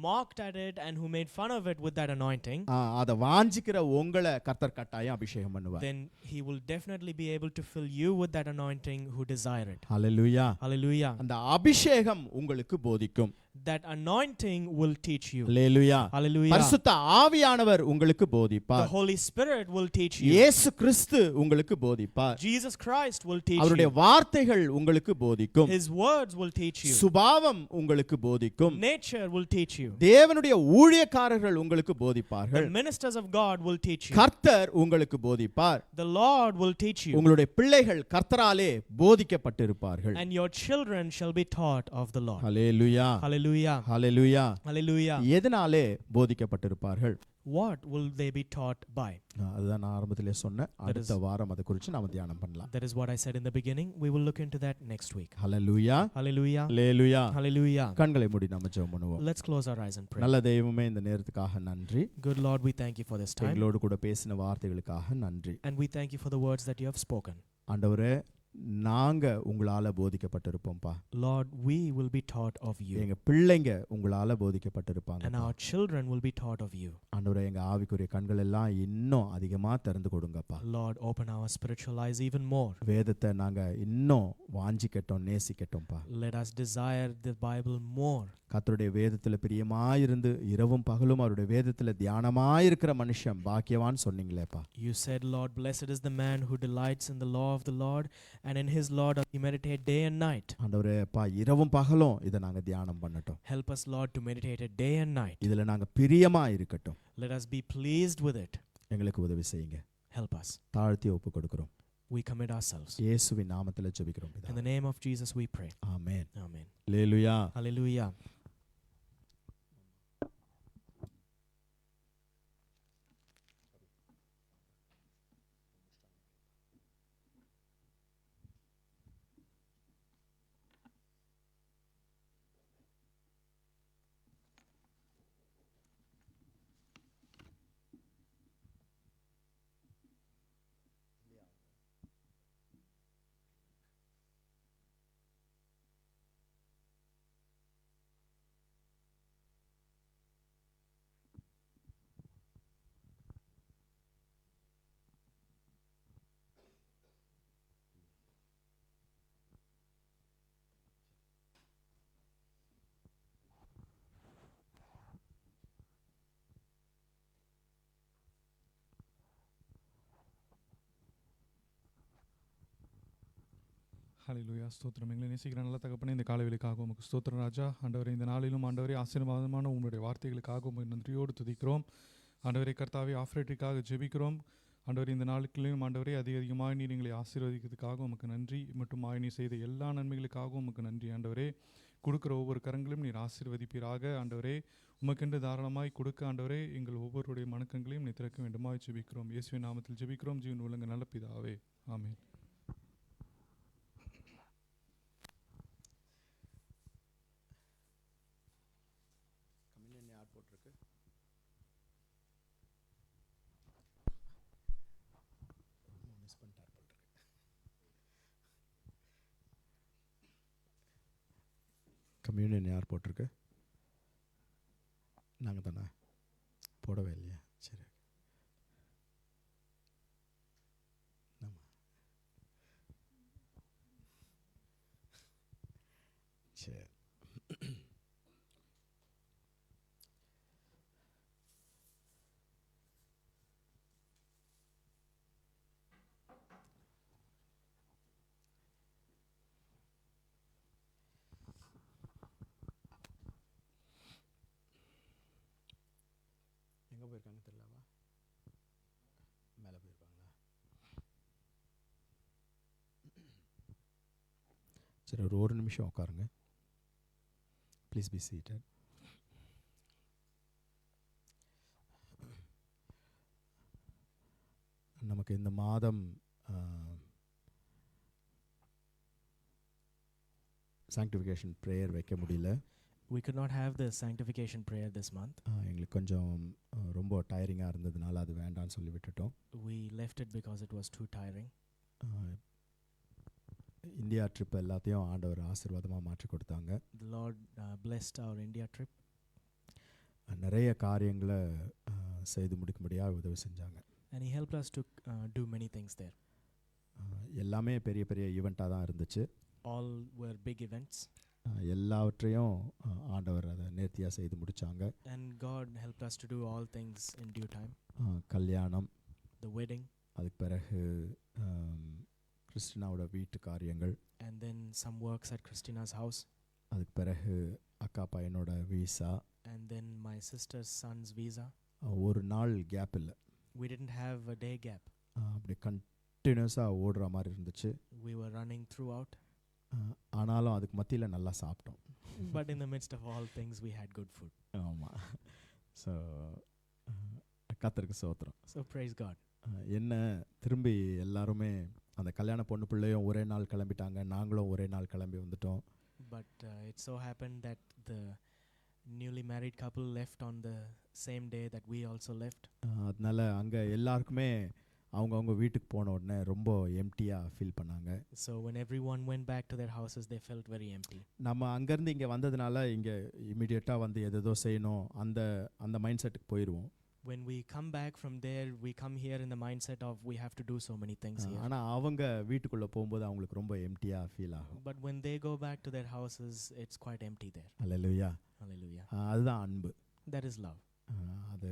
mocked at it and who made fun of it with that anointing, அத வாஞ்சிக்கிற உங்களை கர்த்தர் கட்டாயம் அபிஷேகம் பண்ணுவார். then he will definitely be able to fill you with that anointing who desire it. Hallelujah. Hallelujah. அந்த அபிஷேகம் உங்களுக்கு போதிக்கும். that anointing will teach you. Hallelujah. Hallelujah. பரிசுத்த ஆவியானவர் உங்களுக்கு The போதிப்பார். Holy Spirit will teach you. இயேசு கிறிஸ்து உங்களுக்கு போதிப்பார். Jesus Christ will teach அவருடைய you. வார்த்தைகள் உங்களுக்கு போதிக்கும். His words will teach you. சுபாவம் உங்களுக்கு போதிக்கும். Nature will teach you. தேவனுடைய ஊழியக்காரர்கள் உங்களுக்கு போதிப்பார்கள். The ministers of God will teach you. கர்த்தர் உங்களுக்கு போதிப்பார். The Lord will teach you. உங்களுடைய பிள்ளைகள் கர்த்தராலே போதிக்கப்பட்டிருப்பார்கள். And your children shall be taught of the Lord. Hallelujah. Hallelujah. Hallelujah. Hallelujah. எதனாலே போதிக்கப்பட்டிருப்பார்கள்? What will they be taught by? அதுதான் நான் ஆரம்பத்திலே சொன்னேன். அடுத்த வாரம் அதை குறித்து நாம தியானம் பண்ணலாம். That is what I said in the beginning. We will look into that next week. Hallelujah. Hallelujah. Hallelujah. Hallelujah. கண்களை மூடி நம்ம ஜெபம் பண்ணுவோம். Let's close our eyes and pray. நல்ல தெய்வமே, இந்த நேரத்துக்காக நன்றி. Good Lord, we thank you for this time. எங்களோடு கூட பேசின வார்த்தைகளுக்காக நன்றி. And we thank you for the words that you have spoken. ஆண்டவரே, நாங்க உங்களால போதிக்கப்பட்டிருப்போம்ப்பா. Lord, we will be taught of you. எங்க பிள்ளைங்க உங்களால போதிக்கப்பட்டிருப்பாங்க. And our children will be taught of you. ஆண்டவரே, எங்க ஆவிக்குரிய கண்கள் எல்லாம் இன்னும் அதிகமா திறந்து கொடுங்கப்பா. Lord, open our spiritual eyes even more. வேதத்தை நாங்க இன்னும் வாஞ்சிக்கட்டும், நேசிக்கட்டும்ப்பா. Let us desire the Bible more. கர்த்தருடைய வேதத்துல பிரியமாயிருந்து இரவும் பகலும் அவருடைய வேதத்துல தியானமாயிருக்கிற மனுஷன் பாக்கியவான் சொன்னீங்களேப்பா. You said, Lord, blessed is the man who delights in the law of the Lord, and in his law doth he meditate day and night. ஆண்டவரே அப்பா, இரவும் பகலும் இதை நாங்க தியானம் பண்ணட்டும். Help us, Lord, to meditate it day and night. இதுல நாங்க பிரியமா இருக்கட்டும். Let us be pleased with it. எங்களுக்கு உதவி செய்யுங்க. Help us. தாழ்த்தி ஒப்பு கொடுக்கிறோம். We commit ourselves. இயேசுவின் நாமத்துல ஜெபிக்கிறோம். In the name of Jesus we pray. Amen. Amen. Hallelujah. Hallelujah. ஹல்லேலூயா. ஸ்தோத்திரம். எங்களை நேசிக்கிற நல்ல தகப்பனே, இந்த காலைவேளைக்காக உமக்கு ஸ்தோத்திரம் ராஜா. ஆண்டவரே, இந்த நாளிலும் ஆண்டவரே ஆசீர்வாதமான உங்களுடைய வார்த்தைகளுக்காக உமக்கு நன்றியோடு துதிக்கிறோம். ஆண்டவரே கர்த்தாவே, ஆஃப்ரிக்காக ஜெபிக்கிறோம். ஆண்டவரே, இந்த நாளுக்குள்ளேயும் ஆண்டவரே அதிகமாக நீர் எங்களை ஆசீர்வதிக்கிறதுக்காக உமக்கு நன்றி. மற்றும் நீ செய்த எல்லா நன்மைகளுக்காகவும் உமக்கு நன்றி. ஆண்டவரே, கொடுக்குற ஒவ்வொரு கரங்களையும் நீர் ஆசீர்வதிப்பீராக. ஆண்டவரே, உமக்கென்று தாராளமாய் கொடுக்க ஆண்டவரே எங்கள் ஒவ்வொருடைய மனக்கங்களையும் நீ திறக்க வேண்டுமாய் ஜெபிக்கிறோம். இயேசுவின் நாமத்தில் ஜெபிக்கிறோம் ஜீவன் உலக நல்ல பிதாவே. ஆமென். கம்யூனியன் யார் போட்டிருக்கு? நாங்கள் தானே போடவே இல்லையா? சரி, சரி. எங்கே போயிருக்காங்க தெரியலவா? மேலே போயிருக்காங்களா? சரி, ஒரு நிமிஷம் உட்காருங்க. Please be seated. நமக்கு இந்த மாதம் சாங்க்டிஃபிகேஷன் ப்ரேயர் வைக்க முடியல. We could not have the sanctification prayer this month. எங்களுக்கு கொஞ்சம் ரொம்ப டயரிங்காக இருந்ததுனால அது வேண்டான்னு சொல்லி விட்டுட்டோம். We left it because it was too tiring. India trip எல்லாத்தையும் ஆண்டவர் ஆசீர்வாதமாக மாற்றி கொடுத்தாங்க. The Lord blessed our India trip. நிறைய காரியங்களை செய்து முடிக்க முடியாது உதவி செஞ்சாங்க. And he helped us to do many things there. எல்லாமே பெரிய பெரிய ஈவெண்ட்டாக தான் இருந்துச்சு. All were big events. எல்லாவற்றையும் ஆண்டவர் அதை நேர்த்தியாக செய்து முடித்தாங்க. And God helped us to do all things in due time. கல்யாணம், The wedding, அதுக்கு பிறகு கிறிஸ்டினாவோட வீட்டு காரியங்கள், and then some works at Christina's house, அதுக்கு பிறகு அக்கா பையனோட visa. and then my sister's son's visa. ஒரு நாள் கேப் இல்லை, We didn't have a day gap. அப்படி கண்டினியூஸாக ஓடுற மாதிரி இருந்துச்சு. We were running throughout. ஆனாலும் அதுக்கு மத்தியில் நல்லா சாப்பிட்டோம். But in the midst of all things, we had good food. ஆமாம். ஸோ கர்த்தருக்கு ஸ்தோத்திரம். So praise God. என்ன திரும்பி எல்லாருமே அந்த கல்யாண பொண்ணு பிள்ளையும் ஒரே நாள் கிளம்பிட்டாங்க, நாங்களும் ஒரே நாள் கிளம்பி வந்துட்டோம். But it so happened that the newly married couple left on the same day that we also left. அதனால அங்கே எல்லாருக்குமே அவங்கவுங்க வீட்டுக்கு போன உடனே ரொம்ப எம்டியாக ஃபீல் பண்ணாங்க. So when everyone went back to their houses, they felt very empty. நம்ம அங்கேருந்து இங்கே வந்ததுனால இங்கே இமீடியட்டாக வந்து எதோ செய்யணும் அந்த அந்த மைண்ட் செட்டுக்கு போயிடுவோம். When we come back from there, we come here in the mindset of we have to do so many things here. ஆனால் அவங்க வீட்டுக்குள்ளே போகும்போது அவங்களுக்கு ரொம்ப எம்டியாக ஃபீல் ஆகும். But when they go back to their houses, it's quite empty there. Hallelujah. Hallelujah. அதுதான் அன்பு. That is love. அது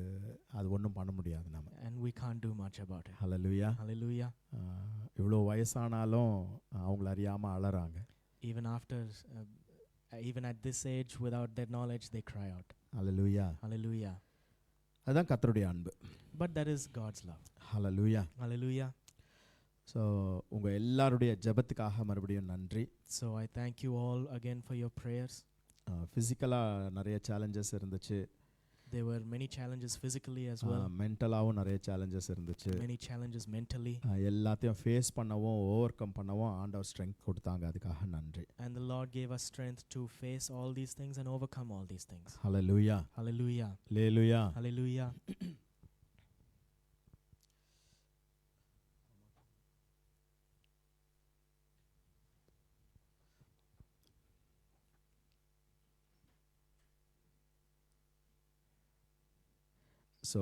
அது ஒன்றும் பண்ண முடியாது நம்ம. And we can't do much about it. Hallelujah. Hallelujah. இவ்வளோ வயசானாலும் அவங்கள அறியாமல் அழறாங்க. Even after, even at this age, without their knowledge, they cry out. Hallelujah. Hallelujah. அதுதான் கர்த்தருடைய அன்பு. But that is God's love. Hallelujah. Hallelujah. So உங்கள் எல்லாருடைய ஜெபத்துக்காக மறுபடியும் நன்றி. So I thank you all again for your prayers. ஃபிசிக்கலாக நிறைய challenges இருந்துச்சு. There were many challenges physically as well. மென்டலாகவும் நிறைய சேலஞ்சஸ் இருந்துச்சு. Many challenges mentally. எல்லாத்தையும் ஃபேஸ் பண்ணவும் ஓவர் கம் பண்ணவும் ஆண்டவர் ஸ்ட்ரென்த் கொடுத்தாங்க, அதுக்காக நன்றி. And the Lord gave us strength to face all these things and overcome all these things. Hallelujah. Hallelujah. Hallelujah. Hallelujah. So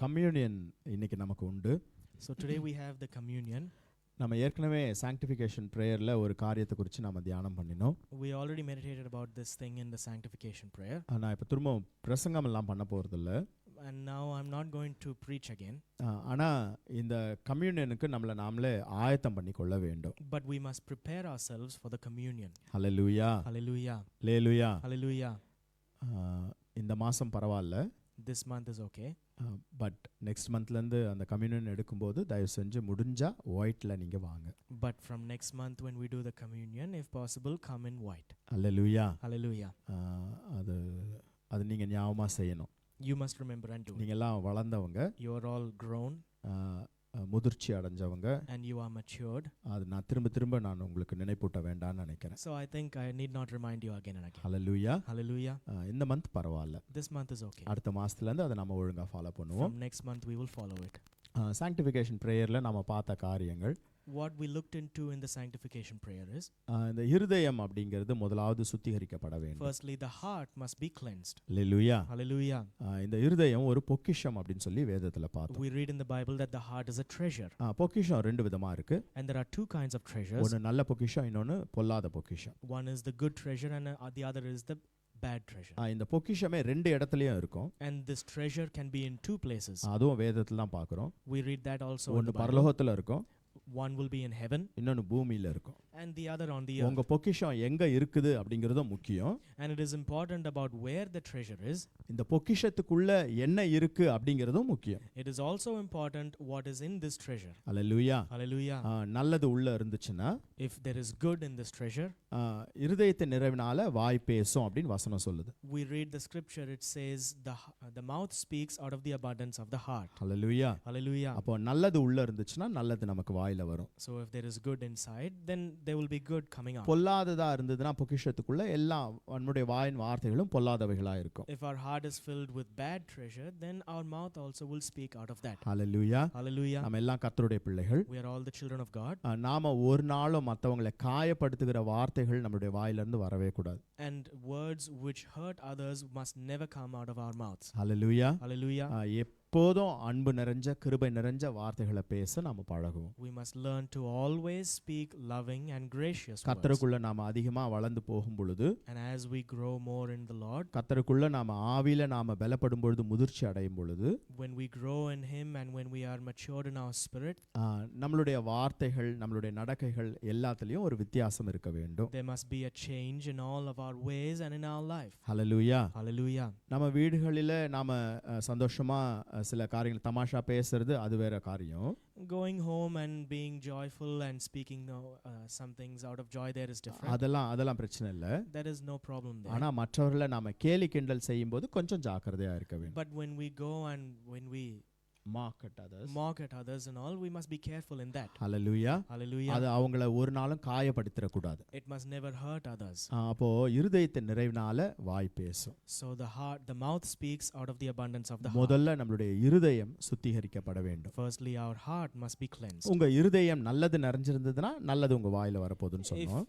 communion இன்னைக்கு நமக்கு உண்டு. So today we have the communion. நம்ம ஏற்கனவே சாங்டிஃபிகேஷன் ப்ரேயரில் ஒரு காரியத்தை குறித்து நம்ம தியானம் பண்ணினோம். We already meditated about this thing in the sanctification prayer. நான் இப்போ திரும்ப பிரசங்கம் எல்லாம் பண்ண போகிறதில்ல. And now I'm not going to preach again. ஆனால் இந்த கம்யூனியனுக்கு நம்மளை நாமளே ஆயத்தம் பண்ணி கொள்ள வேண்டும். But we must prepare ourselves for the communion. Hallelujah. Hallelujah. Hallelujah. Hallelujah. இந்த மாதம் பரவாயில்ல. This month is okay. But next மந்த்லேருந்து அந்த கம்யூனியன் எடுக்கும்போது தயவு செஞ்சு முடிஞ்சால் ஒயிட்டில் நீங்கள் வாங்க. But from next month when we do the communion, if possible, come in white. Hallelujah. Hallelujah. அது அது நீங்கள் ஞாபகமாக செய்யணும். You must remember and do it. நீங்கள்லாம் வளர்ந்தவங்க, You are all grown முதிர்ச்சி அடைஞ்சவங்க. and you are matured. அது நான் திரும்ப நான் உங்களுக்கு நினைப்பூட்ட வேண்டாம்னு நினைக்கிறேன். So I think I need not remind you again and again. Hallelujah. Hallelujah. இந்த மந்த் பரவாயில்ல. This month is okay. அடுத்த மாதத்துலேருந்து அதை நம்ம ஒழுங்காக ஃபாலோ பண்ணுவோம். From next month we will follow it. Sanctification ப்ரேயரில் நம்ம பார்த்த காரியங்கள், What we looked into in the sanctification prayer is, இந்த இருதயம் அப்படிங்கிறது முதலாவது சுத்திகரிக்கப்பட வேண்டும். firstly, the heart must be cleansed. Hallelujah. Hallelujah. இந்த இருதயம் ஒரு பொக்கிஷம் அப்படின்னு சொல்லி வேதத்தில் பார்த்தோம். We read in the Bible that the heart is a treasure. பொக்கிஷம் ரெண்டு விதமாக இருக்கு. And there are two kinds of treasures. ஒன்று நல்ல பொக்கிஷம், இன்னொன்று பொல்லாத பொக்கிஷம். One is the good treasure and the other is the bad treasure. இந்த பொக்கிஷமே ரெண்டு இடத்துலையும் இருக்கும். And this treasure can be in two places. அதுவும் வேதத்தில் தான் பார்க்குறோம். We read that also in ஒன்று the Bible. பரலோகத்தில் இருக்கும், One will be in heaven இன்னொன்று பூமியில் இருக்கும். and the other on the earth. உங்க பொக்கிஷம் எங்க இருக்குது அப்படிங்கிறதும் முக்கியம். And it is important about where the treasure is. இந்த பொக்கிஷத்துக்குள்ள என்ன இருக்கு அப்படிங்கிறதும் முக்கியம். It is also important what is in this treasure. Hallelujah. Hallelujah. நல்லது உள்ள இருந்துச்சுன்னா, If there is good in this treasure, இருதயத்தின் நிறைவினால வாய் பேசும் அப்படின்னு வசனம் சொல்லுது. we read the scripture, it says the mouth speaks out of the abundance of the heart. Hallelujah. Hallelujah. அப்போ நல்லது உள்ள இருந்துச்சுன்னா நல்லது நமக்கு வாயில வரும். So if there is good inside, then there will be good coming out. பொல்லாததா இருந்ததுன்னா பொக்கிஷத்துக்குள்ள எல்லாம் நம்முடைய வாயின் வார்த்தைகளும் பொல்லாதவைகளா இருக்கும். If our heart is filled with bad treasure, then our mouth also will speak out of that. Hallelujah. Hallelujah. நம்ம எல்லாம் கர்த்தருடைய பிள்ளைகள். We are all the children of God. நாம ஒரு நாளும் மற்றவங்களை காயப்படுத்துகிற வார்த்தைகள் நம்முடைய வாயிலிருந்து வரவே கூடாது. And words which hurt others must never come out of our mouths. Hallelujah. Hallelujah. எப்போதும் அன்பு நிறைஞ்ச கிருபை நிறைஞ்ச வார்த்தைகளை பேச நாம பழகுவோம். We must learn to always speak loving and gracious words. கர்த்தருக்குள்ள நாம அதிகமா வளர்ந்து போகும் பொழுது, And as we grow more in the Lord, கர்த்தருக்குள்ள நாம ஆவியில நாம பலப்படும் பொழுது, முதிர்ச்சி அடையும் பொழுது, when we grow in Him and when we are matured in our spirit, நம்மளுடைய வார்த்தைகள் நம்மளுடைய நடக்கைகள் எல்லாத்துலயும் ஒரு வித்தியாசம் இருக்க வேண்டும். there must be a change in all of our ways and in our life. Hallelujah. Hallelujah. நம்ம வீடுகளில நாம சந்தோஷமா சில காரியங்கள் தமாஷா பேசுறது அது வேற காரியம். Going home and being joyful and speaking some things out of joy, there is different. அதெல்லாம் பிரச்சனை இல்ல. There is no problem there. ஆனா மற்றவர்களை நாம கேலி கிண்டல் செய்யும்போது கொஞ்சம் ஜாக்கிரதையா இருக்க வேண்டும். But when we go and when we mock at others and all, we must be careful in that. Hallelujah. Hallelujah. அது அவங்கள ஒரு நாளும் காயப்படுத்திர கூடாது. It must never hurt others. அப்போ இருதயத்தின் நிறைவினால வாய் பேசும். So the mouth speaks out of the abundance of the heart. முதல்ல நம்மளுடைய இருதயம் சுத்திகரிக்கப்பட வேண்டும். Firstly, our heart must be cleansed. உங்க இருதயம் நல்லது நிறைஞ்சிருந்ததுன்னா நல்லது உங்க வாயில வரப்போகுதுன்னு சொன்னோம்.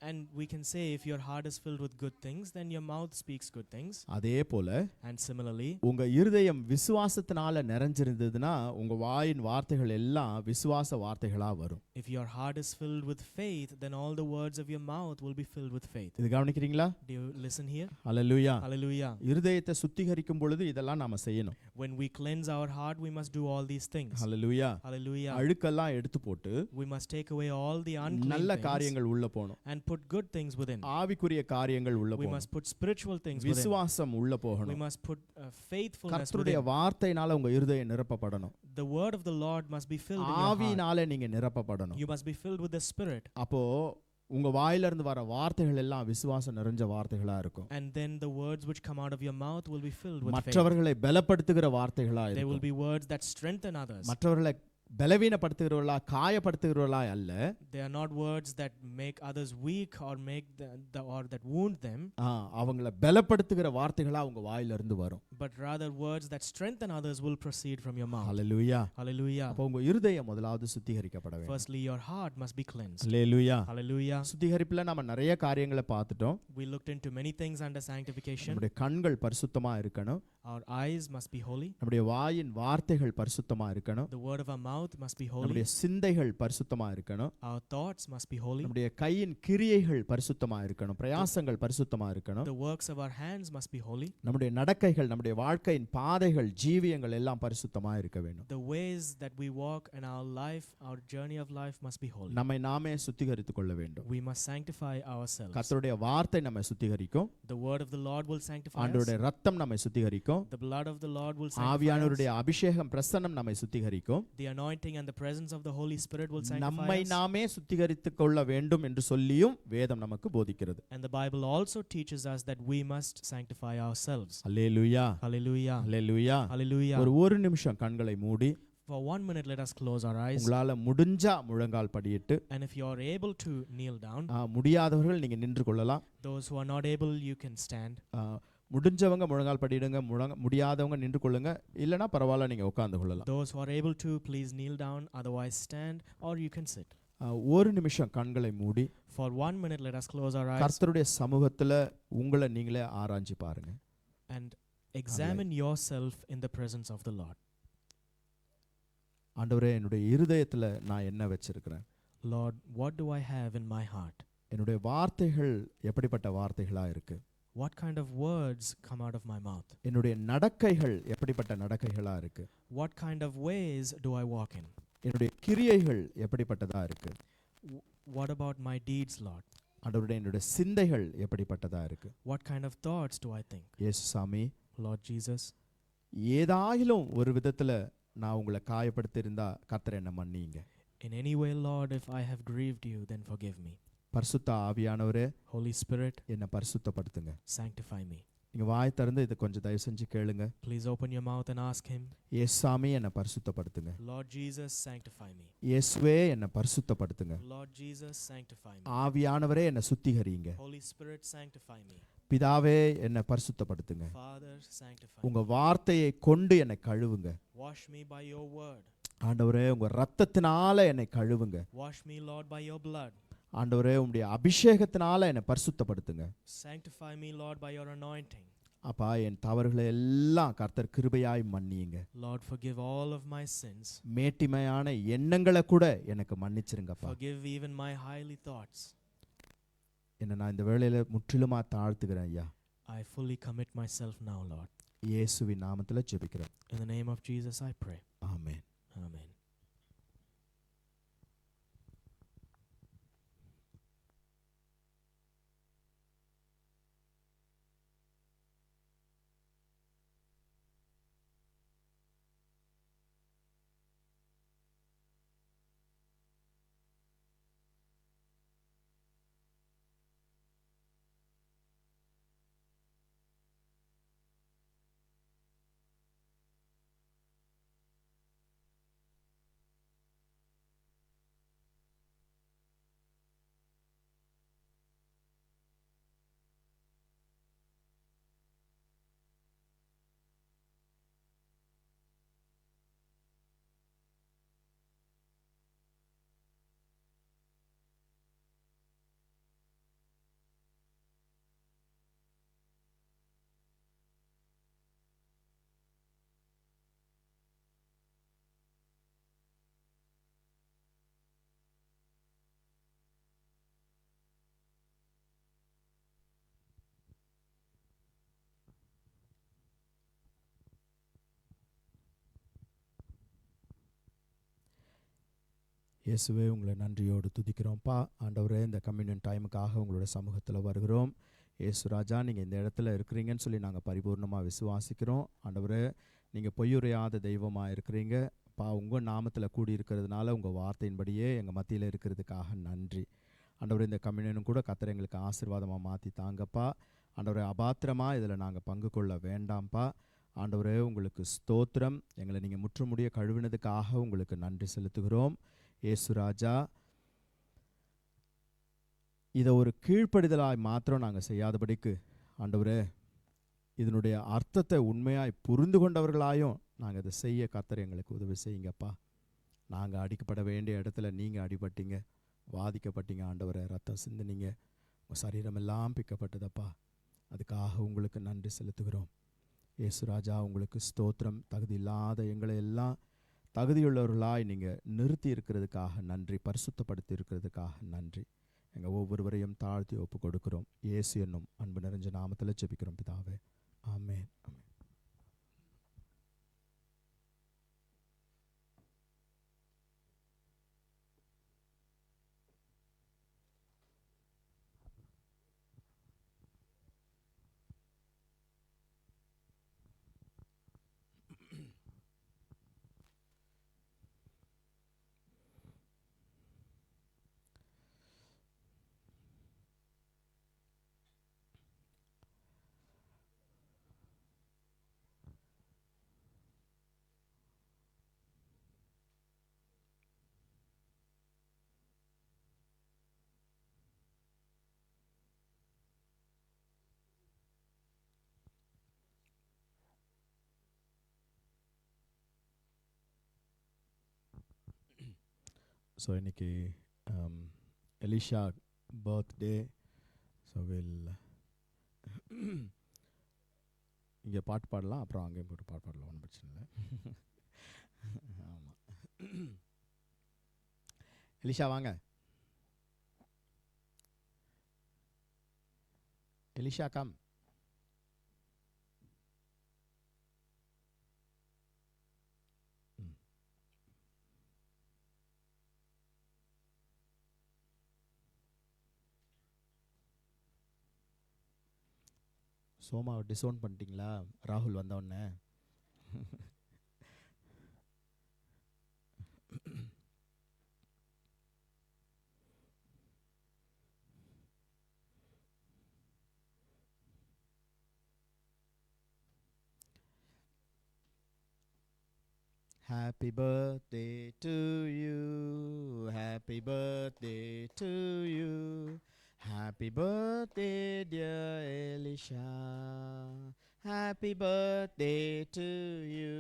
And we can say if your heart is filled with good things, then your mouth speaks good things. அதே போல And similarly, உங்க இருதயம் விசுவாசத்தினால நிறைஞ்சிருந்ததுன்னா உங்க வாயின் வார்த்தைகள் எல்லாம் விசுவாச வார்த்தைகளா வரும். if your heart is filled with faith, then all the words of your mouth will be filled with faith. இது கவனிக்கிறீங்களா? Do you listen here? Hallelujah. Hallelujah. இருதயத்தை சுத்திகரிக்கும் பொழுது இதெல்லாம் நாம செய்யணும். When we cleanse our heart, we must do all these things. Hallelujah. Hallelujah. அழுக்கெல்லாம் எடுத்து போட்டு We must take away all the unclean நல்ல things காரியங்கள் உள்ள போணும். and put good things within. ஆவிக்குரிய காரியங்கள் உள்ள We போணும். must put spiritual things within. விசுவாசம் உள்ள We போகணும். must put faithfulness கர்த்தருடைய within. வார்த்தையினால உங்க இருதயம் நிரப்பப்படணும். The word of the Lord must be filled in your heart. ஆவியினால நீங்க நிரப்பப்படணும். You must be filled with the Spirit. அப்போ உங்க வாயில இருந்து வர வார்த்தைகள் எல்லாம் விசுவாசம் நிறைஞ்ச வார்த்தைகளா இருக்கும். And then the words which come out of your mouth will be filled with faith. மற்றவர்களை பலப்படுத்துகிற வார்த்தைகளா They will இருக்கும். be words that strengthen others. மற்றவர்களை பலவீனப்படுத்துகிறவர்களா காயப்படுத்துகிறவர்களா அல்ல. They are not words that make others weak or make or that wound them. அவங்களை பலப்படுத்துகிற வார்த்தைகளா உங்க வாயில இருந்து வரும். But rather words that strengthen others will proceed from your mouth. Hallelujah. Hallelujah. அப்போ உங்க இருதயம் முதலாவது சுத்திகரிக்கப்பட வேண்டும். Firstly, your heart must be cleansed. Hallelujah. Hallelujah. சுத்திகரிப்புல நாம நிறைய காரியங்களை பார்த்துட்டோம். We looked into many things under sanctification. நம்முடைய கண்கள் பரிசுத்தமா இருக்கணும். Our eyes must be holy. நம்முடைய வாயின் வார்த்தைகள் பரிசுத்தமா இருக்கணும். The word of our mouth must be holy. நம்முடைய சிந்தைகள் பரிசுத்தமா இருக்கணும். Our thoughts must be holy. நம்முடைய கையின் கிரியைகள் பரிசுத்தமா இருக்கணும். பிரயாசங்கள் பரிசுத்தமா இருக்கணும். The works of our hands must be holy. நம்முடைய நடக்கைகள் நம்முடைய வாழ்க்கையின் பாதைகள் ஜீவியங்கள் எல்லாம் பரிசுத்தமா இருக்க வேண்டும். The ways that we walk in our life, our journey of life must be holy. நம்மை நாமே சுத்திகரித்துக் கொள்ள வேண்டும். We must sanctify ourselves. கர்த்தருடைய வார்த்தை நம்மை சுத்திகரிக்கும். The word of the Lord will sanctify us. ஆண்டவருடைய இரத்தம் நம்மை சுத்திகரிக்கும். The blood of the Lord will sanctify us. ஆவியானவருடைய அபிஷேகம் பிரசன்னம் நம்மை சுத்திகரிக்கும். The anointing and the presence of the Holy Spirit will sanctify நம்மை us. நாமே சுத்திகரித்துக் கொள்ள வேண்டும் என்று சொல்லியும் வேதம் நமக்கு போதிக்கிறது. And the Bible also teaches us that we must sanctify ourselves. Hallelujah. Hallelujah. Hallelujah. Hallelujah. ஒரு நிமிஷம் கண்களை மூடி For 1 minute, let us close our eyes. உங்களால முடிஞ்சா முழங்கால் படியிட்டு, And if you are able to kneel down, முடியாதவர்கள் நீங்க நின்று கொள்ளலாம். those who are not able, you can stand. முடிஞ்சவங்க முழங்கால் படியிடுங்க, முடியாதவங்க நின்று கொள்ளுங்க. இல்லனா பரவாயில்ல, நீங்க உட்கார்ந்து கொள்ளலாம். Those who are able to, please kneel down, otherwise stand, or you can sit. ஒரு நிமிஷம் கண்களை மூடி For 1 minute, let us close our eyes கர்த்தருடைய சமூகத்துல உங்களை நீங்களே ஆராய்ஞ்சு பாருங்க. and examine yourself in the presence of the Lord. ஆண்டவரே, என்னுடைய இருதயத்துல நான் என்ன வச்சிருக்கிறேன்? Lord, what do I have in my heart? என்னுடைய வார்த்தைகள் எப்படிப்பட்ட வார்த்தைகளா இருக்கு? What kind of words come out of my mouth? என்னுடைய நடக்கைகள் எப்படிப்பட்ட நடக்கைகளா இருக்கு? What kind of ways do I walk in? என்னுடைய கிரியைகள் எப்படிப்பட்டதா இருக்கு? What about my deeds, Lord? ஆண்டவரே, என்னுடைய சிந்தைகள் எப்படிப்பட்டதா இருக்கு? What kind of thoughts do I think? இயேசு சாமி, Lord Jesus, ஏதாயிலும் ஒரு விதத்துல நான் உங்களை காயப்படுத்தி இருந்தா கர்த்தர் என்ன மன்னிங்க. in any way, Lord, if I have grieved you, then forgive me. பரிசுத்த ஆவியானவரே, Holy Spirit, என்னை பரிசுத்தப்படுத்துங்க. sanctify me. நீங்க வாய் திறந்து இதை கொஞ்சம் தயவு செஞ்சு கேளுங்க. Please open your mouth and ask him. இயேசுவே, என்னை பரிசுத்தப்படுத்துங்க. Lord Jesus, sanctify me. இயேசுவே, என்னை பரிசுத்தப்படுத்துங்க. Lord Jesus, sanctify me. ஆவியானவரே, என்னை சுத்திகரிங்க. Holy Spirit, sanctify me. பிதாவே, என்னை பரிசுத்தப்படுத்துங்க. Father, sanctify உங்க me. வார்த்தையை கொண்டு என்னை கழுவுங்க. Wash me by your word. ஆண்டவரே, உங்க ரத்தத்தினால என்னை கழுவுங்க. Wash me, Lord, by your blood. ஆண்டவரே, உம்முடைய அபிஷேகத்தினால என்னை பரிசுத்தப்படுத்துங்க. Sanctify me, Lord, by your anointing. அப்பா என் தவறுகளை எல்லாம் கர்த்தர் கிருபையாய் மன்னியுங்க. Lord, forgive all of my sins. மேட்டிமையான எண்ணங்களை கூட எனக்கு மன்னிச்சிருங்கப்பா. Forgive even my highly thoughts. என்ன நான் இந்த வேளையில முற்றிலுமா தாழ்த்துகிறேன் ஐயா. I fully commit myself now, Lord. இயேசுவின் நாமத்துல ஜெபிக்கிறேன். In the name of Jesus I pray. Amen. Amen. இயேசுவே உங்களை நன்றியோடு துதிக்கிறோம்ப்பா. ஆண்டவரே இந்த கம்யூனியன் டைமுக்காக உங்களோட சமூகத்தில் வருகிறோம். இயேசு ராஜா, நீங்கள் இந்த இடத்துல இருக்கிறீங்கன்னு சொல்லி நாங்கள் பரிபூர்ணமாக விசுவாசிக்கிறோம். ஆண்டவரே, நீங்கள் பொய்யுரையாத தெய்வமாக இருக்கிறீங்க. பா உங்கள் நாமத்தில் கூடியிருக்கிறதுனால உங்கள் வார்த்தையின்படியே எங்கள் மத்தியில் இருக்கிறதுக்காக நன்றி. ஆண்டவரே, இந்த கம்யூனியனும் கூட கர்த்தர் எங்களுக்கு ஆசீர்வாதமாக மாற்றி தாங்கப்பா. ஆண்டவரே, அபாத்திரமாக இதில் நாங்கள் பங்கு கொள்ள வேண்டாம்ப்பா. ஆண்டவரே, உங்களுக்கு ஸ்தோத்திரம். எங்களை நீங்கள் முற்றுமுடிய கழுவினதுக்காக உங்களுக்கு நன்றி செலுத்துகிறோம். இயேசு ராஜா, இதை ஒரு கீழ்ப்படிதலாய் மாத்திரம் நாங்கள் செய்யாதபடிக்கு ஆண்டவரே, இதனுடைய அர்த்தத்தை உண்மையாய் புரிந்து கொண்டவர்களாயும் நாங்கள் இதை செய்ய கர்த்தர் எங்களுக்கு உதவி செய்யுங்கப்பா. நாங்கள் அடிக்கப்பட வேண்டிய இடத்துல நீங்கள் அடிபட்டீங்க, வாதிக்கப்பட்டீங்க ஆண்டவரே, ரத்தம் சிந்தினீங்க, உங்கள் சரீரமெல்லாம் பிக்கப்பட்டதப்பா. அதுக்காக உங்களுக்கு நன்றி செலுத்துகிறோம். இயேசு ராஜா, உங்களுக்கு ஸ்தோத்திரம். தகுதி இல்லாத எங்களை எல்லாம் தகுதியுள்ளவர்களாய் நீங்கள் நிறுத்தி இருக்கிறதுக்காக நன்றி, பரிசுத்தப்படுத்தி இருக்கிறதுக்காக நன்றி. எங்கள் ஒவ்வொருவரையும் தாழ்த்தி ஒப்பு கொடுக்கிறோம். இயேசு என்னும் அன்பு நிறைஞ்ச நாமத்தில் ஜெபிக்கிறோம் பிதாவே. ஆமென். ஆமென். ஸோ இன்னைக்கு எலிஷா பர்த்டே. ஸோ இங்கே பாட்டு பாடலாம், அப்புறம் அங்கேயும் போட்டு பாட்டு பாடலாம், ஒன்றும் பிரச்சனை இல்லை. ஆமாம், எலிஷா வாங்க. எலிஷா கம். சோமாவை டிசோன் பண்ணிட்டீங்களா ராகுல் வந்தவுடனே? Happy birthday to you, happy birthday to you, happy birthday dear Elisha, happy birthday to you,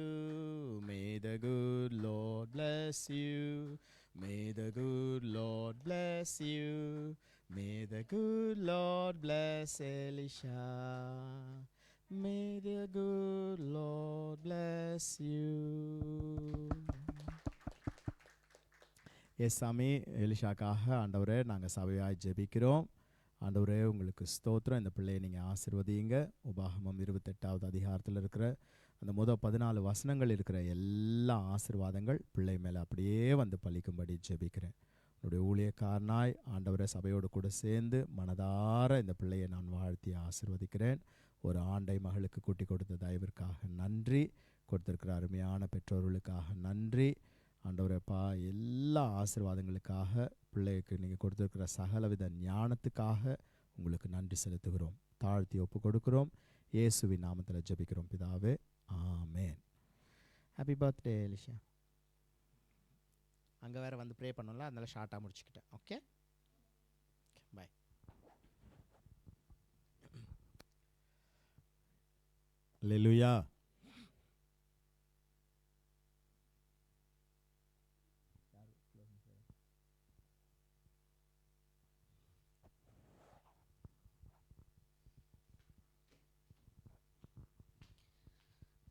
may the good Lord bless you, may the good Lord bless you, may the good Lord bless Elisha, May the good Lord bless you. Yes சாமி, எலிஷாக்காக ஆண்டவரே நாங்கள் சபையாய் ஜெபிக்கிறோம். ஆண்டவரே உங்களுக்கு ஸ்தோத்திரம். இந்த பிள்ளையை நீங்கள் ஆசீர்வதிங்க. உபாகமம் 28வது அதிகாரத்தில் இருக்கிற அந்த 14 வசனங்கள் இருக்கிற எல்லா ஆசீர்வாதங்கள் பிள்ளை மேலே அப்படியே வந்து பலிக்கும்படி ஜெபிக்கிறேன். என்னுடைய ஊழியக்காரனாய் ஆண்டவரே சபையோடு கூட சேர்ந்து மனதார இந்த பிள்ளையை நான் வாழ்த்தி ஆசீர்வதிக்கிறேன். ஒரு ஆண்டை மகளுக்கு கூட்டி கொடுத்த தயவிற்காக நன்றி. கொடுத்திருக்கிற அருமையான பெற்றோர்களுக்காக நன்றி. ஆண்டவரேப்பா, எல்லா ஆசீர்வாதங்களுக்காக, பிள்ளைக்கு நீங்கள் கொடுத்துருக்கிற சகலவித ஞானத்துக்காக உங்களுக்கு நன்றி செலுத்துகிறோம். தாழ்த்தி ஒப்பு கொடுக்கிறோம். இயேசுவின் நாமத்தில் ஜெபிக்கிறோம் பிதாவே, ஆமேன். Happy birthday Elisha. அங்கே வேறு வந்து ப்ரே பண்ணல, அதனால ஷார்ட்டாக முடிச்சுக்கிட்டேன். ஓகே, பாய். அல்லேலூயா.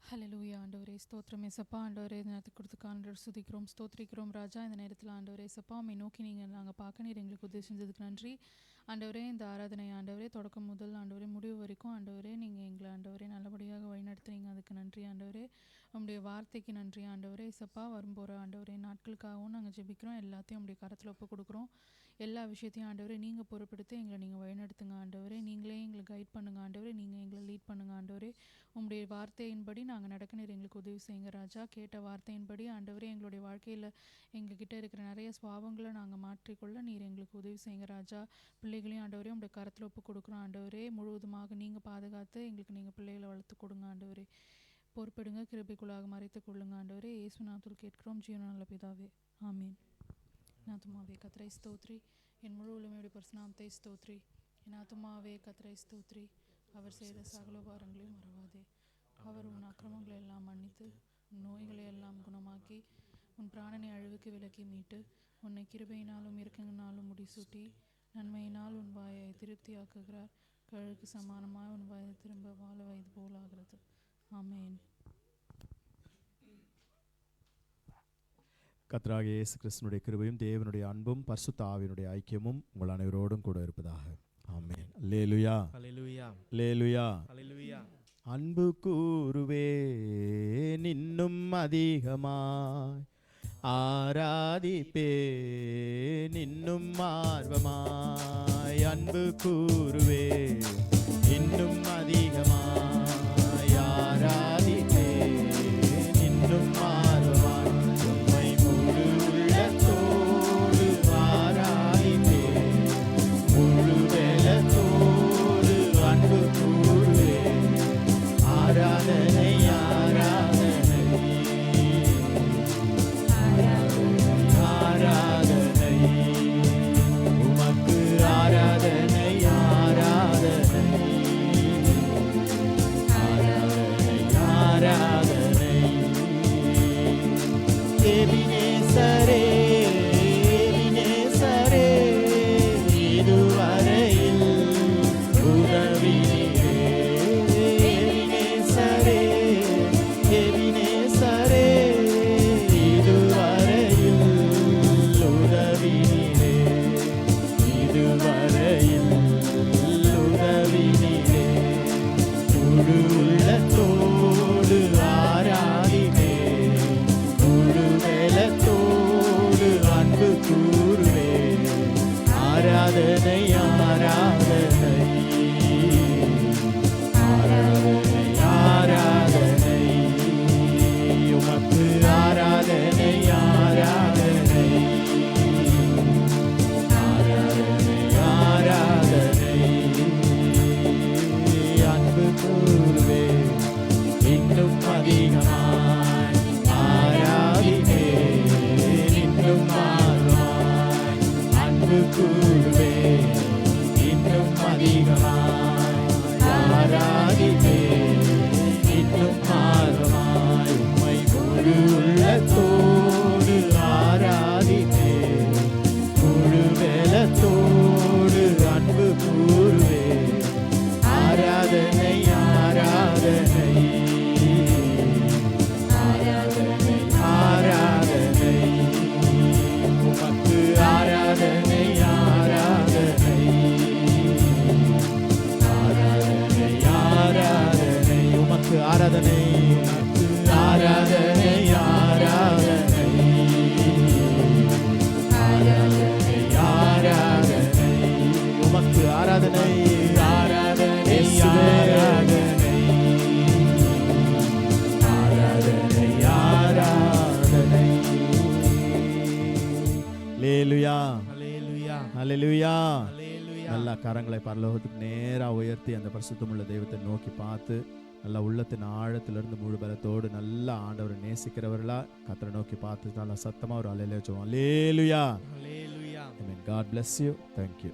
ஹல்லேலூயா. ஆண்டவரே ஸ்தோத்திரம் ஏசப்பா. ஆண்டவரே இந்த நேரத்துக்கு கொடுத்துக்க ஆண்டவர் சுதிக்கிறோம், ஸ்தோத்திரிக்கிறோம் ராஜா. இந்த நேரத்தில் ஆண்டவரே ஏசப்பா உம்மை நோக்கி நாங்கள் பார்க்க நீர் எங்களுக்கு உதவி செஞ்சதுக்கு நன்றி. ஆண்டவரே இந்த ஆராதனை ஆண்டவரே தொடக்கம் முதல் ஆண்டவரே முடிவு வரைக்கும் ஆண்டவரே நீங்கள் எங்களை ஆண்டவரே நல்லபடியாக வழிநடத்துறீங்க. அதுக்கு நன்றி ஆண்டவரே. உங்களுடைய வார்த்தைக்கு நன்றி ஆண்டவரே ஏசப்பா. வரும்போகிற ஆண்டவரே நாட்களுக்காகவும் நாங்கள் ஜெபிக்கிறோம். எல்லாத்தையும் உங்களுடைய கரத்தில் ஒப்பு கொடுக்குறோம். எல்லா விஷயத்தையும் ஆண்டவரே நீங்கள் பொறுப்பெடுத்து எங்களை நீங்கள் வழிநடத்துங்க ஆண்டவரே. நீங்களே எங்களை கைட் பண்ணுங்க ஆண்டவரே. நீங்கள் எங்களை லீட் பண்ணுங்க ஆண்டவரே. உங்களுடைய வார்த்தையின்படி நாங்கள் நடக்க நீர் எங்களுக்கு உதவி செய்யுங்க ராஜா. கேட்ட வார்த்தையின்படி ஆண்டவரே எங்களுடைய வாழ்க்கையில் எங்ககிட்ட இருக்கிற நிறைய சுபாவங்களை நாங்கள் மாற்றிக்கொள்ள நீர் எங்களுக்கு உதவி செய்யுங்க ராஜா. பிள்ளைகளையும் ஆண்டவரே உங்களுடைய கரத்தில் ஒப்பு கொடுக்குறோம் ஆண்டவரே. முழுவதுமாக நீங்கள் பாதுகாத்து எங்களுக்கு நீங்கள் பிள்ளைகளை வளர்த்து கொடுங்க ஆண்டவரே. பொறுப்பெடுங்க, கிருபைக்குள்ளாக மறைத்து கொள்ளுங்க ஆண்டவரே. இயேசு நாமத்தில் கேட்கிறோம் ஜீவன நல்ல பிதாவே, ஆமீன். என் ஆத்துமாவே கர்த்தரை ஸ்தோத்ரி, என் முழு உலமையுடைய பரிசுநாமத்தை ஸ்தோத்ரி. என் ஆத்துமாவே கர்த்தரை ஸ்தோத்ரி, அவர் செய்த சகல உபகாரங்களையும் மறவாதே. அவர் உன் அக்கிரமங்களை எல்லாம் மன்னித்து உன் நோய்களை எல்லாம் குணமாக்கி உன் பிராணனை அழிவுக்கு விலக்கி மீட்டு உன்னை கிருபையினாலும் இரக்கங்களினாலும் முடிசூட்டி நன்மையினால் உன் வாயை திருப்தியாக்குகிறார். கழுகுக்கு சமானமாக உன் வாயை திரும்ப வாழ வயது போலாகிறது. ஆமேன். கர்த்தராகிய இயேசு கிறிஸ்துவினுடைய கிருபையும் தேவனுடைய அன்பும் பரிசுத்த ஆவியினுடைய ஐக்கியமும் உங்கள் அனைவரோடும் கூட இருப்பதாக. ஆமென். அல்லேலூயா. Hallelujah. அல்லேலூயா. Hallelujah. அன்பு கூறுவேன் இன்னும் அதிகமாய், ஆராதிப்பேன் இன்னும் ஆர்வமாய். அன்பு கூறுவேன் இன்னும் அதிகமாய், ஆராதிப்பேன் இன்னும் ஆர்வமாய். உம்மை முழு உள்ளத்தோடு ஆராதிப்பேன், முழு பலத்தோடு அன்பு கூறுவேன். ஆராதனை ஆராதனை ஆராதனை உமக்கு, ஆராதனை ஆராதனை ஆராதனை ஆராதனை. எபினேசரே எபினேசரே, இதுவரையில் உதவினீரே. எபினேசரே எபினேசரே, இதுவரையில் உதவினீரே. இதுவரையில் உதவினீரே. முழு உள்ளத்தோடு ஆராதிப்பேன், முழு பலத்தோடு அன்பு கூறுவேன். ஆராதனை ஆராதனை ஆராதனை ஆராதனை உமக்கு, ஆராதனை ஆராதனை ஆராதனை ஆராதனை. அன்பு கூறுவேன் இன்னும் அதிகமாய், ஆராதிப்பேன் இன்னும் ஆர்வமாய். அன்பு கூறுவேன் இன்னும் அதிகமாய், ஆராதிப்பேன் இன்னும் ஆர்வமாய். உம்மை முழு உள்ளத்தோடு ஆராதிப்பேன், முழு பலத்தோடு அன்பு கூறுவேன். ஆராதனை ஆராதனை ஆராதனை ஆராதனை ஆராதனை ஆராதனை. ஹல்லேலூயா Hallelujah. ஹல்லேலூயா. Hallelujah. நல்லா கரங்களை பரலோகத்துக்கு நேரா உயர்த்தி அந்த பரிசுத்தமுள்ள தெய்வத்தை நோக்கி பார்த்து நல்லா உள்ளத்தின் ஆழத்திலிருந்து முழு பலத்தோடு நல்லா ஆண்டவரை நேசிக்கிறவர்களா கர்த்தரை நோக்கி பார்த்து நல்லா சத்தமா ஒரு அல்லேலூயா சொல்லுவோம். அல்லேலூயா. Hallelujah. Amen. God bless you. Thank you.